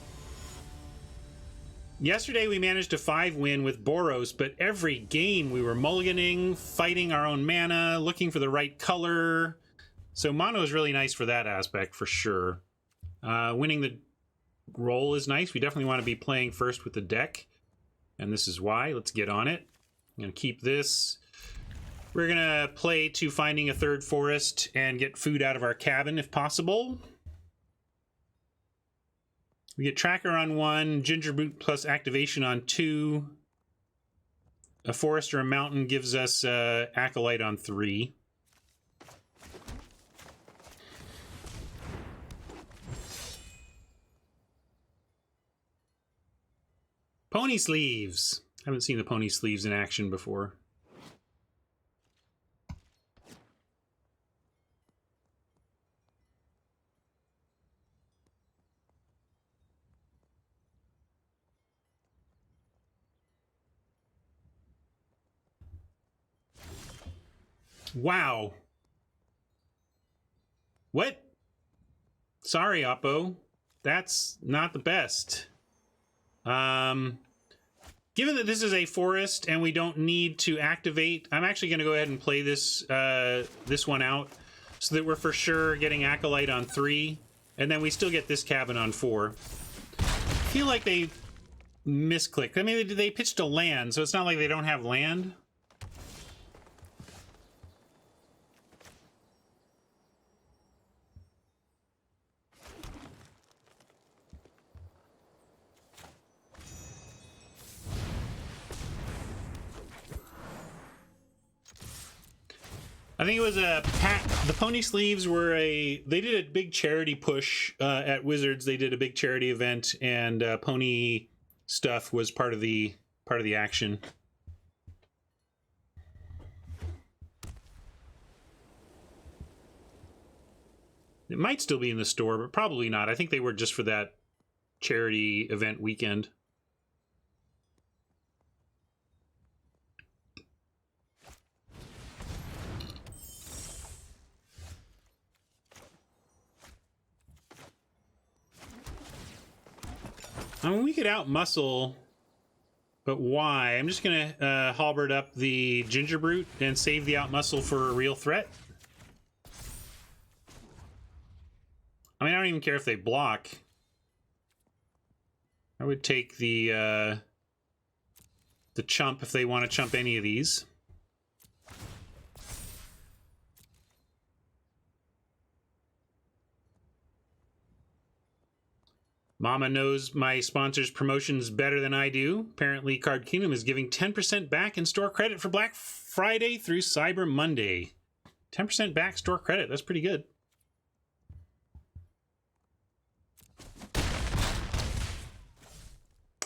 Yesterday we managed to 5-win with Boros, but every game we were mulliganing, fighting our own mana, looking for the right color. So mono is really nice for that aspect, for sure. Winning the role is nice. We definitely want to be playing first with the deck, and this is why. Let's get on it. I'm going to keep this. We're going to play to finding a third forest and get food out of our cabin if possible. We get Tracker on 1, Ginger Boot plus Activation on 2. A forest or a mountain gives us Acolyte on 3. Pony Sleeves. Haven't seen the Pony Sleeves in action before. Wow. What? Sorry, Oppo. That's not the best. Given that this is a forest and we don't need to activate, I'm actually going to go ahead and play this this one out so that we're for sure getting Acolyte on 3, and then we still get this cabin on 4. I feel like they misclicked. I mean, they pitched a land, so it's not like they don't have land. I think it was the Pony Sleeves were they did a big charity push at Wizards. They did a big charity event, and pony stuff was part of the action. It might still be in the store, but probably not. I think they were just for that charity event weekend. I mean, we could outmuscle, but why? I'm just gonna halberd up the Ginger Brute and save the outmuscle for a real threat. I mean, I don't even care if they block. I would take the chump if they want to chump any of these. Mama knows my sponsors' promotions better than I do. Apparently, Card Kingdom is giving 10% back in store credit for Black Friday through Cyber Monday. 10% back store credit. That's pretty good.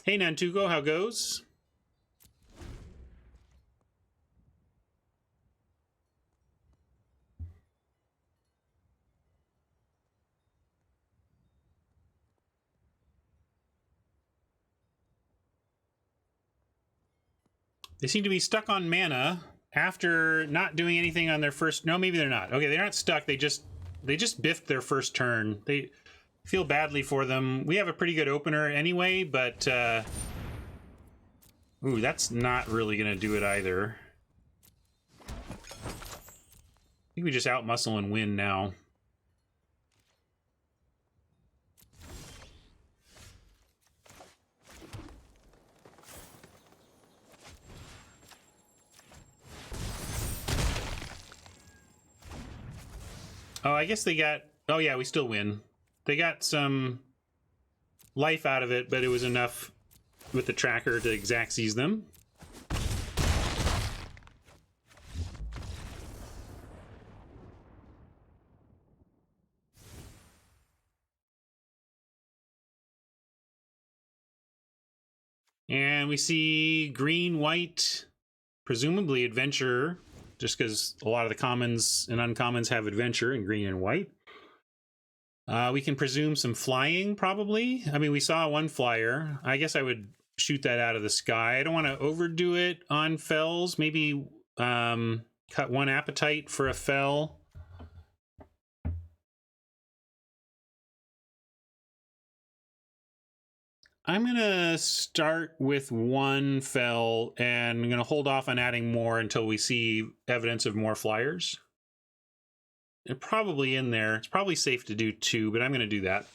Hey, Nantuko, how goes? They seem to be stuck on mana after not doing anything on their first... No, maybe they're not. Okay, they're not stuck. They just biffed their first turn. They feel badly for them. We have a pretty good opener anyway, but... Ooh, that's not really going to do it either. I think we just outmuscle and win now. Oh, I guess they got... Oh, yeah, we still win. They got some life out of it, but it was enough with the tracker to exact seize them. And we see green, white, presumably adventure, just because a lot of the commons and uncommons have adventure in green and white. We can presume some flying, probably. I mean, we saw one flyer. I guess I would shoot that out of the sky. I don't want to overdo it on fells. Maybe cut one appetite for a fell. I'm going to start with one fell, and I'm going to hold off on adding more until we see evidence of more flyers. They're probably in there. It's probably safe to do two, but I'm going to do that.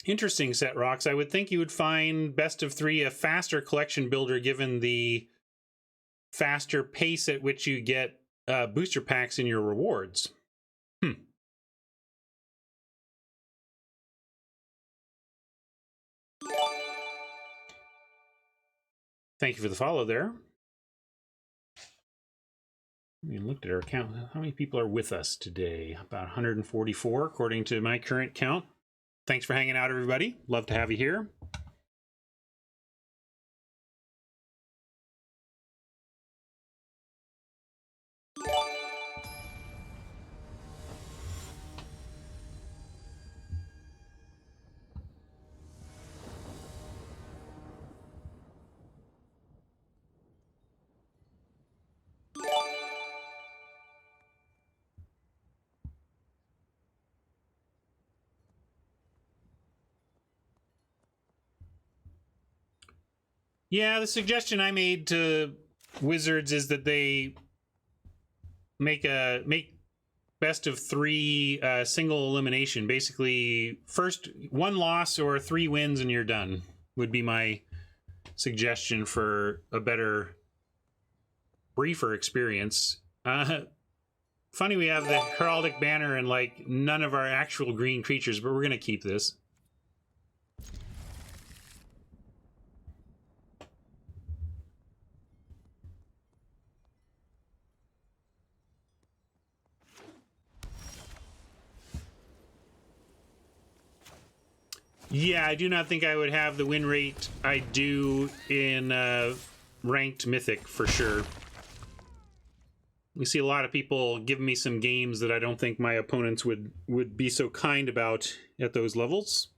Interesting, Set Rocks. I would think you would find Best of Three a faster collection builder given the faster pace at which you get booster packs in your rewards. Thank you for the follow there. We looked at our count. How many people are with us today? About 144, according to my current count. Thanks for hanging out, everybody. Love to have you here. Yeah, the suggestion I made to Wizards is that they make best of three single elimination. Basically, first one loss or 3 wins and you're done would be my suggestion for a better, briefer experience. Funny we have the Heraldic Banner and like none of our actual green creatures, but we're going to keep this. Yeah, I do not think I would have the win rate I do in ranked Mythic, for sure. We see a lot of people giving me some games that I don't think my opponents would be so kind about at those levels.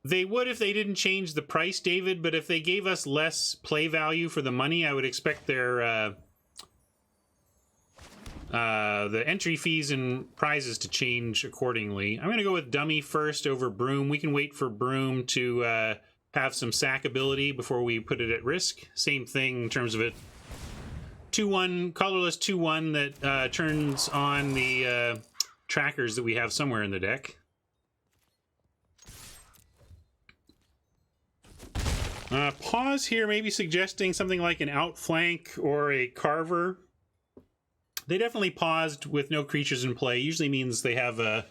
They would if they didn't change the price, David, but if they gave us less play value for the money, I would expect their the entry fees and prizes to change accordingly. I'm going to go with Dummy first over Broom. We can wait for Broom to have some sack ability before we put it at risk. Same thing in terms of it. 2-1, colorless 2-1 that turns on the trackers that we have somewhere in the deck. Pause here, maybe suggesting something like an outflank or a carver. They definitely paused with no creatures in play. Usually means they have a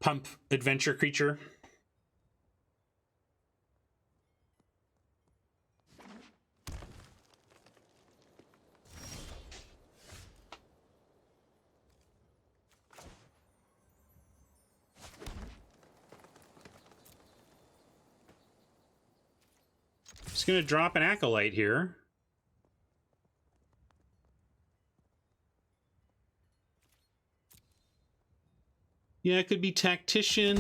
pump adventure creature. Just going to drop an Acolyte here. Yeah, it could be Tactician.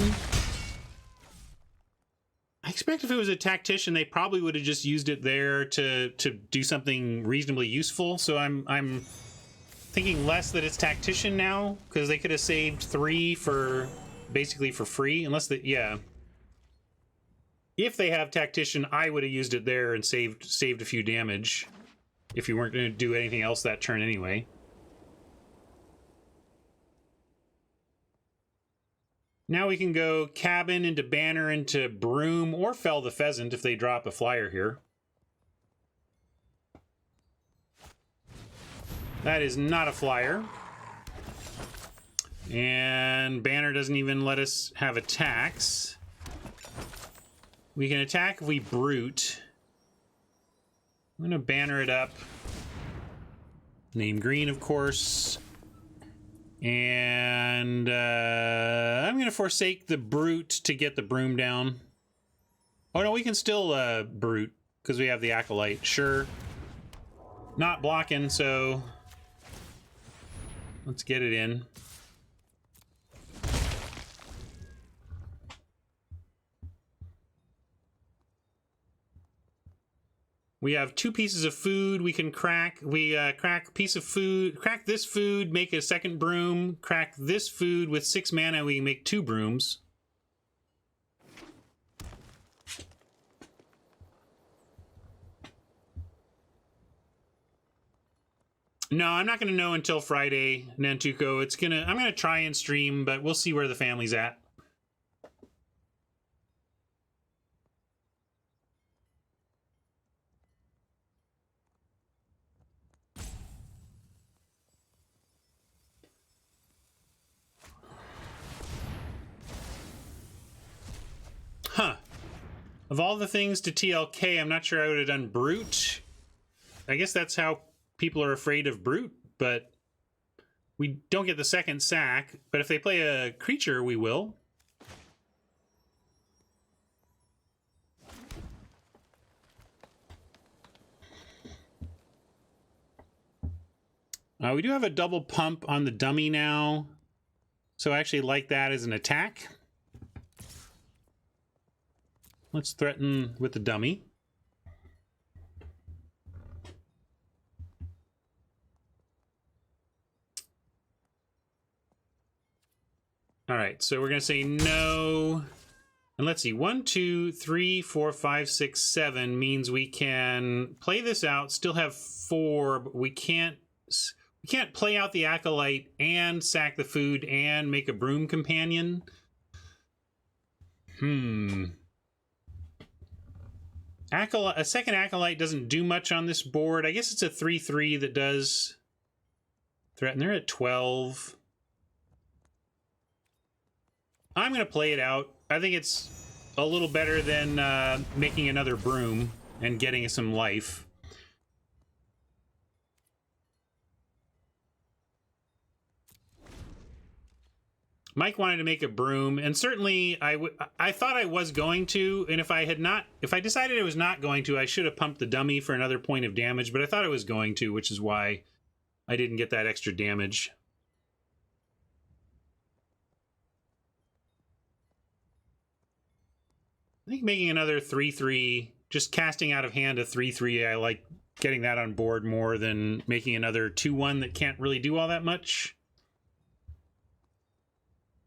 I expect if it was a Tactician, they probably would have just used it there to do something reasonably useful. So I'm thinking less that it's Tactician now, because they could have saved 3 for basically for free, unless they, yeah. If they have Tactician, I would have used it there and saved a few damage if you weren't going to do anything else that turn anyway. Now we can go Cabin into Banner into Broom or Fell the Pheasant if they drop a flyer here. That is not a flyer. And Banner doesn't even let us have attacks. We can attack if we Brute. I'm going to Banner it up. Name green, of course. And I'm going to forsake the Brute to get the Broom down. Oh, no, we can still Brute because we have the Acolyte. Sure. Not blocking, so let's get it in. We have 2 pieces of food we can crack. We crack a piece of food, crack this food, make a second broom, crack this food with 6 mana, we can make 2 brooms. No, I'm not going to know until Friday, Nantuko. I'm going to try and stream, but we'll see where the family's at. Huh. Of all the things to TLK, I'm not sure I would have done Brute. I guess that's how people are afraid of Brute, but we don't get the second sack. But if they play a creature, we will. We do have a double pump on the dummy now, so I actually like that as an attack. Let's threaten with the dummy. All right, so we're going to say no. And let's see, 1, 2, 3, 4, 5, 6, 7 means we can play this out, still have 4, but we can't play out the Acolyte and sack the food and make a Broom Companion. A second Acolyte doesn't do much on this board. I guess it's a 3/3 that does threaten. They're at 12. I'm going to play it out. I think it's a little better than making another Broom and getting some life. Mike wanted to make a broom, and certainly I thought I was going to, and if I decided I was not going to, I should have pumped the dummy for another point of damage, but I thought I was going to, which is why I didn't get that extra damage. I think making another 3/3, just casting out of hand a 3/3, I like getting that on board more than making another 2/1 that can't really do all that much.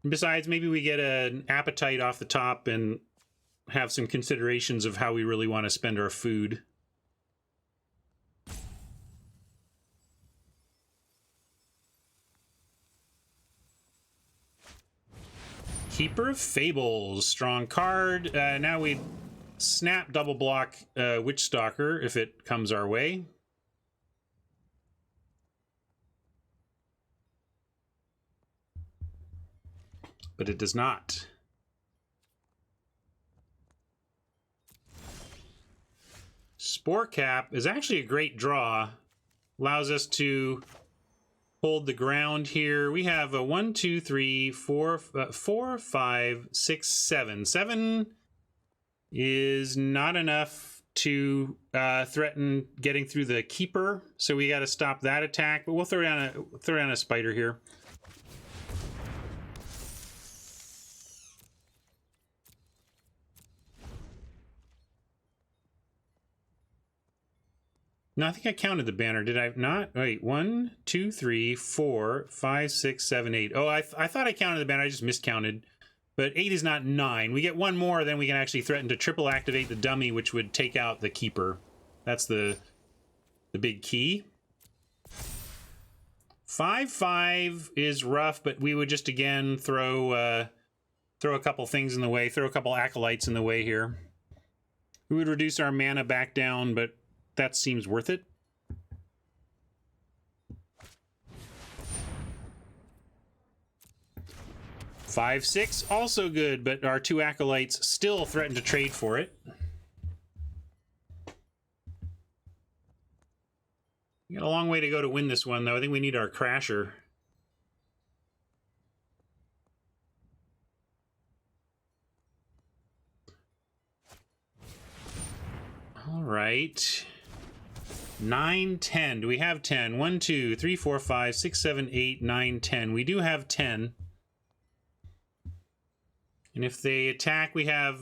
Besides, maybe we get an appetite off the top and have some considerations of how we really want to spend our food. Keeper of Fables, strong card. Now we snap double block Witch Stalker if it comes our way. But it does not. Spore Cap is actually a great draw. Allows us to hold the ground here. We have a 1, 2, 3, 4, 5, 6, 7. 7 is not enough to threaten getting through the Keeper, so we got to stop that attack. But we'll throw down a Spider here. No, I think I counted the banner. Did I not? Wait, 1, 2, 3, 4, 5, 6, 7, 8. Oh, I thought I counted the banner. I just miscounted. But 8 is not 9. We get one more, then we can actually threaten to triple activate the dummy, which would take out the Keeper. That's the big key. 5/5 is rough, but we would just again throw a couple things in the way, throw a couple acolytes in the way here. We would reduce our mana back down, but that seems worth it. Five, 6, also good, but our 2 acolytes still threaten to trade for it. We got a long way to go to win this one, though. I think we need our Crasher. All right. 9, 10. Do we have 10? 1, 2, 3, 4, 5, 6, 7, 8, 9, 10. We do have 10. And if they attack, we have,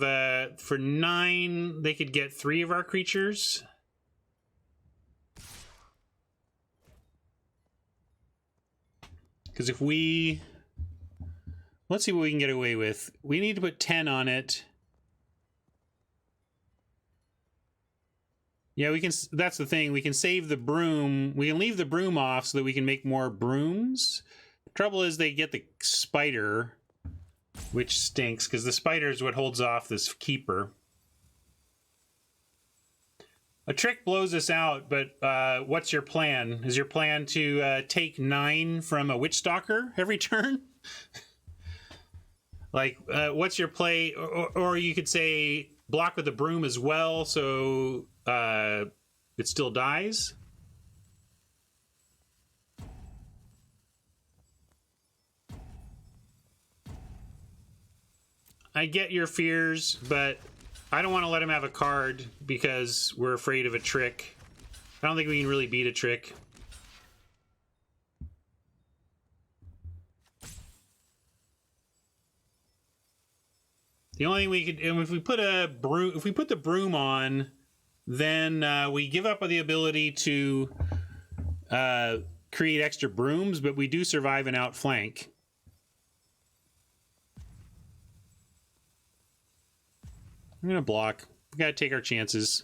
for 9, they could get 3 of our creatures. Because if we... Let's see what we can get away with. We need to put 10 on it. Yeah, we can. That's the thing. We can save the broom. We can leave the broom off so that we can make more brooms. Trouble is they get the spider, which stinks because the spider is what holds off this Keeper. A trick blows us out, but what's your plan? Is your plan to take 9 from a Witch Stalker every turn? Like, what's your play? Or you could say block with the broom as well, so it still dies. I get your fears, but I don't want to let him have a card because we're afraid of a trick. I don't think we can really beat a trick. The only thing we could, if we put the broom on, then we give up the ability to create extra brooms, but we do survive an outflank. I'm gonna block. We gotta take our chances.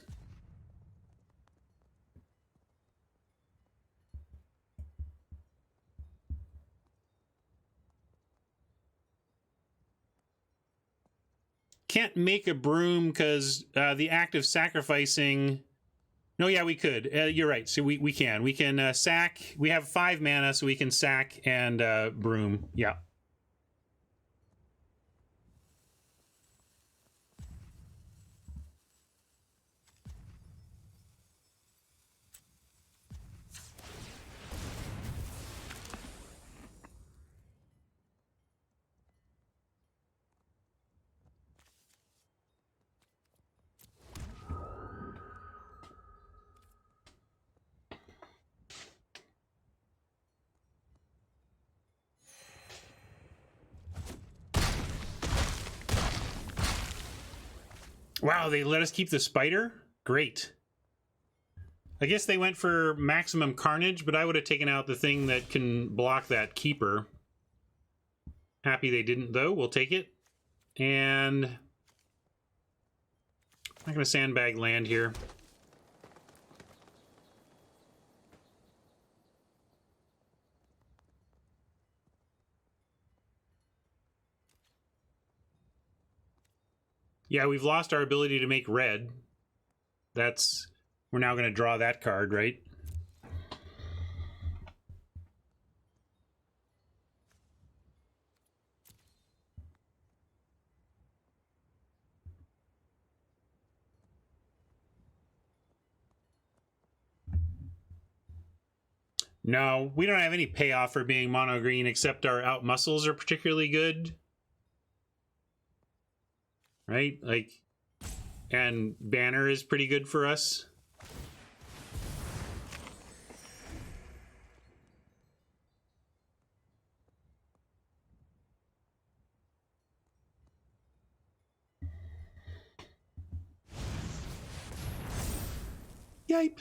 Can't make a broom because the act of sacrificing... No, yeah, we could. You're right. So we can. We can sack. We have 5 mana, so we can sack and broom. Yeah. Wow, they let us keep the spider? Great. I guess they went for maximum carnage, but I would have taken out the thing that can block that keeper. Happy they didn't, though. We'll take it. And I'm not going to sandbag land here. Yeah, we've lost our ability to make red. We're now going to draw that card, right? No, we don't have any payoff for being mono green except our out muscles are particularly good. Right? Like, and banner is pretty good for us. Yipe.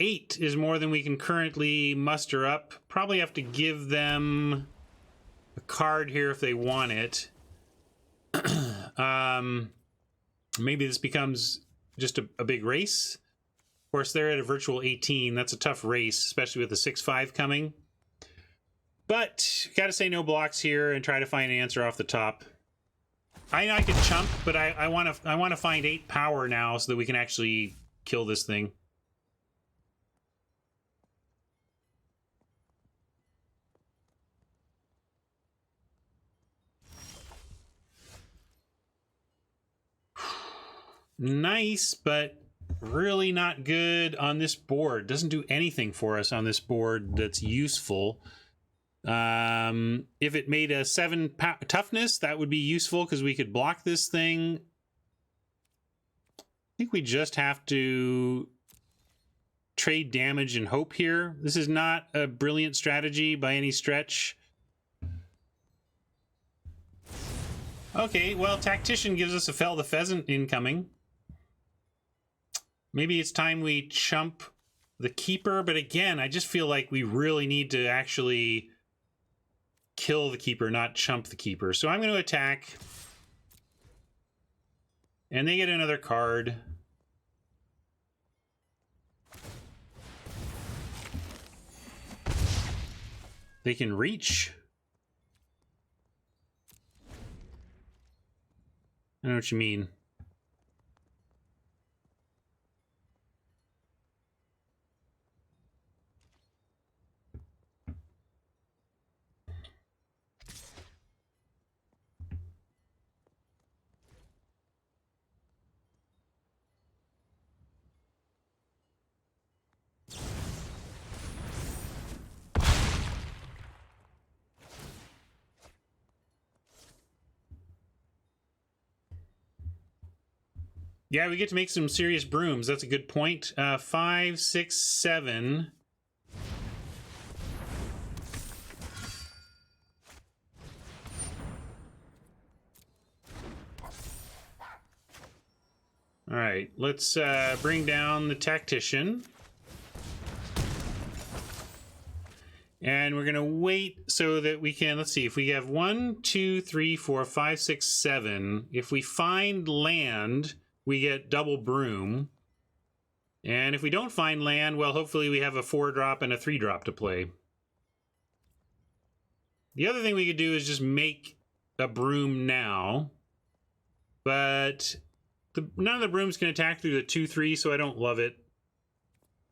8 is more than we can currently muster up. Probably have to give them a card here if they want it. Maybe this becomes just a big race. Of course, they're at a virtual 18. That's a tough race, especially with the 6-5 coming. But got to say no blocks here and try to find an answer off the top. I know I could chump, but I want to find 8 power now so that we can actually kill this thing. Nice, but really not good on this board. Doesn't do anything for us on this board that's useful. If it made a 7 toughness, that would be useful because we could block this thing. I think we just have to trade damage and hope here. This is not a brilliant strategy by any stretch. Okay, well, Tactician gives us a Fell the Pheasant incoming. Maybe it's time we chump the Keeper, but again, I just feel like we really need to actually kill the Keeper, not chump the Keeper. So I'm going to attack. And they get another card. They can reach. I know what you mean. Yeah, we get to make some serious brooms. That's a good point. 5, 6, 7. All right, let's bring down the Tactician. And we're going to wait so that we can, let's see, if we have 1, 2, 3, 4, 5, 6, 7. If we find land, we get double broom. And if we don't find land, well, hopefully we have a 4-drop and a 3-drop to play. The other thing we could do is just make a broom now. But none of the brooms can attack through the 2-3, so I don't love it.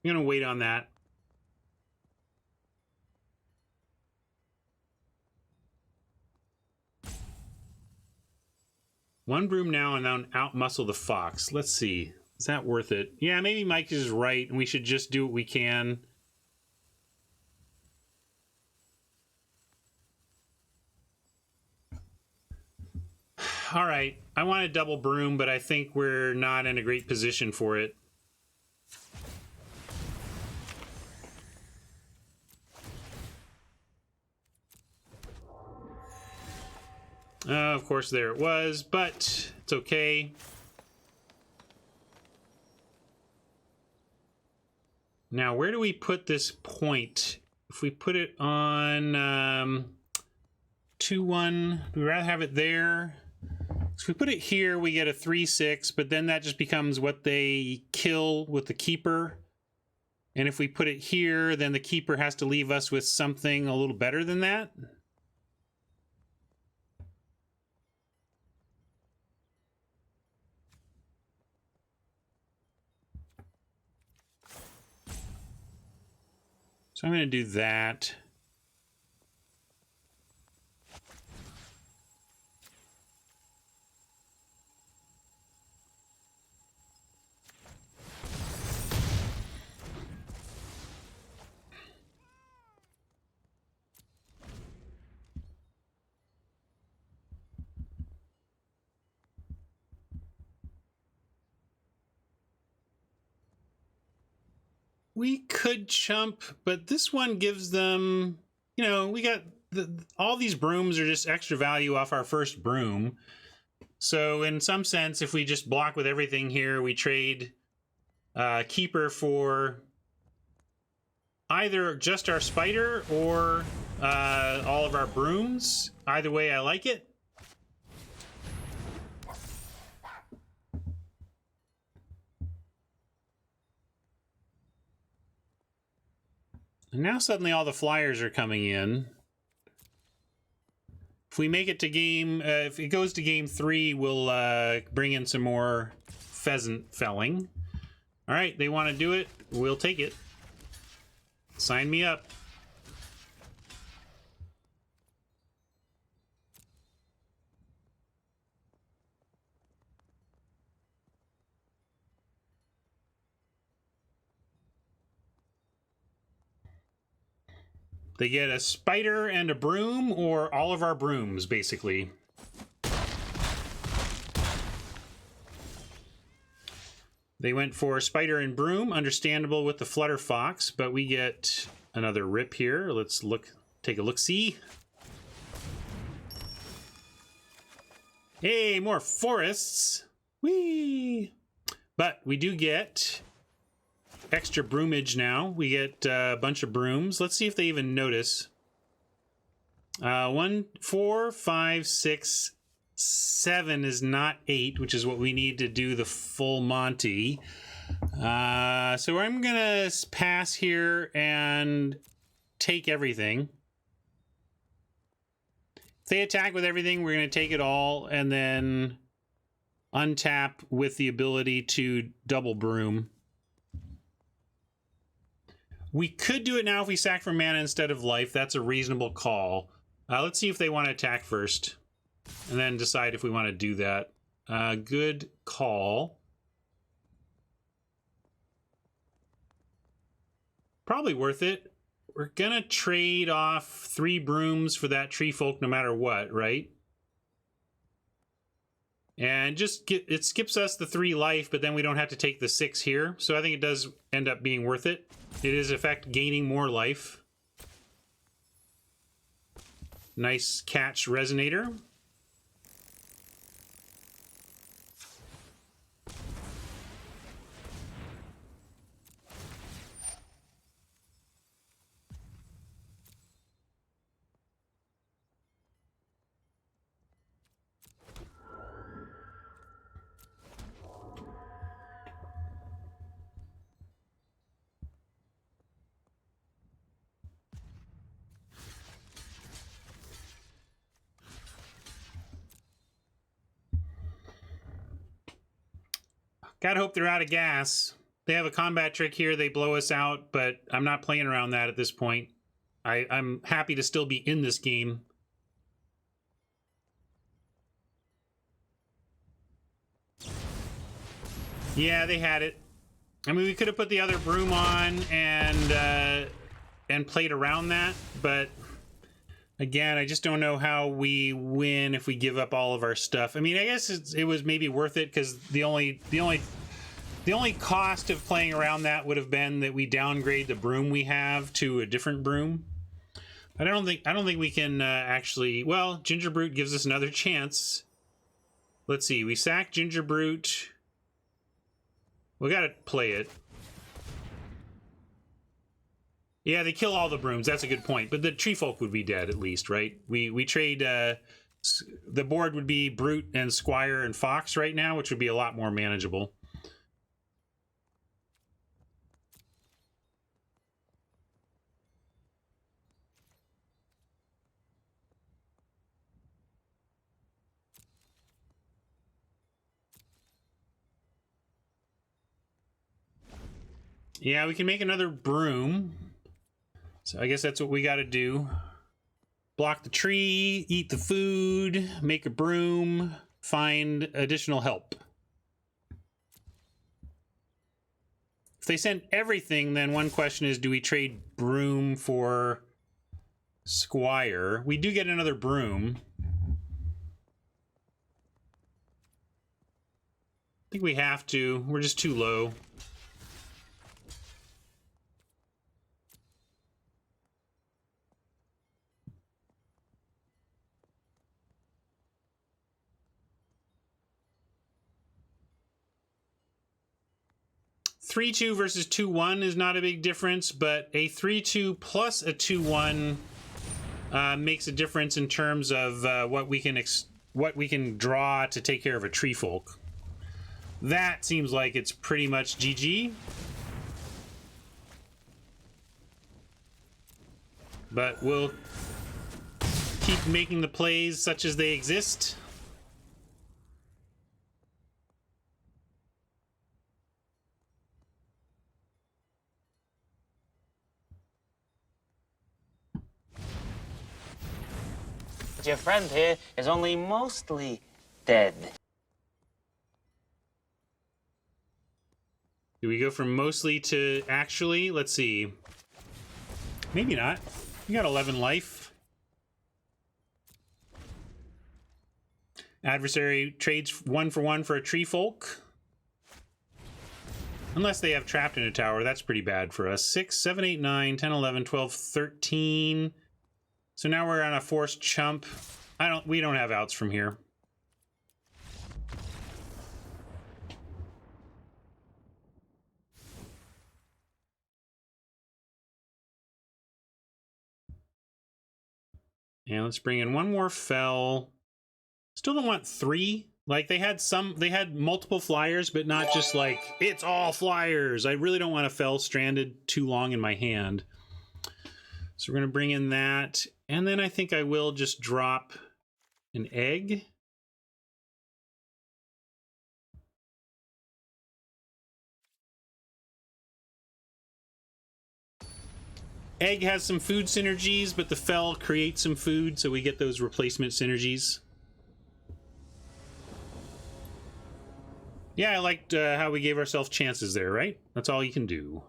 I'm going to wait on that. One broom now and then outmuscle the fox. Let's see. Is that worth it? Yeah, maybe Mike is right and we should just do what we can. All right. I want a double broom, but I think we're not in a great position for it. Of course, there it was, but it's okay. Now, where do we put this point? If we put it on 2-1, we'd rather have it there. So if we put it here, we get a 3-6, but then that just becomes what they kill with the keeper. And if we put it here, then the keeper has to leave us with something a little better than that. So I'm going to do that. We could chump, but this one gives them, you know, we got all these brooms are just extra value off our first broom. So in some sense, if we just block with everything here, we trade keeper for either just our spider or all of our brooms. Either way, I like it. And now suddenly all the flyers are coming in. If we make it to game, if it goes to game 3, we'll bring in some more pheasant felling. All right, they want to do it. We'll take it. Sign me up. They get a spider and a broom, or all of our brooms, basically. They went for spider and broom, understandable with the flutter fox, but we get another rip here. Let's take a look-see. Hey, more forests. Whee! But we do get extra broomage now. We get a bunch of brooms. Let's see if they even notice. 1, 4, 5, 6, 7 is not 8, which is what we need to do the full Monty. So I'm gonna pass here and take everything. If they attack with everything, we're gonna take it all and then untap with the ability to double broom. We could do it now if we sack for mana instead of life. That's a reasonable call. Let's see if they want to attack first, and then decide if we want to do that. Good call. Probably worth it. We're going to trade off 3 brooms for that tree folk no matter what, right? And it skips us the 3 life, but then we don't have to take the 6 here. So I think it does end up being worth it. It is, in fact, gaining more life. Nice catch, Resonator. Gotta hope they're out of gas. They have a combat trick here. They blow us out, but I'm not playing around that at this point. I'm happy to still be in this game. Yeah, they had it. I mean, we could have put the other broom on and played around that, but again, I just don't know how we win if we give up all of our stuff. I mean, I guess it was maybe worth it because the only cost of playing around that would have been that we downgrade the broom we have to a different broom. I don't think we can actually. Well, Ginger Brute gives us another chance. Let's see. We sack Ginger Brute. We gotta play it. Yeah, they kill all the brooms. That's a good point. But the tree folk would be dead at least, right? We trade. The board would be Brute and Squire and Fox right now, which would be a lot more manageable. Yeah, we can make another broom. So I guess that's what we got to do. Block the tree, eat the food, make a broom, find additional help. If they send everything, then one question is, do we trade broom for Squire? We do get another broom. I think we have to. We're just too low. (3-2) versus 2-1 is not a big difference, but a 3-2 plus a 2-1 makes a difference in terms of what we can draw to take care of a tree folk. That seems like it's pretty much GG. But we'll keep making the plays such as they exist. Your friend here is only mostly dead. Do we go from mostly to actually? Let's see. Maybe not. You got 11 life. Adversary trades 1 for 1 for a tree folk. Unless they have trapped in a tower, that's pretty bad for us. 6, 7, 8, 9, 10, 11, 12, 13. So now we're on a forced chump. We don't have outs from here. And let's bring in one more fell. Still don't want 3. Like they had multiple flyers, but not just like it's all flyers. I really don't want a fell stranded too long in my hand. So we're going to bring in that. And then I think I will just drop an egg. Egg has some food synergies, but the fell creates some food, so we get those replacement synergies. Yeah, I liked how we gave ourselves chances there, right? That's all you can do.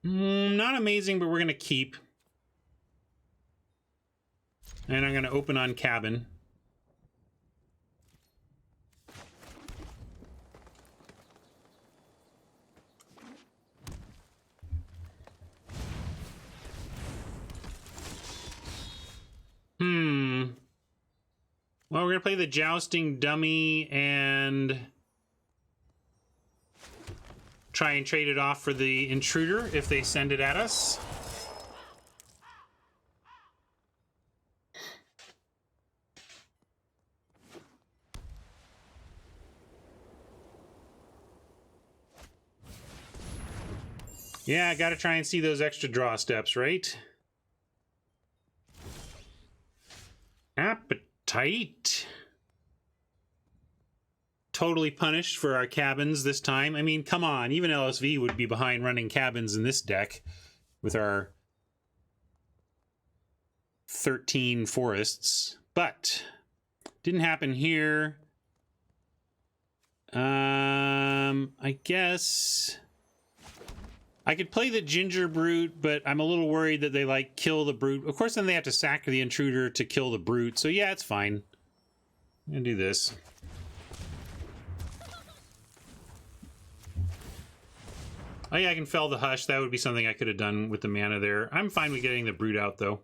Not amazing, but we're going to keep. And I'm going to open on cabin. Well, we're going to play the Jousting Dummy and try and trade it off for the Intruder if they send it at us. Yeah, I got to try and see those extra draw steps, right? Appetite. Totally punished for our cabins this time. I mean, come on. Even LSV would be behind running cabins in this deck with our 13 forests. But didn't happen here. I guess I could play the Ginger Brute, but I'm a little worried that they like kill the Brute. Of course, then they have to sack the Intruder to kill the Brute. So yeah, it's fine. I'm gonna do this. Oh yeah, I can fell the Hush. That would be something I could have done with the mana there. I'm fine with getting the Brood out, though.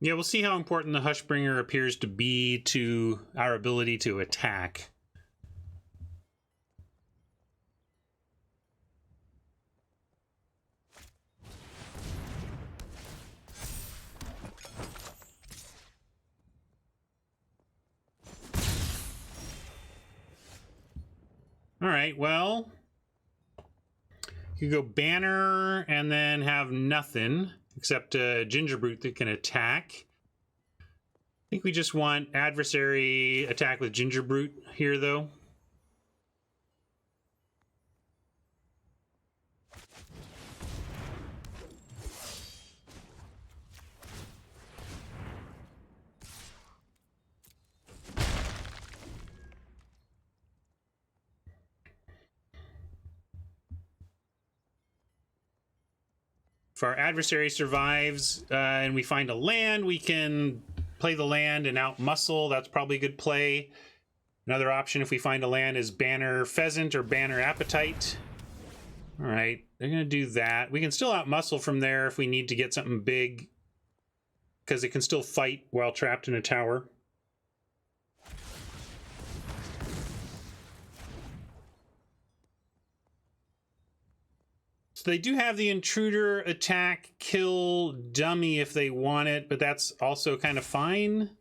Yeah, we'll see how important the Hushbringer appears to be to our ability to attack. All right, well, you go Banner and then have nothing except a Gingerbrute that can attack. I think we just want Adversary attack with Gingerbrute here, though. If our adversary survives and we find a land, we can play the land and out-muscle. That's probably a good play. Another option if we find a land is Banner Pheasant or Banner Appetite. All right, they're going to do that. We can still out-muscle from there if we need to get something big, because it can still fight while trapped in a tower. So they do have the Intruder attack, kill dummy if they want it, but that's also kind of fine.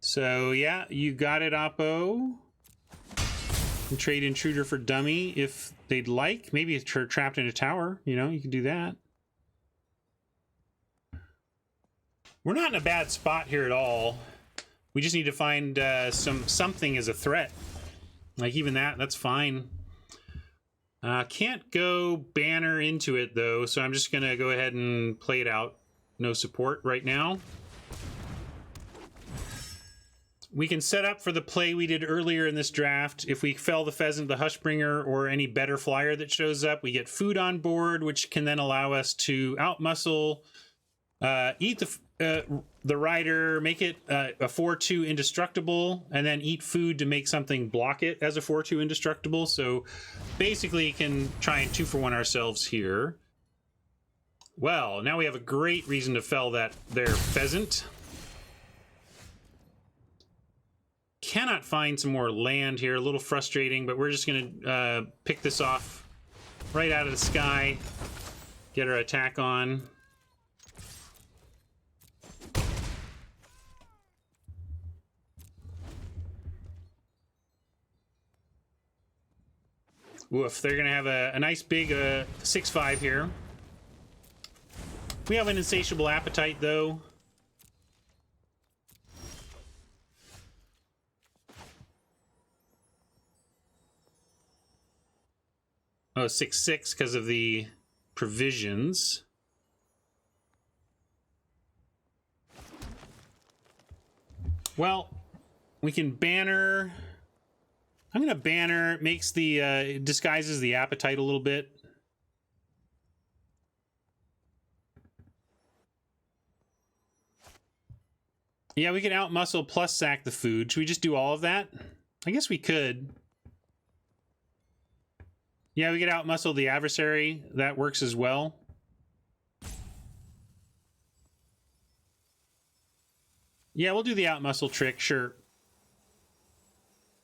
So yeah, you got it, Oppo. And trade Intruder for dummy if they'd like. Maybe it's trapped in a tower, you know, you can do that. We're not in a bad spot here at all. We just need to find something as a threat. Like even that's fine. Can't go Banner into it though, so I'm just gonna go ahead and play it out. No support right now. We can set up for the play we did earlier in this draft. If we fell the Pheasant, the Hushbringer, or any better flyer that shows up, we get food on board, which can then allow us to outmuscle, eat the rider, make it a 4/2 indestructible, and then eat food to make something block it as a 4/2 indestructible. So basically you can try and 2-for-1 ourselves here. Well, now we have a great reason to fell their Pheasant. Cannot find some more land here, a little frustrating, but we're just gonna pick this off right out of the sky, get our attack on. Woof, they're gonna have a nice big 6/5 here. We have an insatiable appetite though. Oh, 6/6 because of the provisions. Well, we can Banner. I'm gonna Banner. It makes the disguises the appetite a little bit. Yeah, we can outmuscle plus sack the food. Should we just do all of that? I guess we could. Yeah, we could outmuscle the adversary. That works as well. Yeah, we'll do the outmuscle trick, sure.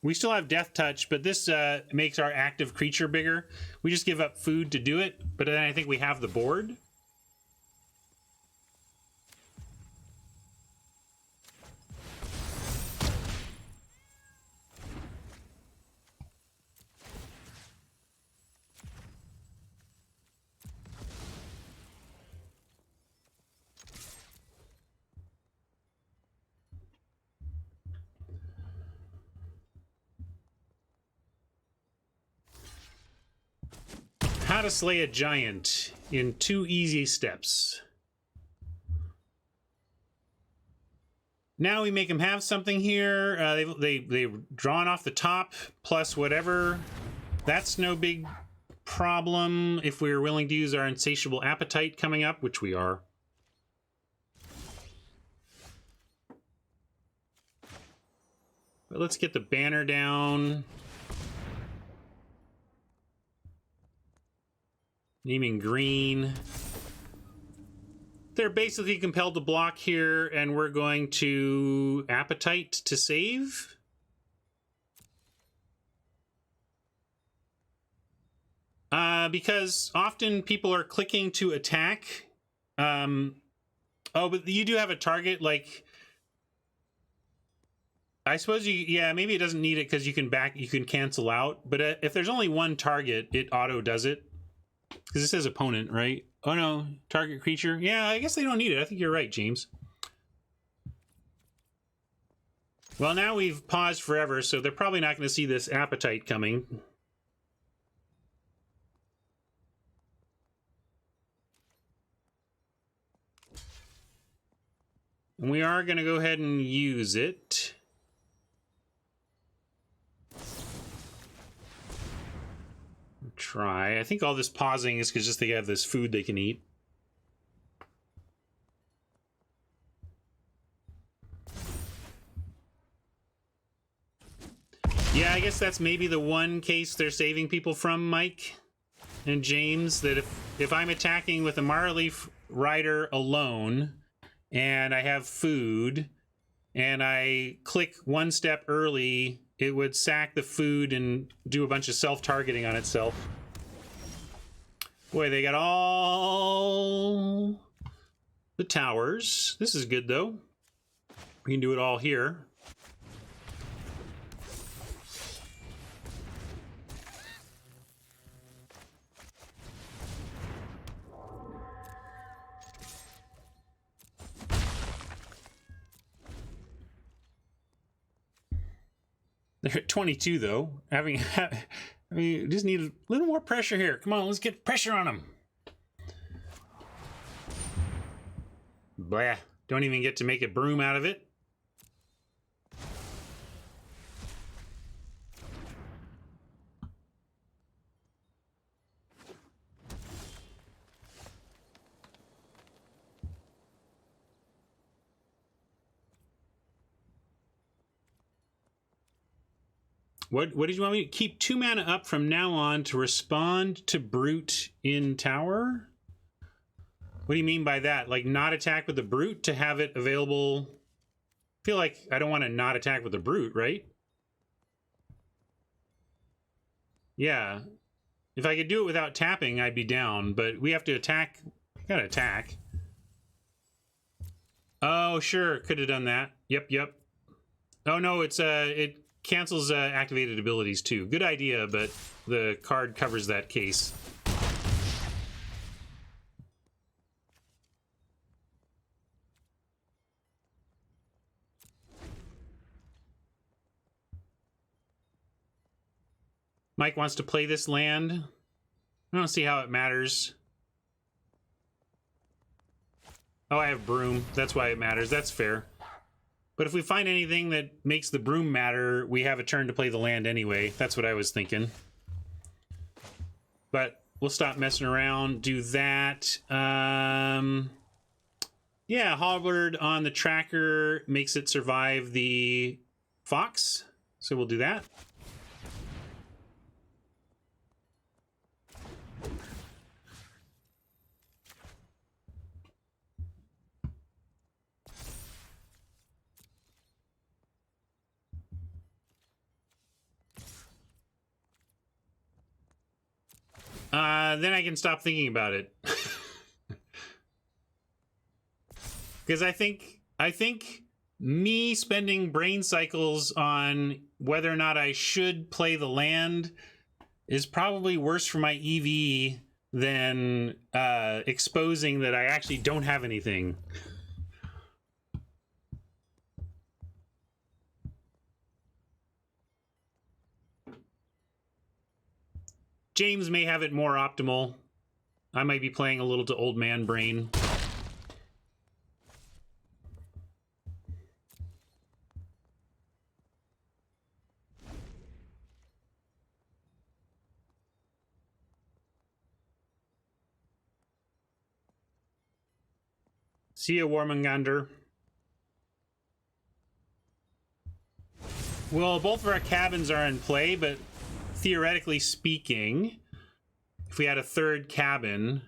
We still have Death Touch, but this makes our active creature bigger. We just give up food to do it, but then I think we have the board. How to slay a giant in 2 easy steps. Now we make them have something here. They've drawn off the top plus whatever. That's no big problem if we're willing to use our insatiable appetite coming up, which we are. But let's get the banner down. Naming green. They're basically compelled to block here, and we're going to appetite to save. Because often people are clicking to attack. Oh, but you do have a target, like... I suppose yeah, maybe it doesn't need it because you can cancel out. But if there's only one target, it auto does it. Because it says opponent, right? Oh no, target creature. Yeah, I guess they don't need it. I think you're right, James. Well, now we've paused forever, so they're probably not going to see this appetite coming. And we are going to go ahead and use it. Try. I think all this pausing is because just they have this food they can eat. Yeah, I guess that's maybe the one case they're saving people from, Mike and James, that if I'm attacking with a Marleaf Rider alone and I have food and I click one step early, it would sack the food and do a bunch of self-targeting on itself. Boy, they got all the towers. This is good, though. We can do it all here. They're at 22, though. I mean, just need a little more pressure here. Come on, let's get pressure on them. Blah. Don't even get to make a broom out of it. What did you want me to keep 2 mana up from now on to respond to Brute in tower? What do you mean by that? Like not attack with the Brute to have it available? I feel like I don't want to not attack with the Brute, right? Yeah. If I could do it without tapping, I'd be down, but we have to attack. Gotta attack. Oh, sure. Could have done that. Yep. Oh no, it's it cancels activated abilities too. Good idea, but the card covers that case. Mike wants to play this land. I don't see how it matters. Oh, I have Broom. That's why it matters. That's fair. But if we find anything that makes the Broom matter, we have a turn to play the land anyway. That's what I was thinking. But we'll stop messing around. Do that. Yeah, Halberd on the tracker makes it survive the Fox. So we'll do that. Then I can stop thinking about it. Because I think me spending brain cycles on whether or not I should play the land is probably worse for my EV than exposing that I actually don't have anything. James may have it more optimal. I might be playing a little to old man brain. See you, Warmongandr. Well, both of our cabins are in play, but theoretically speaking, if we had a third cabin,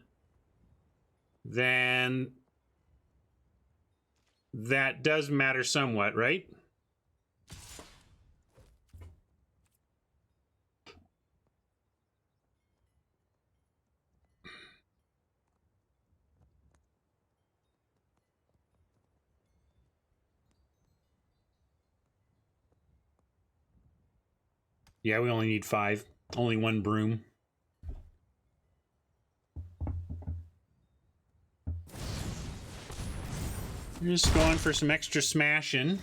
then that does matter somewhat, right? Yeah, we only need 5. Only 1 broom. We're just going for some extra smashing.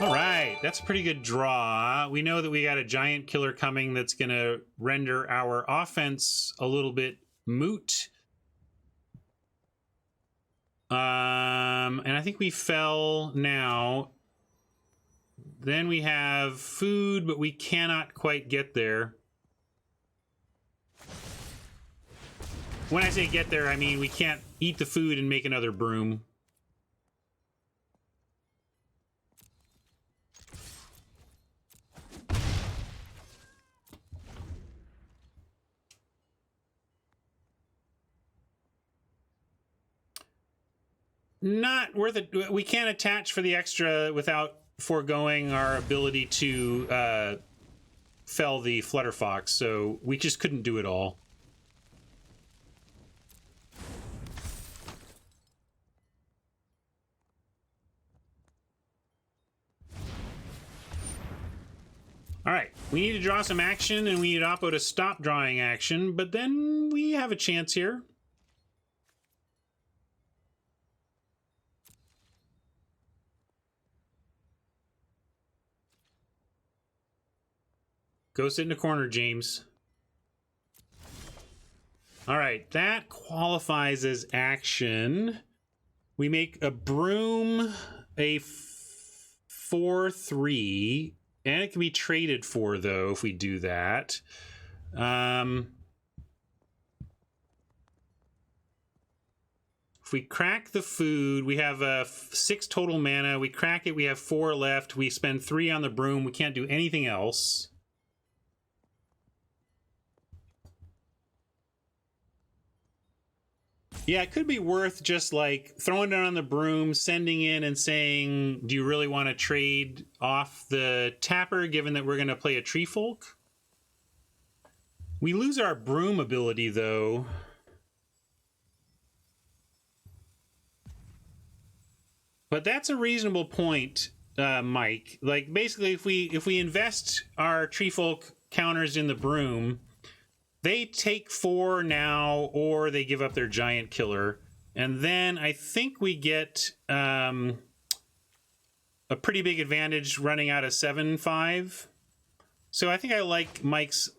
All right, that's a pretty good draw. We know that we got a giant killer coming that's going to render our offense a little bit moot. And I think we fell now. Then we have food, but we cannot quite get there. When I say get there, I mean we can't eat the food and make another broom. Not worth it. We can't attach for the extra without foregoing our ability to fell the Flutterfox, so we just couldn't do it all. All right, we need to draw some action, and we need Oppo to stop drawing action, but then we have a chance here. Go sit in the corner, James. All right, that qualifies as action. We make a broom a 4/3, and it can be traded for, though, if we do that. If we crack the food, we have 6 total mana. We crack it, we have 4 left. We spend 3 on the broom. We can't do anything else. Yeah, it could be worth just like throwing it on the broom, sending in and saying, do you really want to trade off the tapper given that we're going to play a tree folk? We lose our broom ability though. But that's a reasonable point, Mike. Like basically if we invest our tree folk counters in the broom, they take 4 now, or they give up their giant killer. And then I think we get a pretty big advantage running out of 7/5. So I think I like Mike's...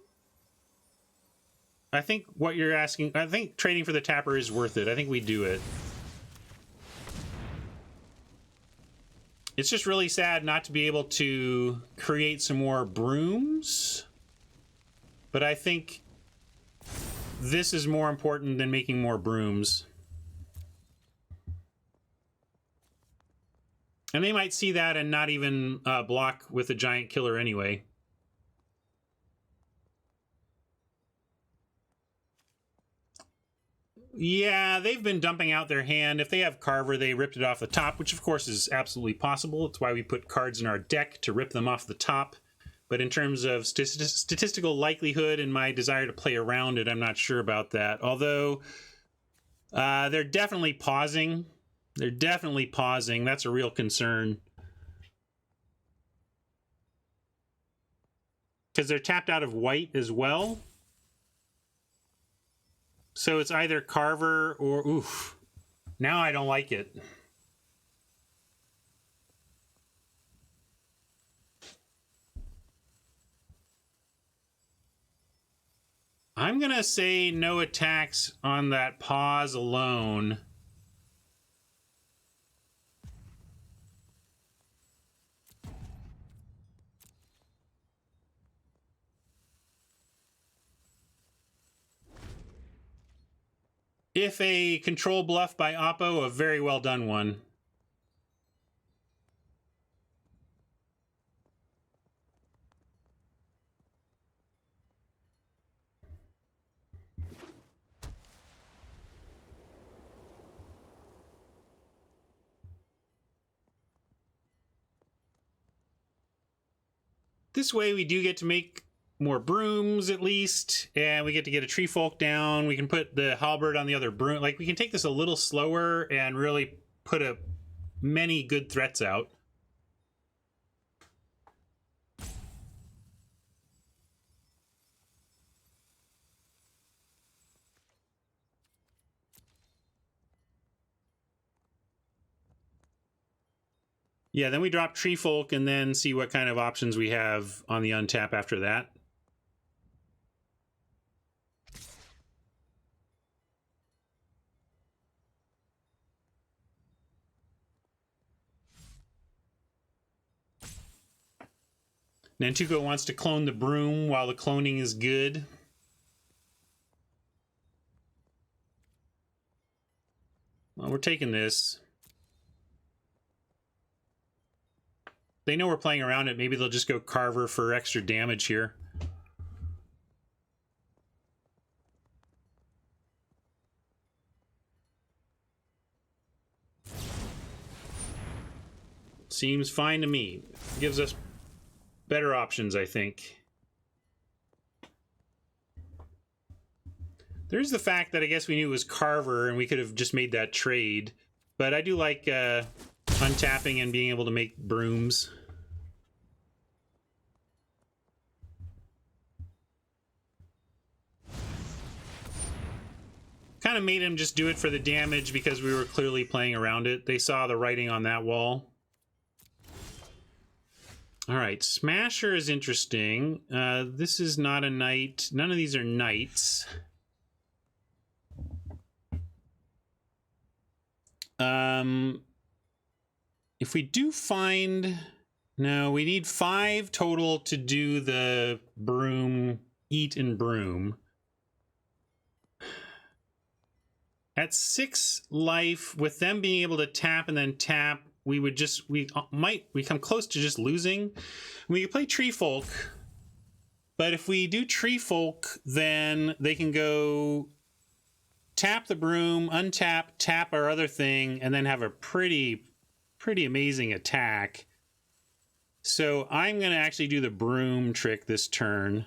I think what you're asking... I think trading for the tapper is worth it. I think we do it. It's just really sad not to be able to create some more brooms. But I think... this is more important than making more brooms. And they might see that and not even block with a giant killer anyway. Yeah, they've been dumping out their hand. If they have Carver, they ripped it off the top, which of course is absolutely possible. It's why we put cards in our deck to rip them off the top. But in terms of statistical likelihood and my desire to play around it, I'm not sure about that. Although, they're definitely pausing. They're definitely pausing. That's a real concern. Because they're tapped out of white as well. So it's either Carver or... oof. Now I don't like it. I'm going to say no attacks on that pause alone. If a control bluff by Oppo, a very well done one. This way we do get to make more brooms at least, and we get to get a tree folk down. We can put the halberd on the other broom. Like, we can take this a little slower and really put many good threats out. Yeah, then we drop Tree Folk and then see what kind of options we have on the untap after that. Nantuko wants to clone the broom while the cloning is good. Well, we're taking this. They know we're playing around it. Maybe they'll just go Carver for extra damage here. Seems fine to me. Gives us better options, I think. There's the fact that I guess we knew it was Carver and we could have just made that trade. But I do like untapping and being able to make brooms. Kind of made him just do it for the damage because we were clearly playing around it. They saw the writing on that wall. All right, Smasher is interesting. This is not a knight. None of these are knights. If we do find... No, we need 5 total to do the broom, eat and broom. At 6 life, with them being able to tap and then tap, we come close to just losing. We could play Tree Folk, but if we do Tree Folk, then they can go tap the broom, untap, tap our other thing, and then have a pretty amazing attack. So I'm going to actually do the broom trick this turn.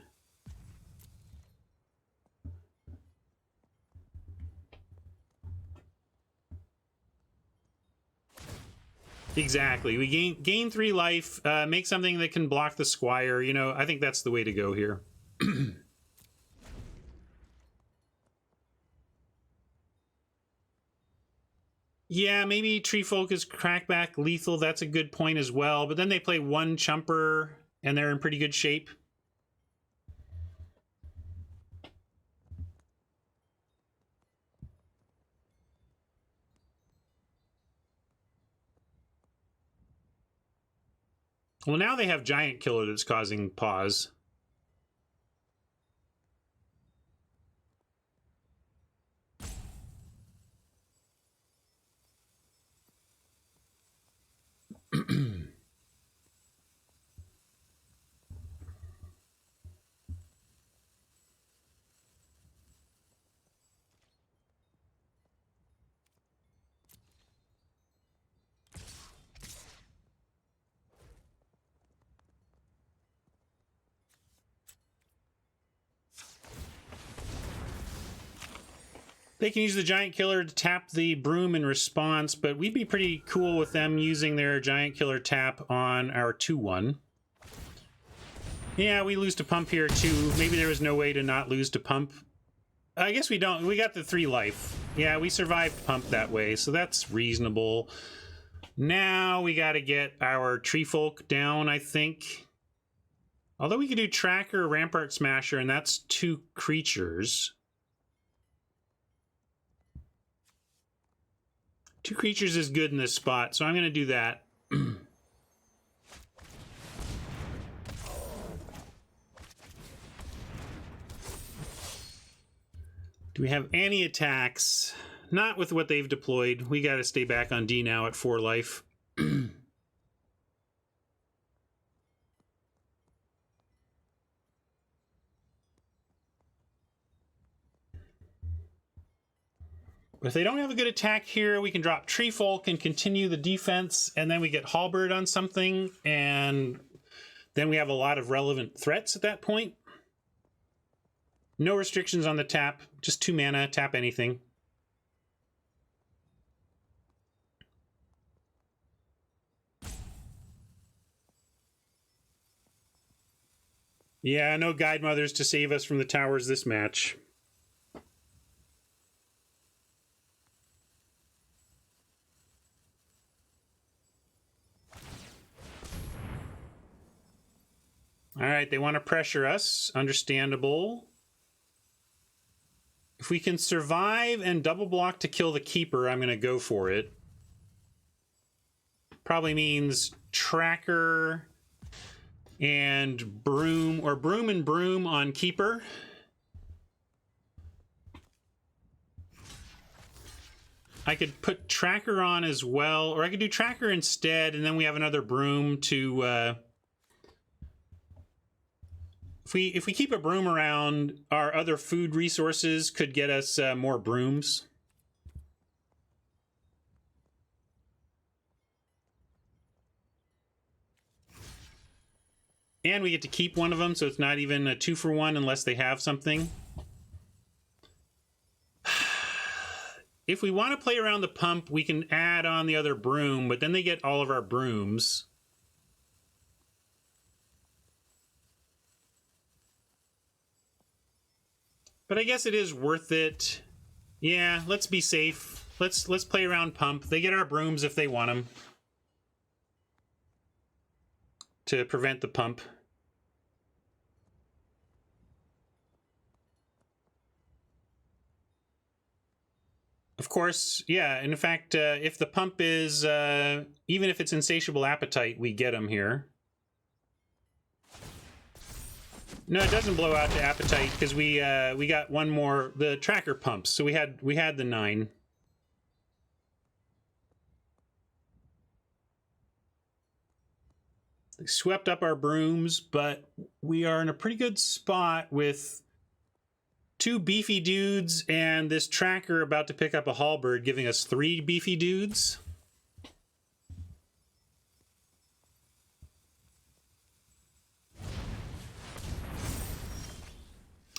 Exactly. We gain 3 life, make something that can block the squire. You know, I think that's the way to go here. Yeah, maybe Tree Folk is crackback lethal. That's a good point as well. But then they play 1 chumper, and they're in pretty good shape. Well, now they have Giant Killer that's causing pause. They can use the Giant Killer to tap the broom in response, but we'd be pretty cool with them using their Giant Killer tap on our 2-1. Yeah, we lose to pump here too. Maybe there was no way to not lose to pump. I guess we don't. We got the 3 life. Yeah, we survived pump that way, so that's reasonable. Now we got to get our Tree Folk down, I think. Although we could do Tracker, Rampart Smasher, and that's 2 creatures. 2 creatures is good in this spot, so I'm going to do that. Do we have any attacks? Not with what they've deployed. We got to stay back on D now at 4 life. If they don't have a good attack here, we can drop Tree Folk and continue the defense, and then we get Halberd on something, and then we have a lot of relevant threats at that point. No restrictions on the tap, just 2 mana, tap anything. Yeah, no Guide Mothers to save us from the towers this match. All right, they want to pressure us. Understandable. If we can survive and double block to kill the Keeper, I'm going to go for it. Probably means Tracker and Broom, or Broom and Broom on Keeper. I could put Tracker on as well, or I could do Tracker instead, and then we have another Broom to... If we keep a Broom around, our other food resources could get us more brooms. And we get to keep one of them, so it's not even a 2-for-1 unless they have something. If we want to play around the pump, we can add on the other Broom, but then they get all of our brooms. But I guess it is worth it. Yeah, let's be safe. Let's play around pump. They get our brooms if they want them. To prevent the pump. Of course, yeah, and in fact, if the pump is, even if it's Insatiable Appetite, we get them here. No, it doesn't blow out to Appetite because we got one more, the Tracker pumps. So we had the 9. They swept up our brooms, but we are in a pretty good spot with 2 beefy dudes and this Tracker about to pick up a Halberd, giving us 3 beefy dudes.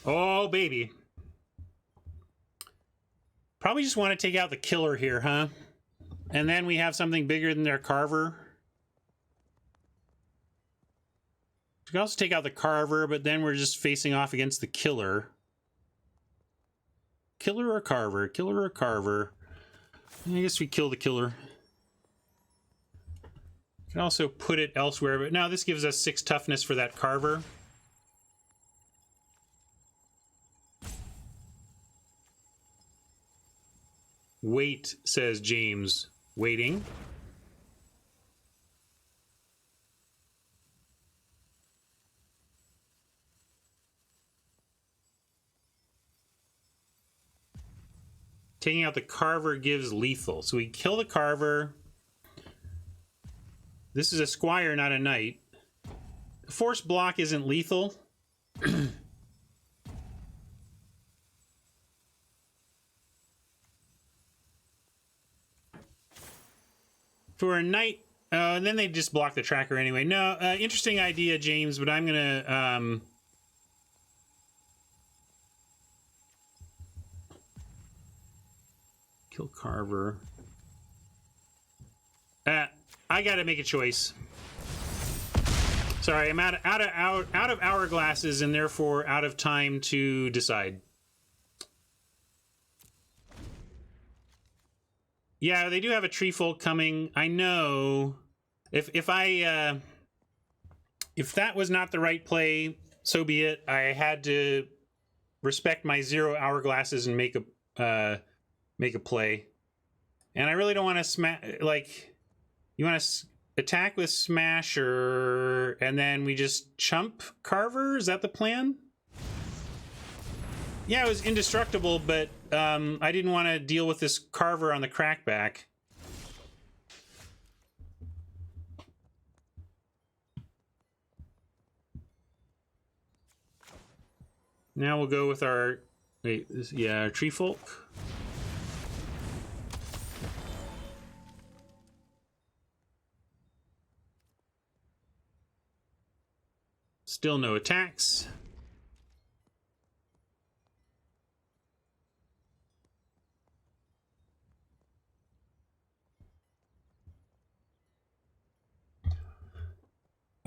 Oh, baby. Probably just want to take out the Killer here, huh? And then we have something bigger than their Carver. We can also take out the Carver, but then we're just facing off against the Killer. Killer or Carver? Killer or Carver? I guess we kill the Killer. We can also put it elsewhere, but now this gives us 6 toughness for that Carver. Wait, says James. Waiting. Taking out the Carver gives lethal. So we kill the Carver. This is a Squire, not a Knight. Force block isn't lethal. For a Knight, and then they just block the Tracker anyway. No, interesting idea, James, but I'm gonna kill Carver. I gotta make a choice. Sorry, I'm out of hourglasses and therefore out of time to decide. Yeah, they do have a Tree Folk coming. I know. If that was not the right play, so be it. I had to respect my 0 hourglasses and make a play. And I really don't want to smash. Like, you want to attack with Smasher, and then we just chump Carver. Is that the plan? Yeah, it was indestructible, but I didn't want to deal with this Carver on the crackback. Now we'll go with our... Wait, yeah, our Tree Folk. Still no attacks.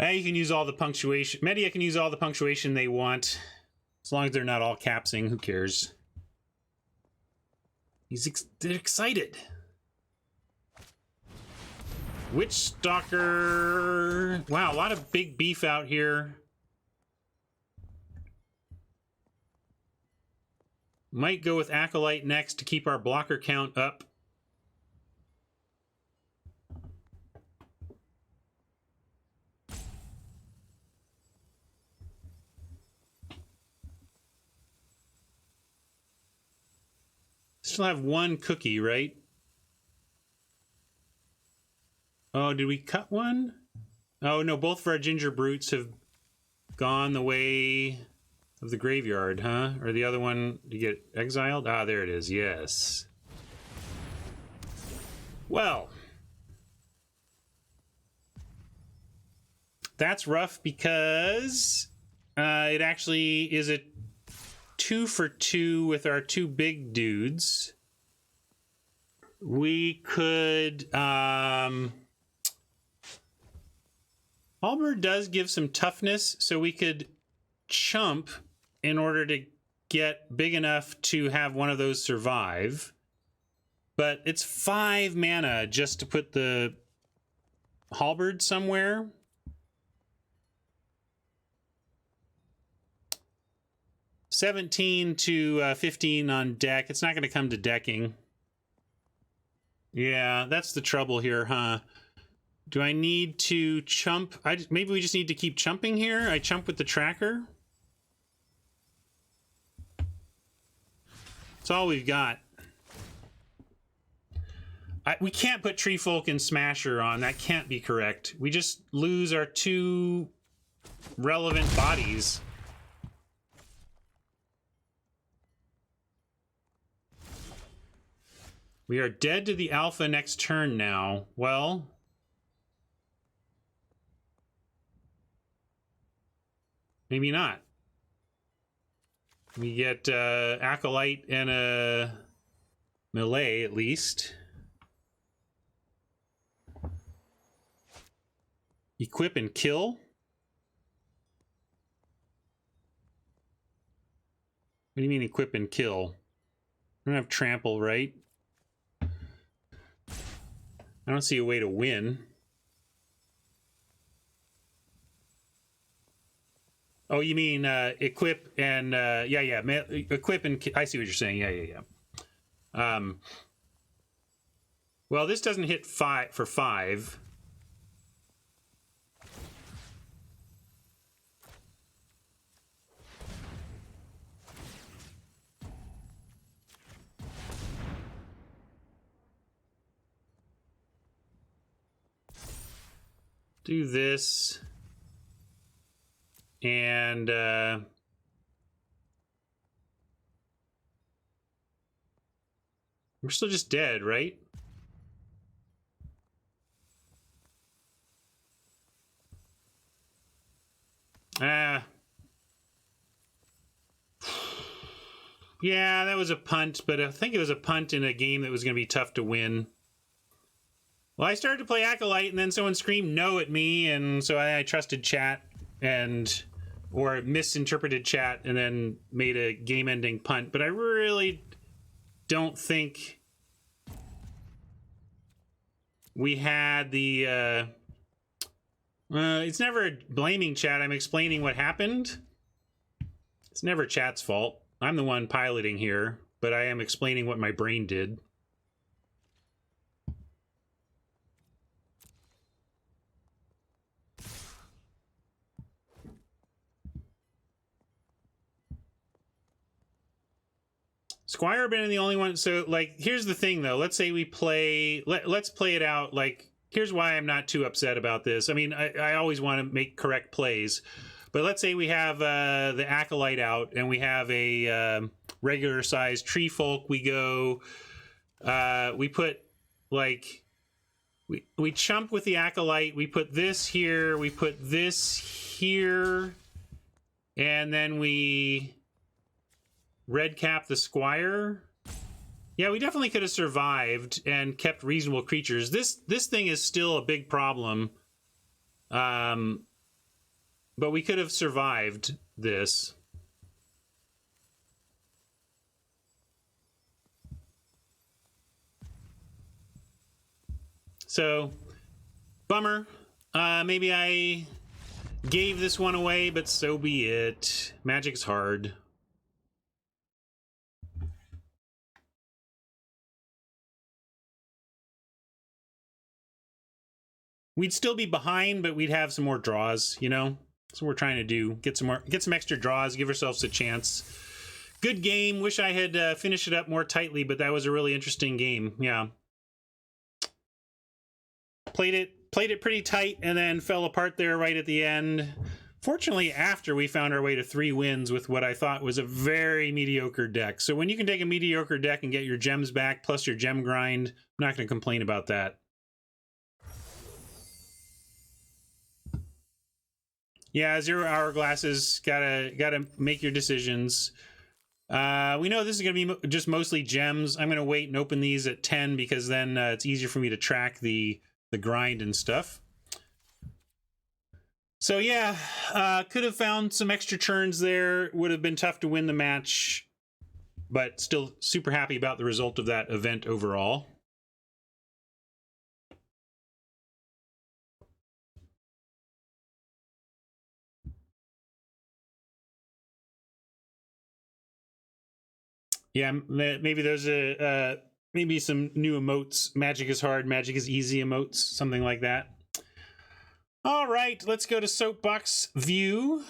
You can use all the punctuation. Media can use all the punctuation they want. As long as they're not all capsing, who cares? They're excited. Witch Stalker. Wow, a lot of big beef out here. Might go with Acolyte next to keep our blocker count up. Still have one cookie, right? Oh, did we cut one? Oh, no, both of our ginger brutes have gone the way of the graveyard, huh? Or the other one to get exiled? Ah, there it is, yes. Well, that's rough because it actually is a 2 for 2 with our two big dudes. We could... Halberd does give some toughness, so we could chump in order to get big enough to have one of those survive. But it's 5 mana just to put the Halberd somewhere. $17 to $15 on deck. It's not going to come to decking. Yeah, that's the trouble here, huh? Do I need to chump? Maybe we just need to keep chumping here. I chump with the tracker. That's all we've got. We can't put Tree Folk and Smasher on. That can't be correct. We just lose our 2 relevant bodies. We are dead to the alpha next turn now. Well, maybe not. We get Acolyte and a melee at least. Equip and kill. What do you mean equip and kill? I don't have trample, right? I don't see a way to win. Oh, you mean equip and equip and I see what you're saying. Yeah. Well, this doesn't hit 5 for 5. Do this. And we're still just dead, right? Yeah, that was a punt, but I think it was a punt in a game that was going to be tough to win. Well, I started to play Acolyte, and then someone screamed no at me, and so I trusted chat or misinterpreted chat and then made a game-ending punt. But I really don't think we had the... it's never blaming chat. I'm explaining what happened. It's never chat's fault. I'm the one piloting here, but I am explaining what my brain did. Squire been the only one. So, like, here's the thing, though. Let's say we play. Let's play it out. Like, here's why I'm not too upset about this. I mean, I always want to make correct plays, but let's say we have the Acolyte out and we have a regular sized Tree Folk. We go. We put like. We chump with the Acolyte. We put this here. We put this here, and then we red cap the Squire. Yeah, we definitely could have survived and kept reasonable creatures. This thing is still a big problem, but we could have survived this. So, bummer. Maybe I gave this one away, but so be it. Magic's hard. We'd still be behind, but we'd have some more draws, you know? That's what we're trying to do. Get some extra draws, give ourselves a chance. Good game. Wish I had finished it up more tightly, but that was a really interesting game. Yeah. Played it pretty tight and then fell apart there right at the end. Fortunately, after we found our way to 3 wins with what I thought was a very mediocre deck. So when you can take a mediocre deck and get your gems back plus your gem grind, I'm not going to complain about that. Yeah, 0 hourglasses. Gotta make your decisions. We know this is going to be just mostly gems. I'm going to wait and open these at 10 because then it's easier for me to track the grind and stuff. So yeah, could have found some extra turns there. Would have been tough to win the match, but still super happy about the result of that event overall. Yeah, maybe there's maybe some new emotes. Magic is hard, magic is easy emotes, something like that. All right, let's go to Soapbox View.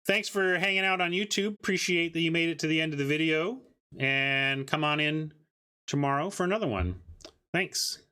Thanks for hanging out on YouTube. Appreciate that you made it to the end of the video. And come on in tomorrow for another one. Thanks.